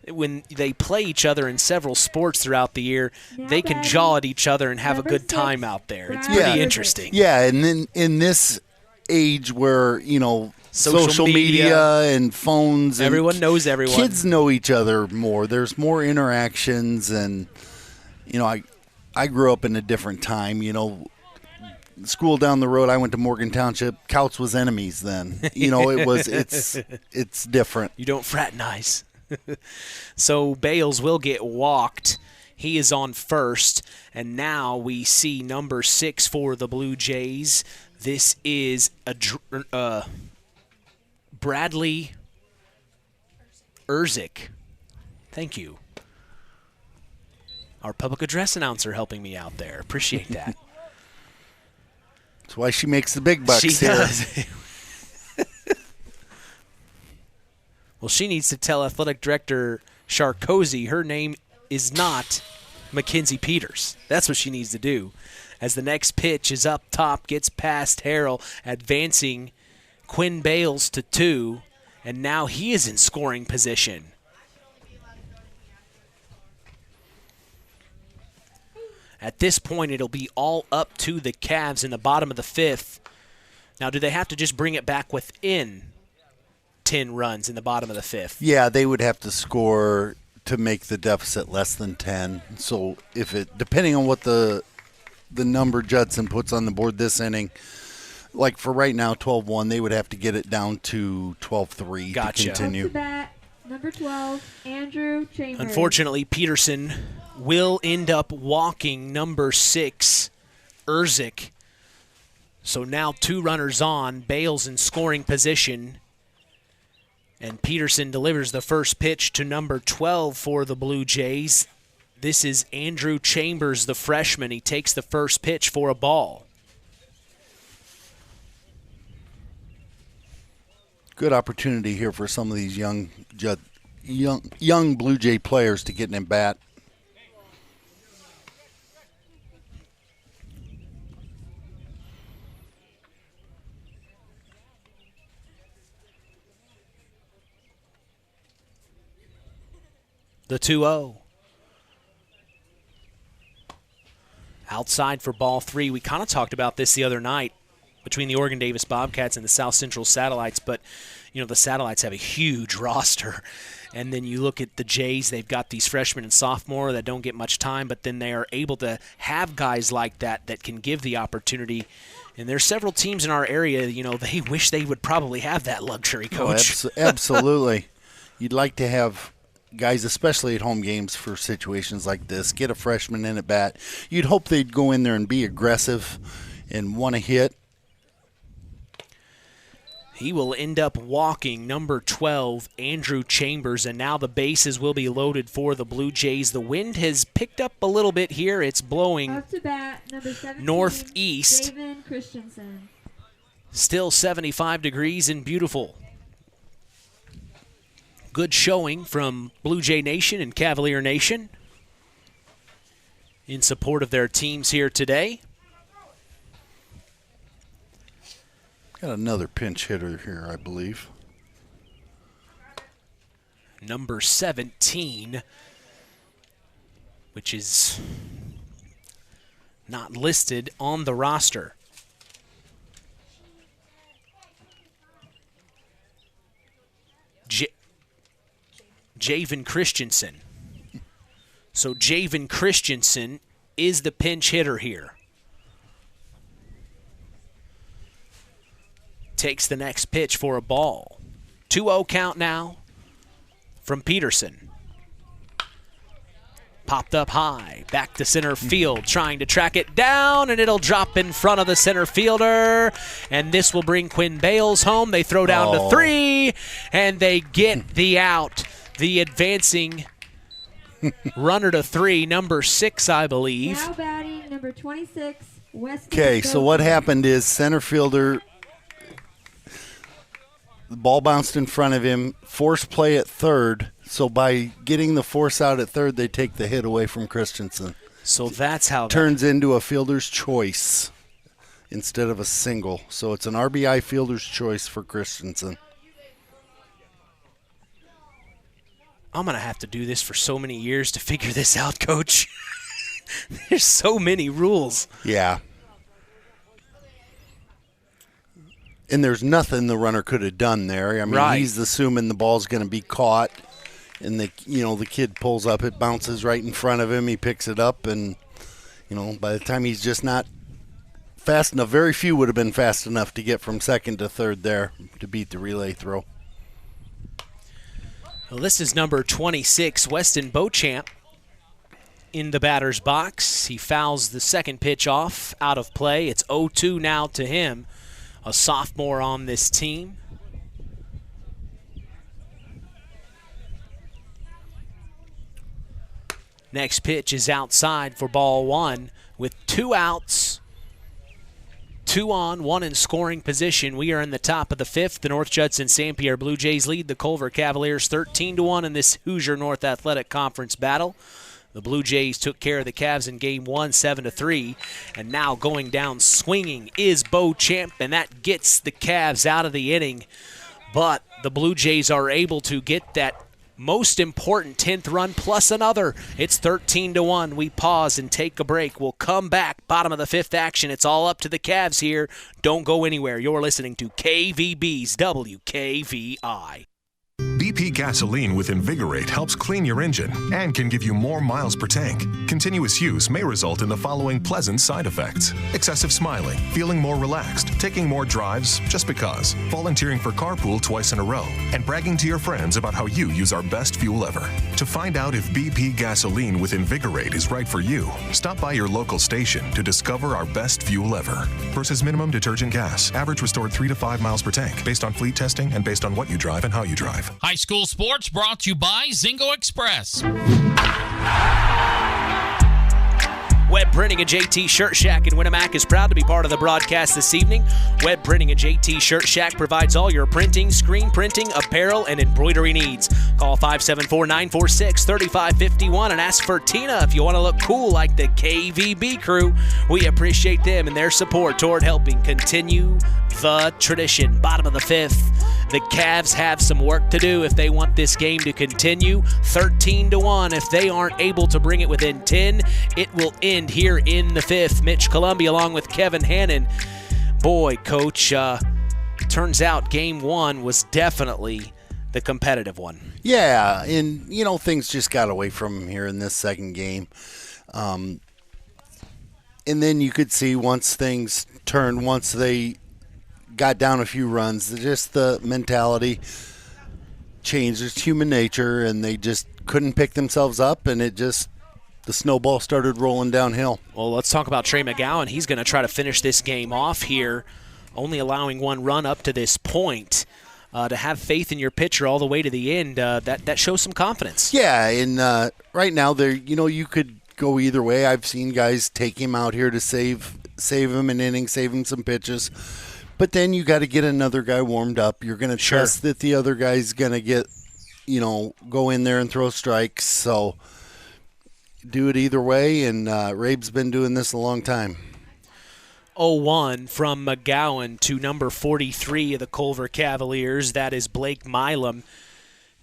When they play each other in several sports throughout the year, they can jaw at each other and have a good time out there. It's pretty interesting. Yeah, and then in this age where, social media and phones. And everyone knows everyone. Kids know each other more. There's more interactions, and I grew up in a different time. School down the road, I went to Morgan Township. Couts was enemies then. It's different. You don't fraternize. So Bales will get walked He is on first, and now we see number 6 for the Blue Jays. This is Bradley Erzik. Thank you. Our public address announcer helping me out there. Appreciate that. That's why she makes the big bucks She here. does. Well, she needs to tell athletic director Sharkozy her name is not Mackenzie Peters. That's what she needs to do. As the next pitch is up top, gets past Harrell, advancing Quinn Bales to 2, and now he is in scoring position. At this point, it'll be all up to the Cavs in the bottom of the 5th. Now, do they have to just bring it back within 10 runs in the bottom of the 5th? Yeah, they would have to score to make the deficit less than 10. So if it, depending on what the number Judson puts on the board this inning, like for right now, 12-1, they would have to get it down to 12-3 to continue. Up to bat, number 12, Andrew Chambers. Unfortunately, Peterson will end up walking number 6, Erzik. So now 2 runners on, Bales in scoring position, and Peterson delivers the first pitch to number 12 for the Blue Jays. This is Andrew Chambers, the freshman. He takes the first pitch for a ball. Good opportunity here for some of these young Blue Jay players to get in bat. The 2-0. Outside for ball 3. We kind of talked about this the other night between the Oregon Davis Bobcats and the South Central Satellites, but the Satellites have a huge roster. And then you look at the Jays, they've got these freshmen and sophomore that don't get much time, but then they are able to have guys like that can give the opportunity. And there's several teams in our area, they wish they would probably have that luxury, Coach. Oh, absolutely. You'd like to have guys, especially at home games for situations like this, get a freshman in at bat. You'd hope they'd go in there and be aggressive and want to hit. He will end up walking number 12, Andrew Chambers, and now the bases will be loaded for the Blue Jays. The wind has picked up a little bit here. It's blowing up to bat, number 17, northeast. David Christensen. Still 75 degrees and beautiful. Good showing from Blue Jay Nation and Cavalier Nation in support of their teams here today. Got another pinch hitter here, I believe. Number 17, which is not listed on the roster. Javen Christensen. So Javen Christensen is the pinch hitter here. Takes the next pitch for a ball. 2-0 count now from Peterson. Popped up high, back to center field, trying to track it down, and it'll drop in front of the center fielder. And this will bring Quinn Bales home. They throw down to 3, and they get the out. The advancing runner to 3, number 6, I believe. Now batting, number 26, Weston. Okay, so what happened is center fielder, the ball bounced in front of him, force play at third. So by getting the force out at third, they take the hit away from Christensen. So that's how turns into a fielder's choice instead of a single. So it's an RBI fielder's choice for Christensen. I'm going to have to do this for so many years to figure this out, Coach. There's so many rules. Yeah. And there's nothing the runner could have done there. I mean, He's assuming the ball's going to be caught, and the kid pulls up, it bounces right in front of him. He picks it up, and by the time he's just not fast enough, very few would have been fast enough to get from second to third there to beat the relay throw. Well, this is number 26, Weston Beauchamp, in the batter's box. He fouls the second pitch off, out of play. It's 0-2 now to him, a sophomore on this team. Next pitch is outside for ball one with 2 outs. 2 on, 1 in scoring position. We are in the top of the 5th. The North Judson-San Pierre Blue Jays lead the Culver Cavaliers 13-1 in this Hoosier North Athletic Conference battle. The Blue Jays took care of the Cavs in Game 1, 7-3. And now going down swinging is Beauchamp, and that gets the Cavs out of the inning. But the Blue Jays are able to get that most important 10th run plus another. It's 13-1. We pause and take a break. We'll come back. Bottom of the 5th action. It's all up to the Cavs here. Don't go anywhere. You're listening to KVB's WKVI. BP gasoline with Invigorate helps clean your engine and can give you more miles per tank. Continuous use may result in the following pleasant side effects: excessive smiling, feeling more relaxed, taking more drives just because, volunteering for carpool twice in a row, and bragging to your friends about how you use our best fuel ever. To find out if BP gasoline with Invigorate is right for you, stop by your local station to discover our best fuel ever. Versus minimum detergent gas. Average restored 3 to 5 miles per tank, based on fleet testing and based on what you drive and how you drive. High school sports brought to you by Zingo Express. Web Printing and JT Shirt Shack in Winamac is proud to be part of the broadcast this evening. Web Printing and JT Shirt Shack provides all your printing, screen printing, apparel, and embroidery needs. Call 574-946-3551 and ask for Tina if you want to look cool like the KVB crew. We appreciate them and their support toward helping continue the tradition. Bottom of the 5th. The Cavs have some work to do if they want this game to continue. 13-1. If they aren't able to bring it within 10, it will end here in the 5th. Mitch Columbia along with Kevin Hannon. Boy, Coach, turns out Game 1 was definitely the competitive one. Yeah, and, things just got away from him here in this second game. And then you could see once things turned, once they got down a few runs, just the mentality changed. It's human nature, and they just couldn't pick themselves up, and the snowball started rolling downhill. Well, let's talk about Trey McGowan. He's going to try to finish this game off here, only allowing 1 run up to this point. To have faith in your pitcher all the way to the end, that shows some confidence. Yeah, and right now, you could go either way. I've seen guys take him out here to save him an inning, save him some pitches. But then you got to get another guy warmed up. You're going to trust that the other guy's going to get, go in there and throw strikes. So do it either way, and Rabe's been doing this a long time. 0-1 from McGowan to number 43 of the Culver Cavaliers. That is Blake Milam.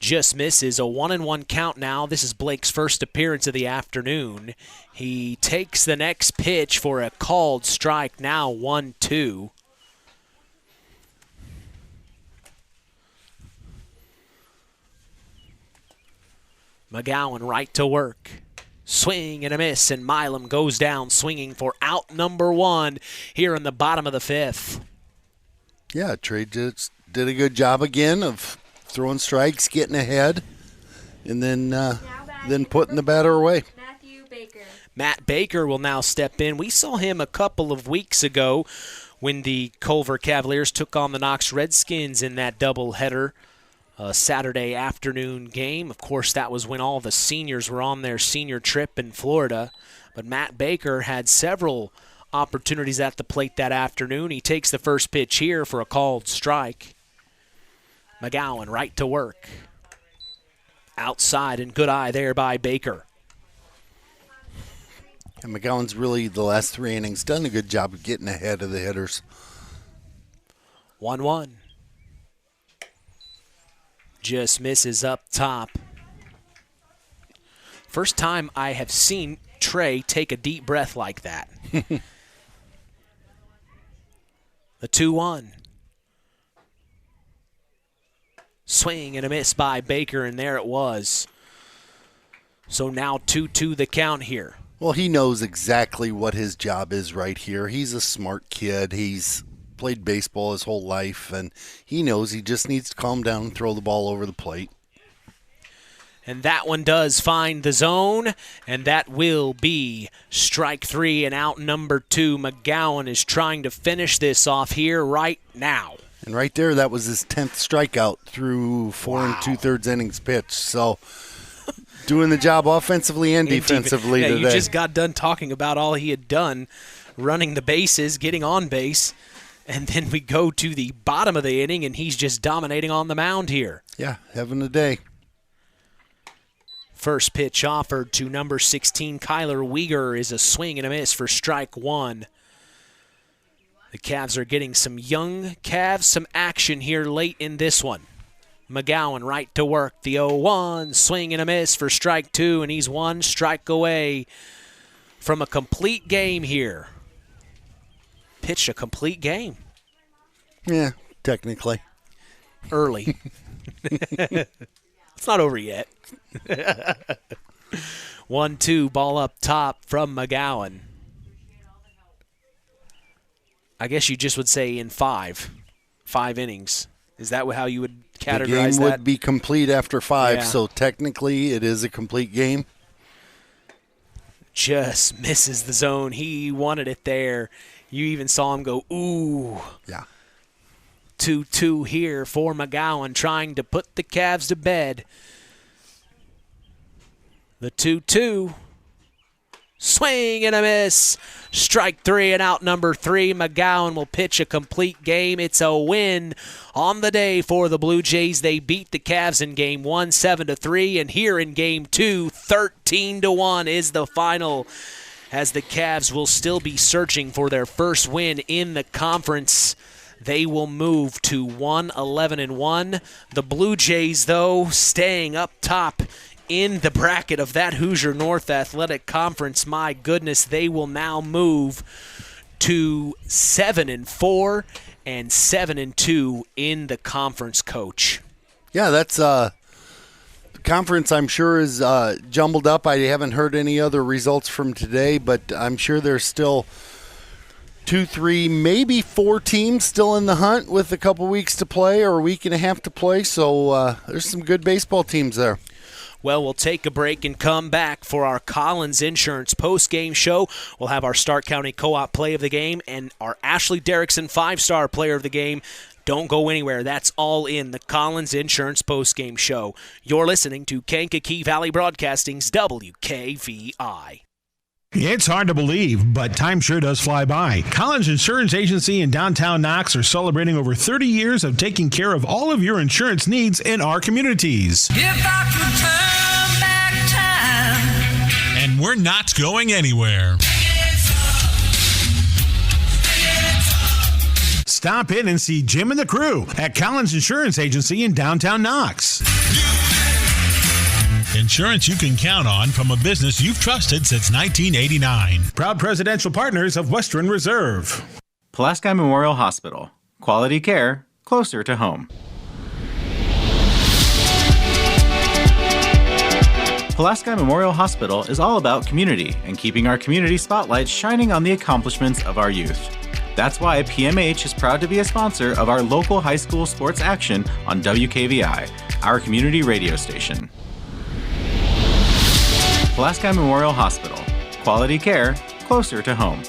Just misses. A 1-1 count now. This is Blake's first appearance of the afternoon. He takes the next pitch for a called strike. Now 1-2. McGowan right to work. Swing and a miss, and Milam goes down swinging for out number 1 here in the bottom of the 5th. Yeah, Trey just did a good job again of throwing strikes, getting ahead, and then putting the batter away. Matt Baker will now step in. We saw him a couple of weeks ago when the Culver Cavaliers took on the Knox Redskins in that doubleheader. Saturday afternoon game. Of course, that was when all the seniors were on their senior trip in Florida. But Matt Baker had several opportunities at the plate that afternoon. He takes the first pitch here for a called strike. McGowan right to work. Outside and good eye there by Baker. And McGowan's really, the last 3 innings, done a good job of getting ahead of the hitters. 1-1. Just misses up top. First time I have seen Trey take a deep breath like that. The 2-1. Swing and a miss by Baker, and there it was. So now 2-2 the count here. Well, he knows exactly what his job is right here. He's a smart kid. He's played baseball his whole life, and he knows he just needs to calm down and throw the ball over the plate. And that one does find the zone, and that will be strike 3 and out number 2. McGowan is trying to finish this off here right now. And right there, that was his 10th strikeout through 4 2/3 innings pitched. So doing the job offensively and defensively today. You just got done talking about all he had done, running the bases, getting on base, and then we go to the bottom of the inning, and he's just dominating on the mound here. Yeah, having a day. First pitch offered to number 16, Kyler Weeger, is a swing and a miss for strike 1. The Cavs are getting some young Cavs, some action here late in this one. McGowan right to work. The 0-1, swing and a miss for strike 2, and he's one strike away from a complete game here. Pitched a complete game. Yeah, technically. Early. It's not over yet. 1-2, ball up top from McGowan. I guess you just would say in five innings. Is that how you would categorize that? The game would be complete after 5, Yeah. so technically it is a complete game. Just misses the zone. He wanted it there. You even saw him go, ooh. Yeah. 2-2 here for McGowan, trying to put the Cavs to bed. The 2-2. Swing and a miss. Strike 3 and out number 3. McGowan will pitch a complete game. It's a win on the day for the Blue Jays. They beat the Cavs in game 1, 7-3. And here in game 2, 13-1 is the final, as the Cavs will still be searching for their first win in the conference. They will move to 1-11-1. The Blue Jays, though, staying up top in the bracket of that Hoosier North Athletic Conference. My goodness, they will now move to 7-4 and 7-2 in the conference, Coach. Yeah, that's the conference, I'm sure, is jumbled up. I haven't heard any other results from today, but I'm sure there's still 2, 3, maybe 4 teams still in the hunt with a couple weeks to play or a week and a half to play. So there's some good baseball teams there. Well, we'll take a break and come back for our Collins Insurance post-game show. We'll have our Stark County Co-op play of the game and our Ashley Derrickson 5-star player of the game. Don't go anywhere. That's all in the Collins Insurance post-game show. You're listening to Kankakee Valley Broadcasting's WKVI. It's hard to believe, but time sure does fly by. Collins Insurance Agency in downtown Knox are celebrating over 30 years of taking care of all of your insurance needs in our communities. If I could turn back time. And we're not going anywhere. Stop in and see Jim and the crew at Collins Insurance Agency in downtown Knox. Insurance you can count on from a business you've trusted since 1989. Proud presidential partners of Western Reserve. Pulaski Memorial Hospital. Quality care closer to home. Pulaski Memorial Hospital is all about community and keeping our community spotlight shining on the accomplishments of our youth. That's why PMH is proud to be a sponsor of our local high school sports action on WKVI, our community radio station. Pulaski Memorial Hospital. Quality care closer to home.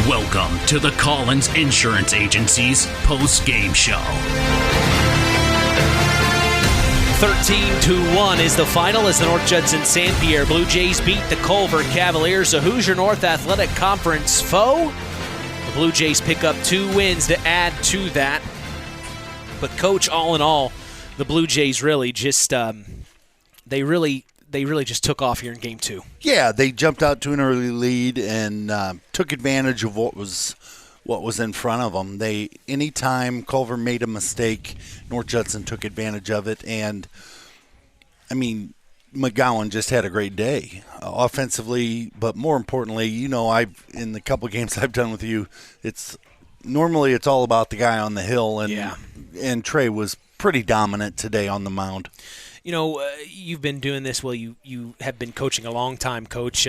Welcome to the Collins Insurance Agency's post-game show. 13-1 is the final as the North Judson-San Pierre Blue Jays beat the Culver Cavaliers, a Hoosier North Athletic Conference foe. The Blue Jays pick up 2 wins to add to that. But, Coach, all in all, the Blue Jays really just they really just took off here in Game 2. Yeah, they jumped out to an early lead and took advantage of what was in front of them. Anytime Culver made a mistake, North Judson took advantage of it. And, I mean, McGowan just had a great day offensively, but more importantly, in the couple games I've done with you, normally it's all about the guy on the hill, and Trey was pretty dominant today on the mound. You've been doing this. Well, you have been coaching a long time, Coach.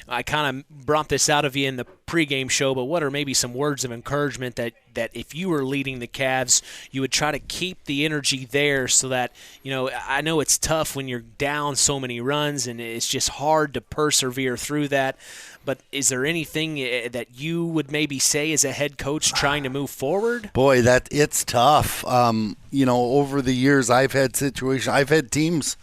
I kind of brought this out of you in the pregame show, but what are maybe some words of encouragement that if you were leading the Cavs, you would try to keep the energy there so that, I know it's tough when you're down so many runs and it's just hard to persevere through that. But is there anything that you would maybe say as a head coach trying to move forward? Boy, it's tough. Over the years, I've had teams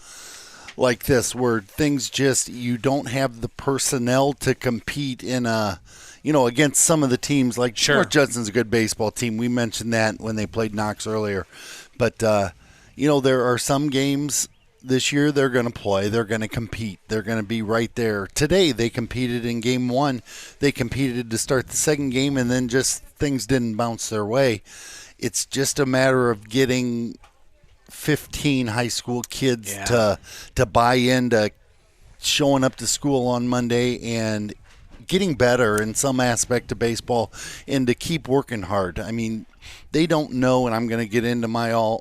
like this where things you don't have the personnel to compete in against some of the teams. Like North Judson's a good baseball team. We mentioned that when they played Knox earlier. But, there are some games this year they're going to play. They're going to compete. They're going to be right there. Today they competed in game 1. They competed to start the second game, and then just things didn't bounce their way. It's just a matter of getting 15 high school kids to buy into showing up to school on Monday and getting better in some aspect of baseball and to keep working hard. I mean, they don't know, and I'm going to get into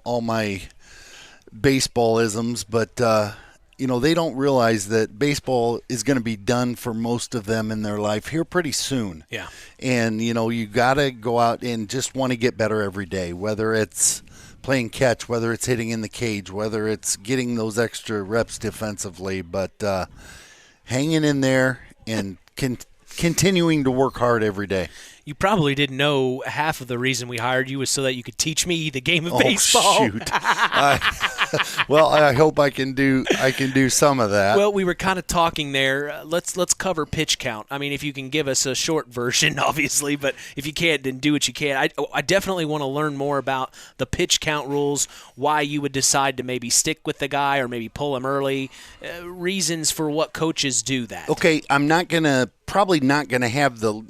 all my baseball-isms, but they don't realize that baseball is going to be done for most of them in their life here pretty soon. Yeah. And, you got to go out and just want to get better every day, whether it's playing catch, whether it's hitting in the cage, whether it's getting those extra reps defensively, but hanging in there and continuing to work hard every day. You probably didn't know half of the reason we hired you was so that you could teach me the game of baseball. Shoot. Well, I hope I can do some of that. Well, we were kind of talking there. Let's cover pitch count. I mean, if you can give us a short version, obviously, but if you can't, then do what you can. I definitely want to learn more about the pitch count rules, why you would decide to maybe stick with the guy or maybe pull him early, reasons for what coaches do that. Okay, I'm probably not going to have the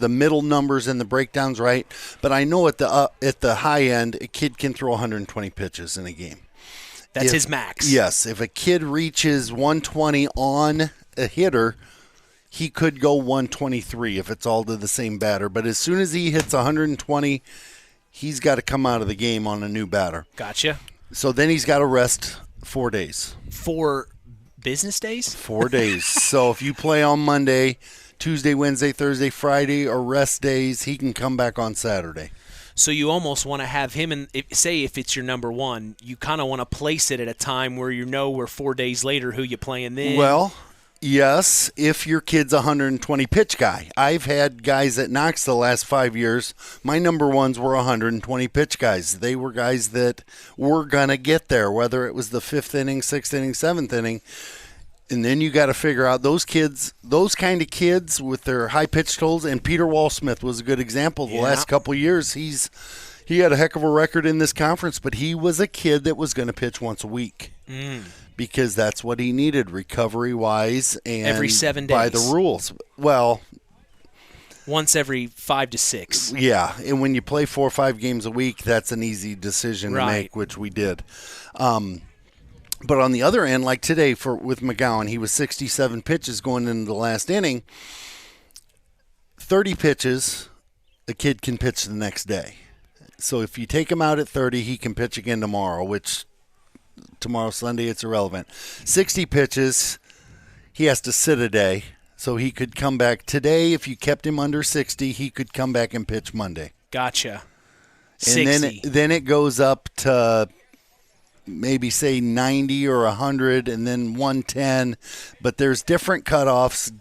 middle numbers and the breakdowns right, but I know at the high end, a kid can throw 120 pitches in a game. That's his max. Yes, if a kid reaches 120 on a hitter, he could go 123 if it's all to the same batter. But as soon as he hits 120, he's got to come out of the game on a new batter. Gotcha. So then he's got to rest 4 days. 4 business days? 4 days. So if you play on Monday, Tuesday, Wednesday, Thursday, Friday are rest days, he can come back on Saturday. So you almost want to have him, and say if it's your number one, you kind of want to place it at a time where we're 4 days later who you playing then. Well, yes, if your kid's a 120 pitch guy. I've had guys at Knox the last 5 years. My number ones were 120 pitch guys. They were guys that were going to get there, whether it was the 5th inning, 6th inning, 7th inning. And then you got to figure out those kind of kids with their high pitch totals. And Peter Wall-Smith was a good example. The last couple of years, he had a heck of a record in this conference, but he was a kid that was going to pitch once a week because that's what he needed recovery-wise and every 7 days by the rules. Well, once every 5 to 6. Yeah, and when you play 4 or 5 games a week, that's an easy decision to make, which we did. But on the other end, like today with McGowan, he was 67 pitches going into the last inning. 30 pitches, a kid can pitch the next day. So if you take him out at 30, he can pitch again tomorrow, which tomorrow, Sunday, it's irrelevant. 60 pitches, he has to sit a day. So he could come back today. If you kept him under 60, he could come back and pitch Monday. Gotcha. 60. And then it goes up to maybe say 90 or 100 and then 110, but there's different cutoffs.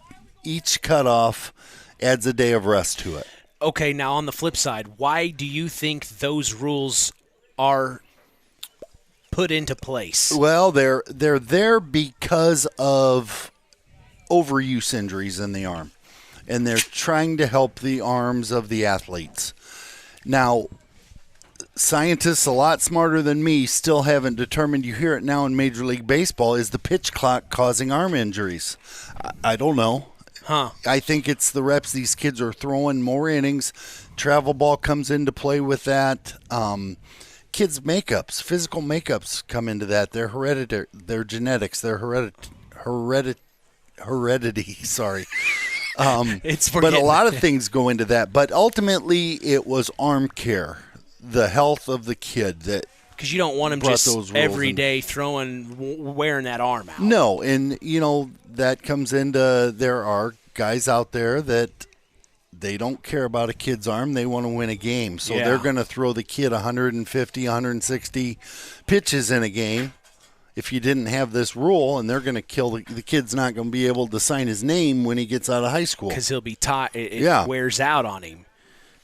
Each cutoff adds a day of rest to it. Okay, now on the flip side, why do you think those rules are put into place? Well, they're there because of overuse injuries in the arm, and they're trying to help the arms of the athletes. Now, scientists a lot smarter than me still haven't determined, you hear it now in Major League Baseball, is the pitch clock causing arm injuries? I don't know. I think it's the reps. These kids are throwing more innings. Travel ball comes into play with that. Kids' makeups, physical makeups come into that. Their hereditary, their genetics, their heredity, sorry. But a lot of things go into that. But ultimately, it was arm care. The health of the kid that because you don't want him just every day wearing that arm out. No, and that comes into there are guys out there that they don't care about a kid's arm. They want to win a game. So Yeah. they're going to throw the kid 150, 160 pitches in a game if you didn't have this rule, and they're going to kill the kid's not going to be able to sign his name when he gets out of high school. Because he'll be tired. It wears out on him.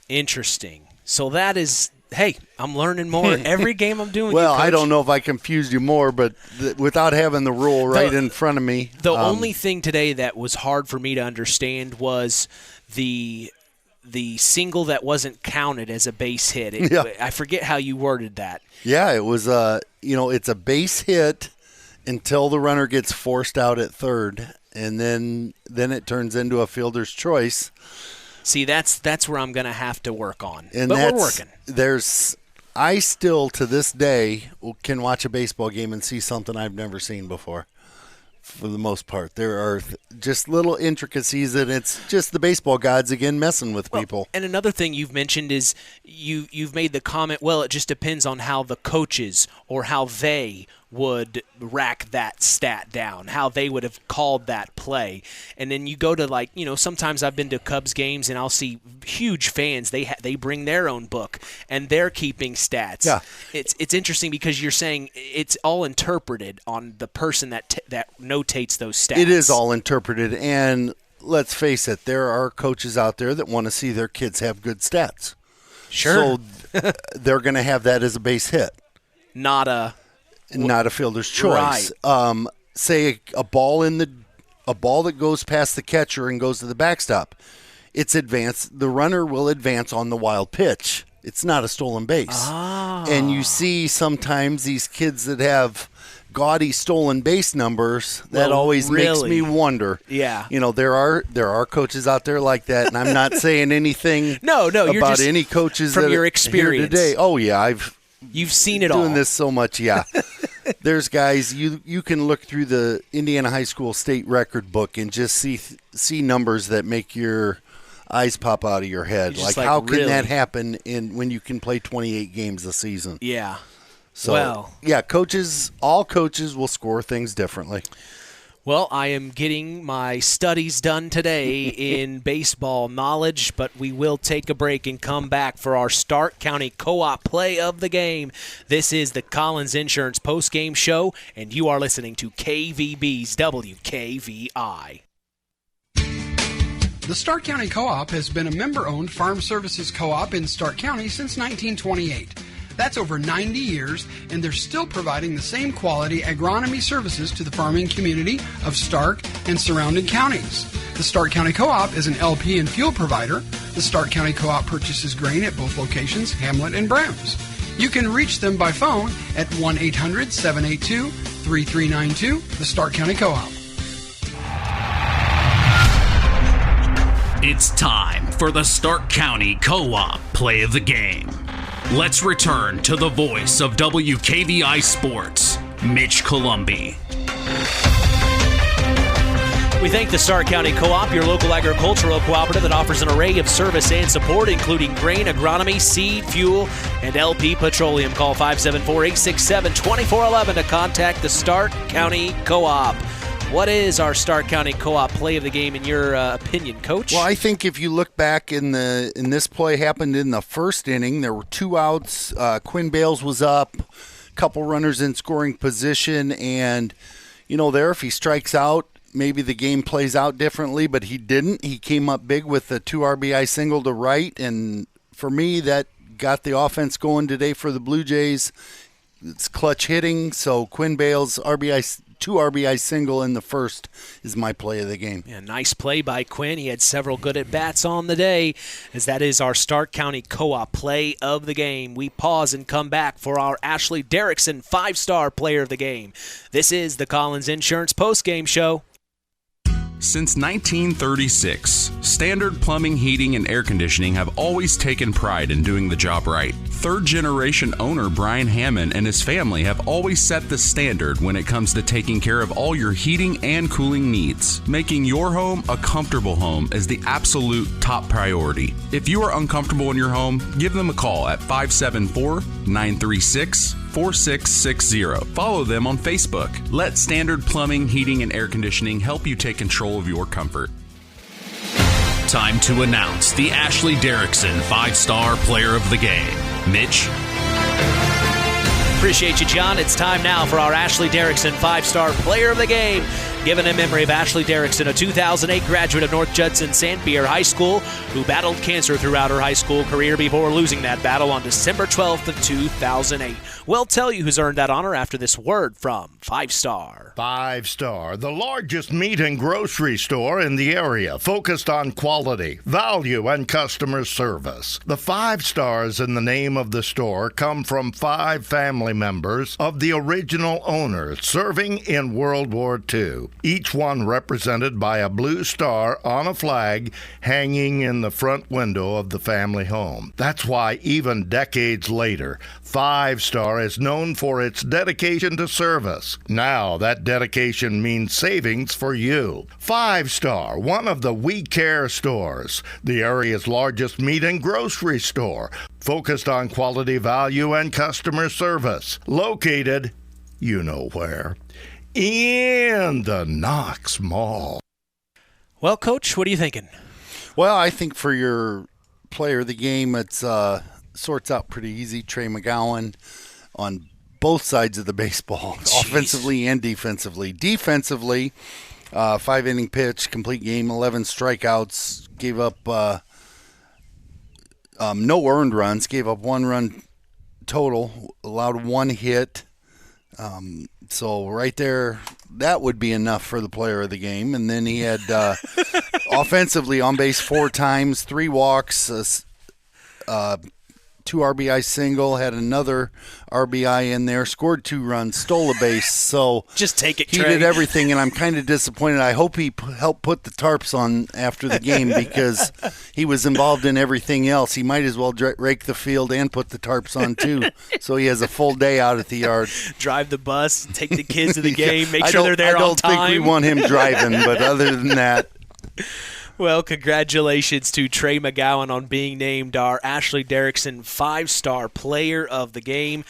Interesting. So that is, hey, I'm learning more every game I'm doing. Well, Coach. I don't know if I confused you more, but without having the rule right in front of me. The only thing today that was hard for me to understand was the single that wasn't counted as a base hit. I forget how you worded that. Yeah, it was it's a base hit until the runner gets forced out at third, and then it turns into a fielder's choice. See, that's where I'm going to have to work on. And but we're working. I still, to this day, can watch a baseball game and see something I've never seen before. For the most part, there are just little intricacies, and it's just the baseball gods again messing with people. And another thing you've mentioned is you've made the comment, well, it just depends on how the coaches or how they would rack that stat down, how they would have called that play. And then you go to sometimes I've been to Cubs games and I'll see huge fans. They bring their own book and they're keeping stats. Yeah. It's interesting because you're saying it's all interpreted on the person that notates those stats. It is all interpreted, and let's face it, there are coaches out there that want to see their kids have good stats. Sure. So they're going to have that as a base hit. Not a fielder's choice. Right. Say a ball that goes past the catcher and goes to the backstop. It's advanced. The runner will advance on the wild pitch. It's not a stolen base. And you see sometimes these kids that have gaudy stolen base numbers. That always makes me wonder. Yeah. There are coaches out there like that, and I'm not saying anything no, you're about just any coaches from that your are experience here today. Oh yeah, You've seen it doing all. this so much, yeah. There's guys you can look through the Indiana High School state record book and just see numbers that make your eyes pop out of your head. Like how can that happen when you can play 28 games a season? Yeah. So yeah, all coaches will score things differently. Well, I am getting my studies done today in baseball knowledge, but we will take a break and come back for our Stark County Co-op play of the game. This is the Collins Insurance postgame show, and you are listening to KVB's WKVI. The Stark County Co-op has been a member-owned farm services co-op in Stark County since 1928. That's over 90 years, and they're still providing the same quality agronomy services to the farming community of Stark and surrounding counties. The Stark County Co-op is an LP and fuel provider. The Stark County Co-op purchases grain at both locations, Hamlet and Browns. You can reach them by phone at 1-800-782-3392, the Stark County Co-op. It's time for the Stark County Co-op play of the game. Let's return to the voice of WKVI Sports, Mitch Columbi. We thank the Stark County Co-op, your local agricultural cooperative that offers an array of service and support, including grain, agronomy, seed, fuel, and LP Petroleum. Call 574-867-2411 to contact the Stark County Co-op. What is our Stark County Co-op play of the game in your opinion, Coach? Well, I think if you look back in this play happened in the first inning, there were 2 outs. Quinn Bales was up, a couple runners in scoring position, and if he strikes out, maybe the game plays out differently, but he didn't. He came up big with a 2 RBI single to right, and for me, that got the offense going today for the Blue Jays. It's clutch hitting, so Quinn Bales' 2 RBI single in the first is my play of the game. Yeah, nice play by Quinn. He had several good at-bats on the day, as that is our Stark County Co-op play of the game. We pause and come back for our Ashley Derrickson 5-star player of the game. This is the Collins Insurance postgame show. Since 1936, Standard Plumbing, Heating, and Air Conditioning have always taken pride in doing the job right. Third-generation owner Brian Hammond and his family have always set the standard when it comes to taking care of all your heating and cooling needs. Making your home a comfortable home is the absolute top priority. If you are uncomfortable in your home, give them a call at 574-936-4660. Follow them on Facebook. Let Standard Plumbing, Heating, and Air Conditioning help you take control of your comfort. time to announce the Ashley Derrickson 5-Star Player of the Game. Mitch? Appreciate you, John. It's time now for our Ashley Derrickson 5-Star Player of the Game. Given in memory of Ashley Derrickson, a 2008 graduate of North Judson-San Pierre High School who battled cancer throughout her high school career before losing that battle on December 12th of 2008. We'll tell you who's earned that honor after this word from 5-Star. 5-Star, the largest meat and grocery store in the area, focused on quality, value, and customer service. The 5 stars in the name of the store come from 5 family members of the original owners serving in World War II. Each one represented by a blue star on a flag hanging in the front window of the family home. That's why even decades later, 5-Star is known for its dedication to service. Now that dedication means savings for you. 5-Star, one of the We Care stores, the area's largest meat and grocery store, focused on quality, value, and customer service. Located, you know where, in the Knox Mall. Well, Coach, what are you thinking? Well, I think for your player of the game, it's sorts out pretty easy. Trey McGowan on both sides of the baseball, offensively and defensively. Defensively, 5-inning pitch, complete game, 11 strikeouts, gave up no earned runs, gave up 1 run total, allowed 1 hit. So right there, that would be enough for the player of the game. And then he had offensively on base 4 times, 3 walks, 2 RBI single, had another RBI in there, scored 2 runs, stole a base. So just take it, he Trey. did everything, and I'm kind of disappointed. I hope he helped put the tarps on after the game because he was involved in everything else. He might as well rake the field and put the tarps on too, so he has a full day out at the yard. Drive the bus, take the kids to the game, make sure they're there on time. I don't think we want him driving, but other than that. Well, congratulations to Trey McGowan on being named our Ashley Derrickson 5-Star Player of the Game.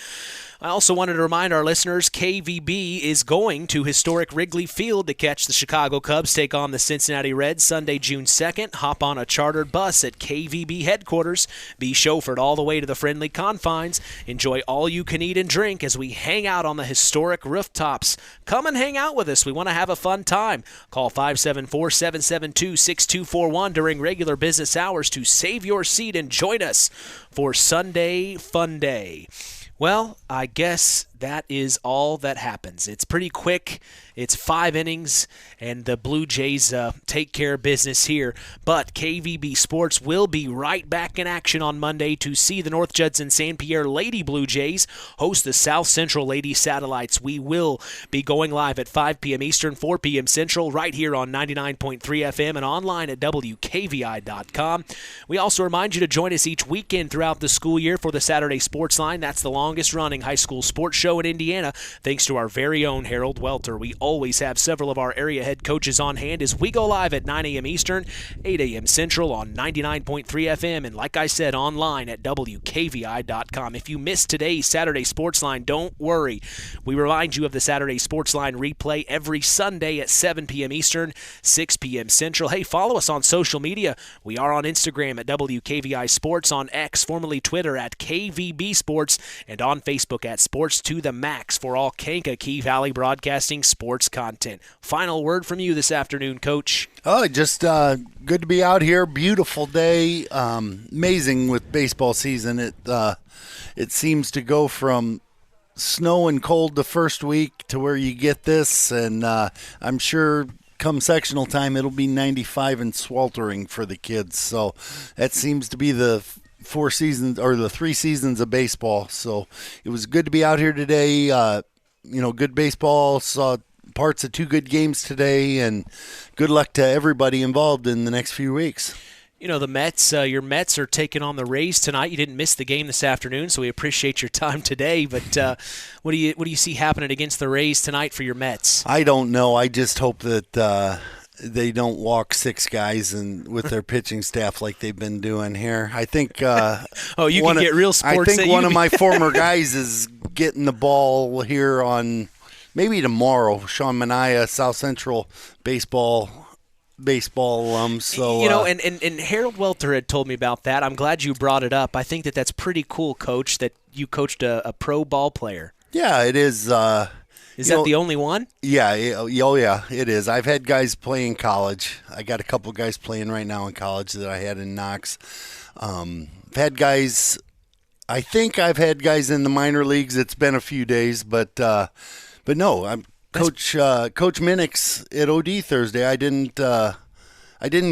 I also wanted to remind our listeners, KVB is going to historic Wrigley Field to catch the Chicago Cubs take on the Cincinnati Reds Sunday, June 2nd. Hop on a chartered bus at KVB headquarters. Be chauffeured all the way to the friendly confines. Enjoy all you can eat and drink as we hang out on the historic rooftops. Come and hang out with us. We want to have a fun time. Call 574-772-6241 during regular business hours to save your seat and join us for Sunday Fun Day. Well, I guess that is all that happens. It's pretty quick. It's 5 innings, and the Blue Jays take care of business here. But KVB Sports will be right back in action on Monday to see the North Judson-San Pierre Lady Blue Jays host the South Central Lady Satellites. We will be going live at 5 p.m. Eastern, 4 p.m. Central, right here on 99.3 FM and online at WKVI.com. We also remind you to join us each weekend throughout the school year for the Saturday Sports Line. That's the longest-running high school sports show in Indiana, thanks to our very own Harold Welter. We always have several of our area head coaches on hand as we go live at 9 a.m. Eastern, 8 a.m. Central on 99.3 FM, and like I said, online at WKVI.com. If you missed today's Saturday Sports Line, don't worry. We remind you of the Saturday Sports Line replay every Sunday at 7 p.m. Eastern, 6 p.m. Central. Hey, follow us on social media. We are on Instagram at WKVI Sports, on X, formerly Twitter, at KVB Sports, and on Facebook at Sports to the Max for all Kankakee Valley Broadcasting sports content. Final word from you this afternoon, Coach. Oh, just good to be out here. Beautiful day. Amazing with baseball season. It seems to go from snow and cold the first week to where you get this, and I'm sure come sectional time it'll be 95 and sweltering for the kids. So that seems to be the 4 seasons or the 3 seasons of baseball. So it was good to be out here today. Good baseball. Saw parts of 2 good games today, and good luck to everybody involved in the next few weeks. You know, the Mets, your Mets are taking on the Rays tonight. You didn't miss the game this afternoon, so we appreciate your time today. But what do you see happening against the Rays tonight for your Mets? I don't know. I just hope that they don't walk 6 guys and with their pitching staff like they've been doing here. I think you can get real sports. I think one of my former guys is getting the ball here on maybe tomorrow. Sean Mania, South Central Baseball baseball alum. So and Harold Welter had told me about that. I'm glad you brought it up. I think that's pretty cool, Coach, that you coached a pro ball player. Yeah, it is. Is that the only one? Yeah. Yeah, it is. I've had guys play in college. I got a couple guys playing right now in college that I had in Knox. I've had guys. I think I've had guys in the minor leagues. It's been a few days, but no. I'm Coach Minix at OD Thursday. I didn't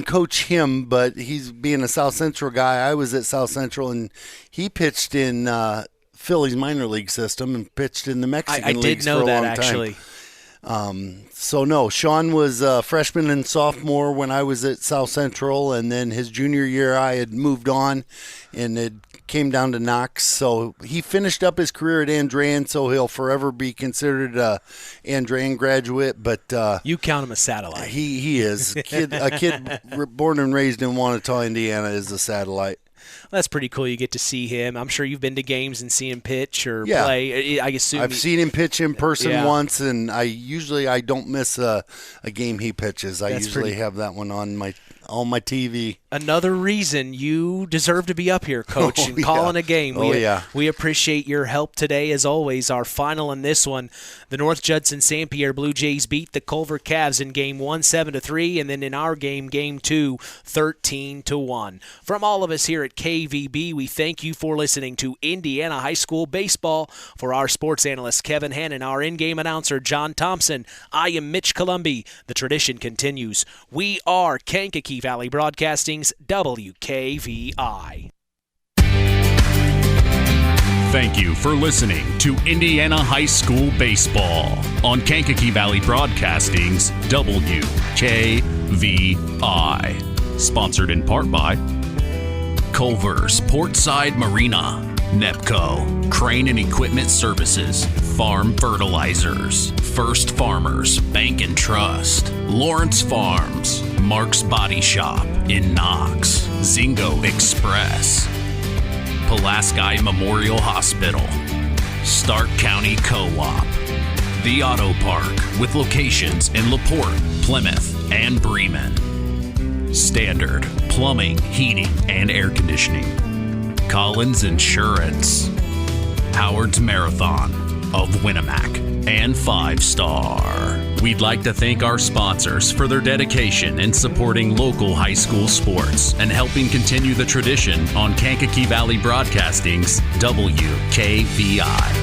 coach him, but he's being a South Central guy. I was at South Central, and he pitched in Philly's minor league system and pitched in the Mexican leagues for a long time. I did know that, actually. So, no, Sean was a freshman and sophomore when I was at South Central, and then his junior year I had moved on, and it came down to Knox. So he finished up his career at Andrean, so he'll forever be considered a Andrean graduate. But you count him a satellite. He is. A kid born and raised in Wanata, Indiana, is a satellite. That's pretty cool. You get to see him. I'm sure you've been to games and see him pitch or play. I assume I've seen him pitch in person once, and I don't miss a game he pitches. I usually have that one on my TV. Another reason you deserve to be up here, Coach, and calling a game. We appreciate your help today, as always. Our final in this one, the North Judson-San Pierre Blue Jays beat the Culver Cavs in Game 1, 7-3, and then in our game, Game 2, 13-1. From all of us here at KVB, we thank you for listening to Indiana High School Baseball. For our sports analyst, Kevin Hannon, our in-game announcer, John Thompson, I am Mitch Columbi. The tradition continues. We are Kankakee Valley Broadcasting's WKVI. Thank you for listening to Indiana High School Baseball on Kankakee Valley Broadcasting's WKVI. Sponsored in part by Culver's Portside Marina, NEPCO, Crane and Equipment Services, Farm Fertilizers, First Farmers Bank and Trust, Lawrence Farms, Mark's Body Shop in Knox, Zingo Express, Pulaski Memorial Hospital, Stark County Co-op, The Auto Park with locations in LaPorte, Plymouth, and Bremen, Standard Plumbing, Heating, and Air Conditioning, Collins Insurance, Howard's Marathon of Winamac, and 5 Star. We'd like to thank our sponsors for their dedication in supporting local high school sports and helping continue the tradition on Kankakee Valley Broadcasting's WKVI.